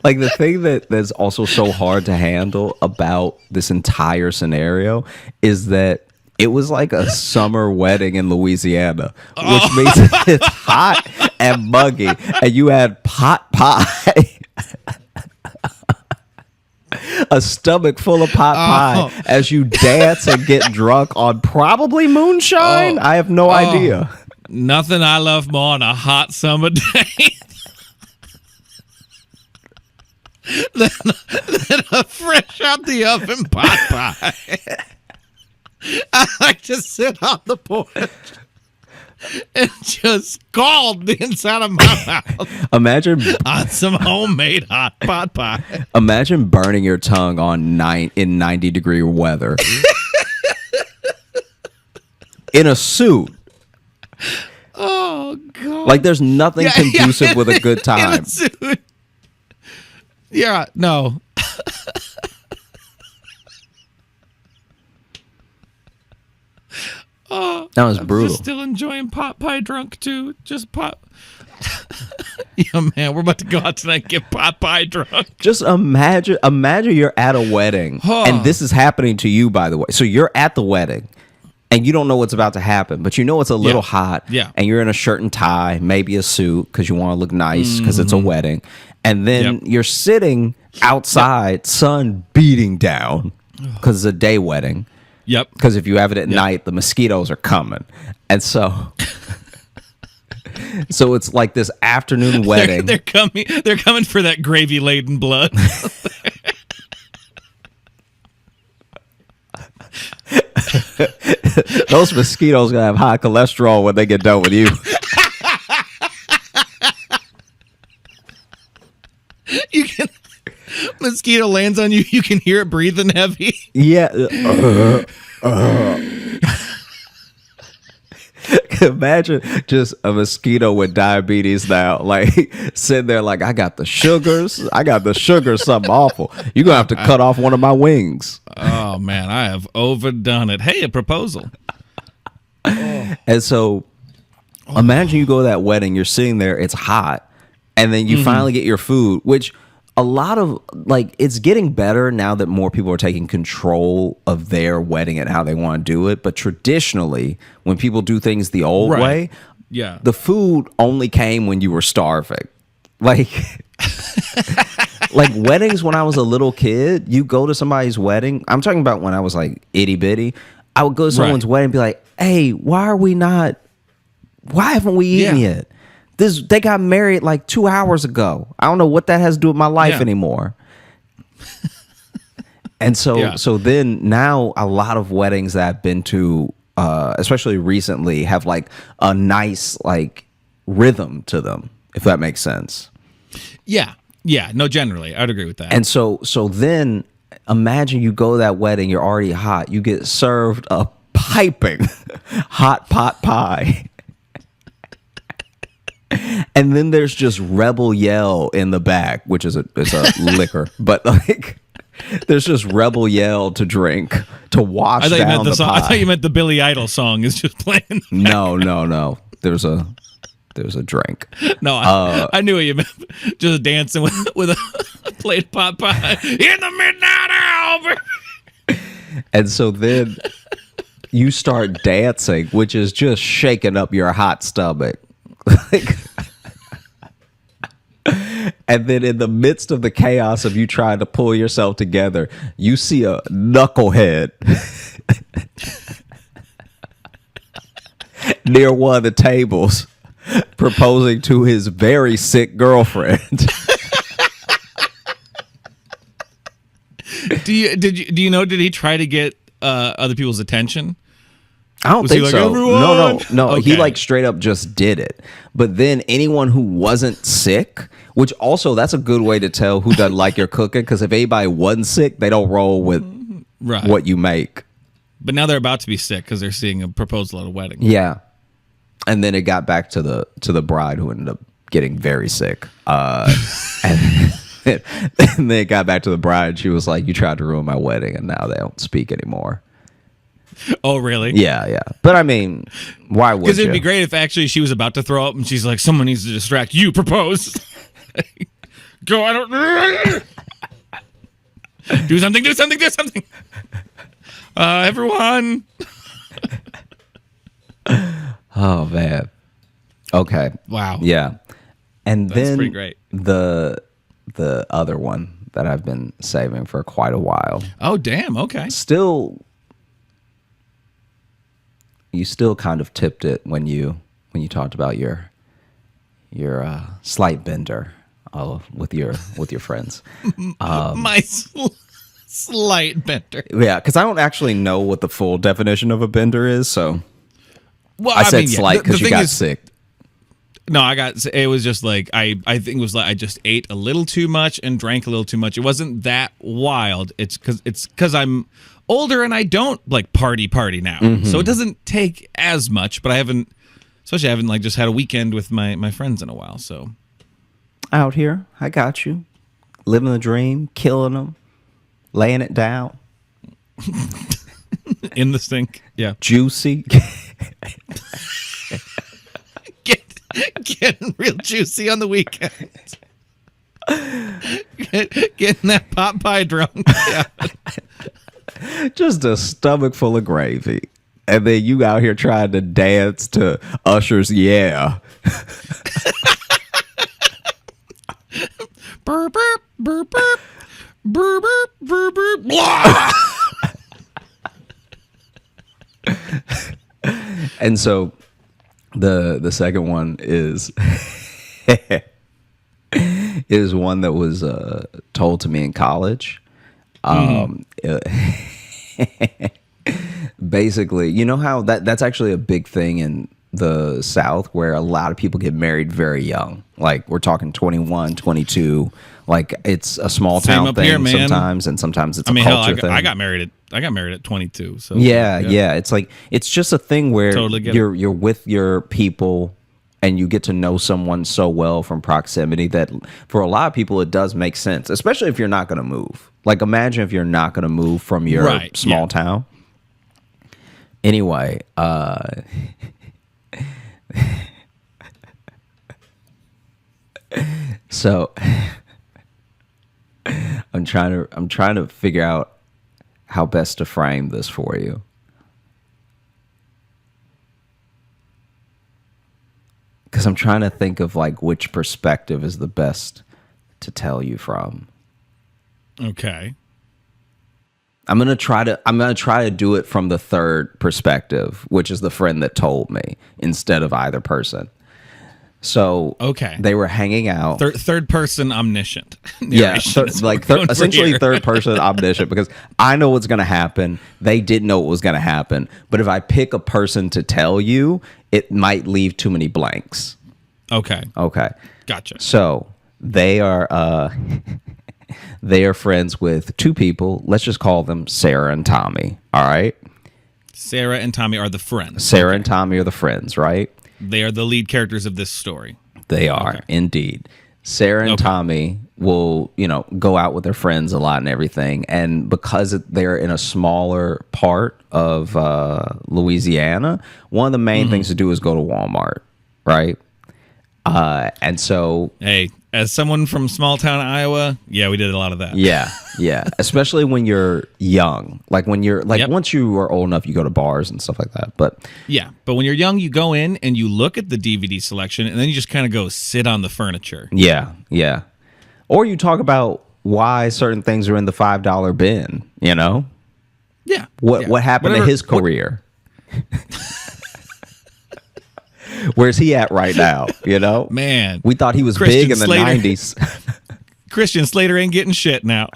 Speaker 1: Like the thing that's also so hard to handle about this entire scenario is that it was like a summer wedding in Louisiana, which means it's hot and muggy, and you had pot pie. A stomach full of pot pie as you dance and get drunk on probably moonshine. I have no idea.
Speaker 2: Nothing I love more on a hot summer day than a fresh out the oven pot pie. I like to sit on the porch and just scald the inside of my mouth.
Speaker 1: Imagine
Speaker 2: on some homemade hot pot pie.
Speaker 1: Imagine burning your tongue on in 90-degree weather in a suit.
Speaker 2: Oh God!
Speaker 1: Like there's nothing conducive with a good time.
Speaker 2: In a suit. Yeah, no.
Speaker 1: That was brutal.
Speaker 2: Just still enjoying pot pie drunk too. Just pot. Yeah, man, we're about to go out tonight and get pot pie drunk.
Speaker 1: Just imagine you're at a wedding, and this is happening to you, by the way. So you're at the wedding, and you don't know what's about to happen, but you know it's a little hot, and you're in a shirt and tie, maybe a suit, because you want to look nice, because it's a wedding. And then you're sitting outside, sun beating down, because it's a day wedding.
Speaker 2: Yep.
Speaker 1: Because if you have it at night, the mosquitoes are coming. And so it's like this afternoon wedding.
Speaker 2: They're coming for that gravy laden blood.
Speaker 1: Those mosquitoes gonna have high cholesterol when they get done with you.
Speaker 2: You can mosquito lands on you, you can hear it breathing heavy.
Speaker 1: Yeah. Imagine just a mosquito with diabetes now, like sitting there like, I got the sugars, something awful. You're gonna have to cut off one of my wings.
Speaker 2: Oh man, I have overdone it. Hey, a proposal.
Speaker 1: And so imagine you go to that wedding, you're sitting there, it's hot, and then you finally get your food, which a lot of, like, it's getting better now that more people are taking control of their wedding and how they want to do it. But traditionally, when people do things the old way, the food only came when you were starving. Like, like weddings when I was a little kid, you go to somebody's wedding. I'm talking about when I was like itty bitty. I would go to someone's wedding and be like, hey, why haven't we eaten yet? They got married like 2 hours ago. I don't know what that has to do with my life anymore. And so then now a lot of weddings that I've been to, especially recently, have like a nice like rhythm to them, if that makes sense. Yeah.
Speaker 2: No, generally, I'd agree with that.
Speaker 1: And so then imagine you go to that wedding, you're already hot. You get served a piping hot pot pie. And then there's just Rebel Yell in the back, which is it's a liquor, but like there's just Rebel Yell to drink to wash down the pie.
Speaker 2: I thought you meant the Billy Idol song is just playing.
Speaker 1: No. There's a drink.
Speaker 2: No, I knew what you meant. Just dancing with a plate of pot pie in the midnight hour.
Speaker 1: And so then you start dancing, which is just shaking up your hot stomach. Like, and then in the midst of the chaos of you trying to pull yourself together, you see a knucklehead near one of the tables proposing to his very sick girlfriend.
Speaker 2: Do you know, did he try to get other people's attention?
Speaker 1: I don't think so.
Speaker 2: Everyone?
Speaker 1: No.
Speaker 2: Okay.
Speaker 1: He like straight up just did it. But then anyone who wasn't sick, which also that's a good way to tell who doesn't like your cooking, because if anybody wasn't sick, they don't roll with what you make.
Speaker 2: But now they're about to be sick because they're seeing a proposal at a wedding.
Speaker 1: Yeah, and then it got back to the bride who ended up getting very sick. And then it got back to the bride. She was like, "You tried to ruin my wedding, and now they don't speak anymore."
Speaker 2: Oh, really?
Speaker 1: Yeah. But I mean, why would you?
Speaker 2: Because it'd be great if actually she was about to throw up and she's like, someone needs to distract you. Propose. Go, I don't. Do something, do something, do something. Everyone.
Speaker 1: Oh, man. Okay.
Speaker 2: Wow.
Speaker 1: Yeah. And
Speaker 2: That's
Speaker 1: then
Speaker 2: pretty great.
Speaker 1: the other one that I've been saving for quite a while.
Speaker 2: Oh, damn. Okay.
Speaker 1: You still kind of tipped it when you talked about your slight bender with your friends.
Speaker 2: My slight bender.
Speaker 1: Yeah, because I don't actually know what the full definition of a bender is, so
Speaker 2: Well,
Speaker 1: I said slight because you got sick.
Speaker 2: No, it was just like, I think it was like I just ate a little too much and drank a little too much. It wasn't that wild. It's because I'm older and I don't like party now. Mm-hmm. So it doesn't take as much, but I haven't like just had a weekend with my friends in a while. So
Speaker 1: out here, I got you. Living the dream, killing them, laying it down.
Speaker 2: In the sink. Yeah.
Speaker 1: Juicy.
Speaker 2: Getting real juicy on the weekend. Getting that pot pie drunk. Yeah.
Speaker 1: Just a stomach full of gravy. And then you out here trying to dance to Usher's Yeah.
Speaker 2: Burp, burp, burp, burp. Burp, burp, burp, burp. Blah!
Speaker 1: And so the second one is is one that was told to me in college. Basically, you know how that's actually a big thing in the South where a lot of people get married very young. Like we're talking 21, 22. Like it's a small town thing sometimes, and sometimes it's a culture thing.
Speaker 2: I got married at 22. So
Speaker 1: yeah. It's like it's just a thing where you're with your people and you get to know someone so well from proximity that for a lot of people it does make sense, especially if you're not going to move. Like imagine if you're not going to move from your small town. Anyway, so I'm trying to figure out how best to frame this for you. Because I'm trying to think of like which perspective is the best to tell you from.
Speaker 2: Okay.
Speaker 1: I'm gonna try to do it from the third perspective, which is the friend that told me, instead of either person. So they were hanging out.
Speaker 2: Third person omniscient.
Speaker 1: Yeah, essentially third person omniscient, because I know what's going to happen. They didn't know what was going to happen. But if I pick a person to tell you, it might leave too many blanks.
Speaker 2: Okay.
Speaker 1: Gotcha. So they are friends with two people. Let's just call them Sarah and Tommy. All right.
Speaker 2: Sarah and Tommy are the friends.
Speaker 1: Sarah and Tommy are the friends, right?
Speaker 2: They are the lead characters of this story.
Speaker 1: They are, indeed. Sarah and Tommy will, go out with their friends a lot and everything. And because they're in a smaller part of Louisiana, one of the main things to do is go to Walmart, right? And so...
Speaker 2: Hey, as someone from small town Iowa, yeah, we did a lot of that.
Speaker 1: Yeah. Especially when you're young. Like when you're once you are old enough, you go to bars and stuff like that. But
Speaker 2: when you're young, you go in and you look at the DVD selection and then you just kind of go sit on the furniture.
Speaker 1: Yeah. Or you talk about why certain things are in the $5 bin,
Speaker 2: Yeah.
Speaker 1: What happened to his career? Where's he at right now?
Speaker 2: Man,
Speaker 1: we thought he was big in the 90s.
Speaker 2: Christian Slater ain't getting shit now.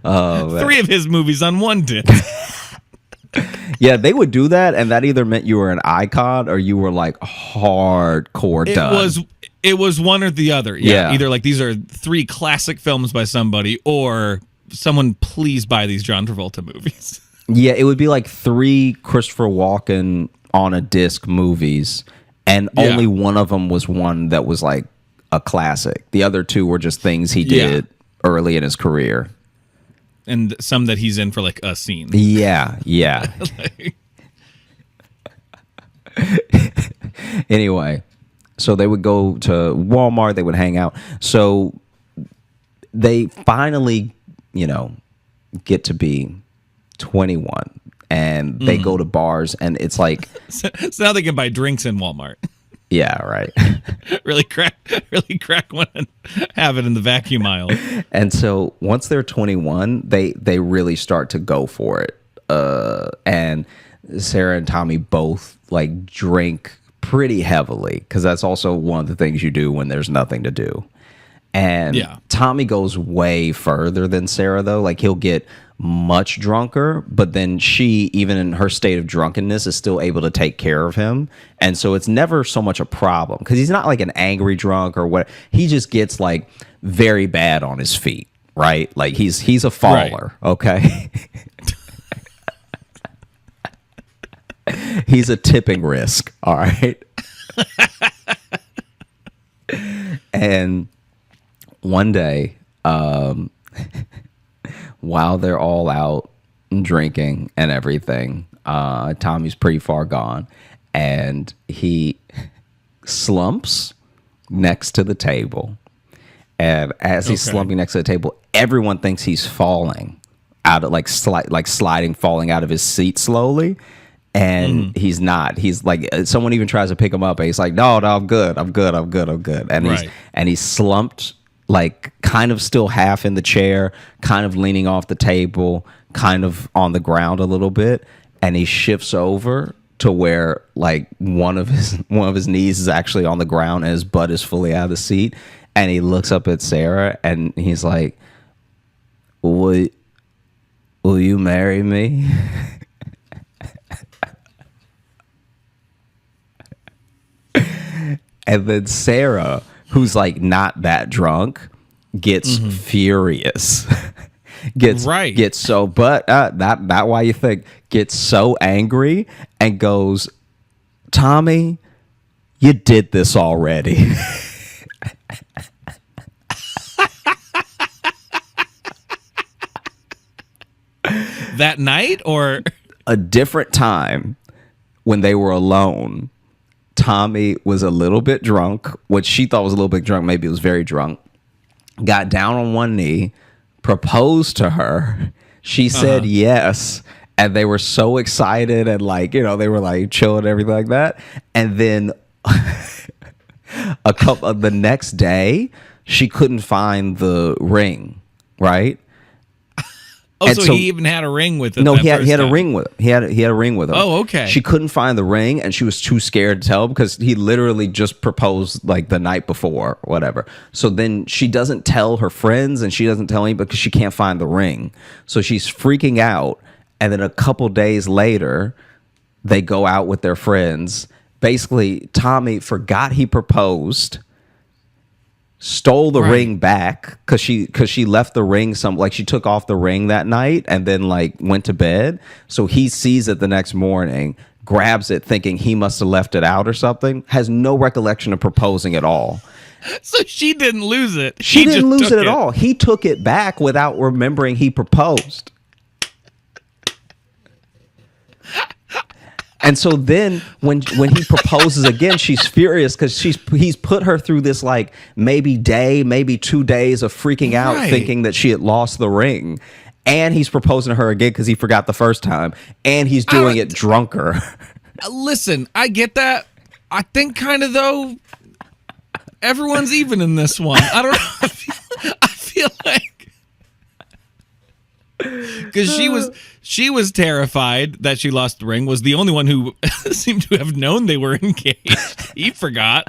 Speaker 1: Oh, man.
Speaker 2: 3 of his movies on one disc.
Speaker 1: Yeah, they would do that, and that either meant you were an icon or you were like hardcore done.
Speaker 2: It was one or the other. Yeah. Either like these are 3 classic films by somebody, or someone please buy these John Travolta movies.
Speaker 1: Yeah, it would be like 3 Christopher Walken on a disc movies, and only one of them was one that was like a classic. The other 2 were just things he did early in his career.
Speaker 2: And some that he's in for like a scene.
Speaker 1: Yeah. Anyway, So they would go to Walmart, they would hang out. So they finally, get to be 21 and they go to bars and it's like
Speaker 2: so now they can buy drinks in Walmart.
Speaker 1: Yeah, right.
Speaker 2: really crack one and have it in the vacuum aisle.
Speaker 1: And so once they're 21, they really start to go for it. And Sarah and Tommy both like drink pretty heavily because that's also one of the things you do when there's nothing to do. And Tommy goes way further than Sarah, though. Like, he'll get much drunker, but then she, even in her state of drunkenness, is still able to take care of him. And so it's never so much a problem because he's not like an angry drunk or what. He just gets like very bad on his feet, right? Like, he's a faller, okay? He's a tipping risk, all right? And one day, while they're all out drinking and everything, Tommy's pretty far gone, and he slumps next to the table. And as he's slumping next to the table, everyone thinks he's falling out of sliding, falling out of his seat slowly. And he's not. He's like, someone even tries to pick him up, and he's like, no, I'm good. And he's slumped, like kind of still half in the chair, kind of leaning off the table, kind of on the ground a little bit. And he shifts over to where like one of his knees is actually on the ground and his butt is fully out of the seat. And he looks up at Sarah and he's like, will you marry me? And then Sarah, who's like not that drunk, gets furious. gets so, but not why you think, gets so angry and goes, Tommy, you did this already.
Speaker 2: That night or
Speaker 1: a different time when they were alone. Tommy was a little bit drunk, what she thought was a little bit drunk. Maybe it was very drunk. Got down on one knee, proposed to her. She said yes. And they were so excited and like, they were like chilling and everything like that. And then the next day, she couldn't find the ring, right?
Speaker 2: Oh, so he even had a ring with him.
Speaker 1: No, he had a ring with him. He had a ring with him.
Speaker 2: Oh, okay.
Speaker 1: She couldn't find the ring, and she was too scared to tell because he literally just proposed like the night before, or whatever. So then she doesn't tell her friends, and she doesn't tell anybody because she can't find the ring. So she's freaking out, and then a couple days later, they go out with their friends. Basically, Tommy forgot he proposed. Stole the ring back because she left the ring she took off the ring that night and then like went to bed. So he sees it the next morning, grabs it thinking he must have left it out or something, has no recollection of proposing at all.
Speaker 2: So she didn't lose it.
Speaker 1: She didn't lose it at all. He took it back without remembering he proposed. And so then when he proposes again, she's furious because he's put her through this like maybe 2 days of freaking out thinking that she had lost the ring. And he's proposing to her again because he forgot the first time. And he's doing it drunker.
Speaker 2: Listen, I get that. I think kind of though, everyone's even in this one. I don't know. I feel like because she was terrified that she lost the ring, was the only one who seemed to have known they were engaged. He forgot.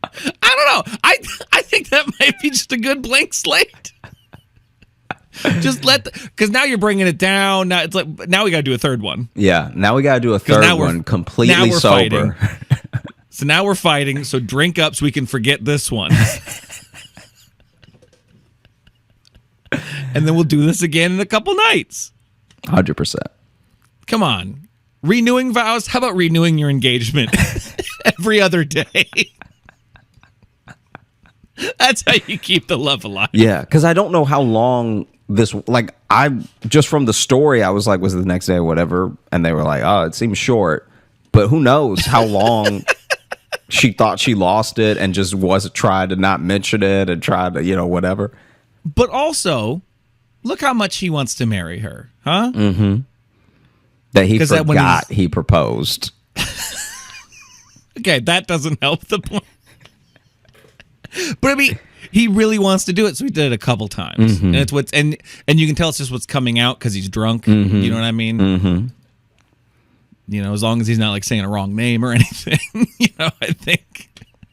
Speaker 2: I don't know. I think that might be just a good blank slate. Just because now you're bringing it down. Now it's like now we got to do a third one.
Speaker 1: Yeah, now we got to do a third one completely sober.
Speaker 2: So now we're fighting. So drink up so we can forget this one. And then we'll do this again in a couple nights.
Speaker 1: 100%.
Speaker 2: Come on. Renewing vows? How about renewing your engagement every other day? That's how you keep the love alive.
Speaker 1: Yeah, because I don't know how long this, like, I just from the story, I was like, was it the next day or whatever? And they were like, oh, it seems short. But who knows how long she thought she lost it and just wasn't trying to not mention it and tried to, whatever.
Speaker 2: But also, look how much he wants to marry her, huh?
Speaker 1: Mm-hmm. That he forgot he proposed.
Speaker 2: Okay, that doesn't help the point. But I mean, he really wants to do it, so he did it a couple times, and it's and you can tell it's just what's coming out because he's drunk. You know what I mean? As long as he's not like saying a wrong name or anything. I think.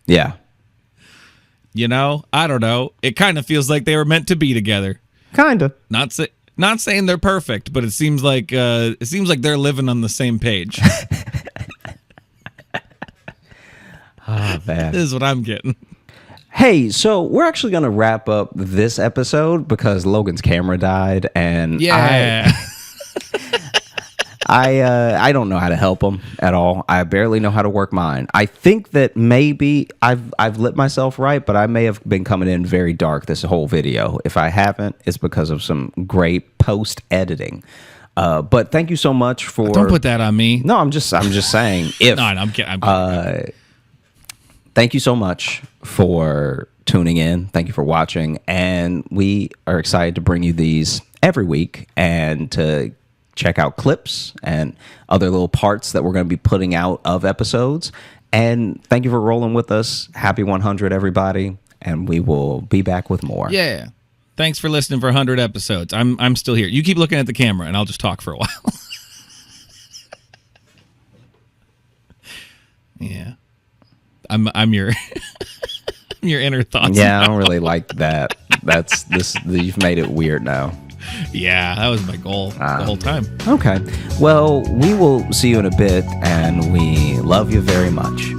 Speaker 1: Yeah.
Speaker 2: I don't know. It kind of feels like they were meant to be together.
Speaker 1: Kind of.
Speaker 2: Not saying they're perfect, but it seems like they're living on the same page.
Speaker 1: Oh man,
Speaker 2: this is what I'm getting.
Speaker 1: Hey, so we're actually going to wrap up this episode because Logan's camera died, and I don't know how to help him at all. I barely know how to work mine. I think that maybe I've lit myself right, but I may have been coming in very dark this whole video. If I haven't, it's because of some great post editing. But thank you so much for.
Speaker 2: Don't put that on me.
Speaker 1: No, I'm just saying. If
Speaker 2: no, I'm kidding.
Speaker 1: Thank you so much for tuning in. Thank you for watching. And we are excited to bring you these every week and to check out clips and other little parts that we're going to be putting out of episodes. And thank you for rolling with us. Happy 100, everybody. And we will be back with more.
Speaker 2: Yeah. Thanks for listening for 100 episodes. I'm still here. You keep looking at the camera, and I'll just talk for a while. Yeah. I'm your your inner thoughts.
Speaker 1: Yeah, I don't really like that. You've made it weird now.
Speaker 2: Yeah, that was my goal the whole time.
Speaker 1: Okay. Well, we will see you in a bit, and we love you very much.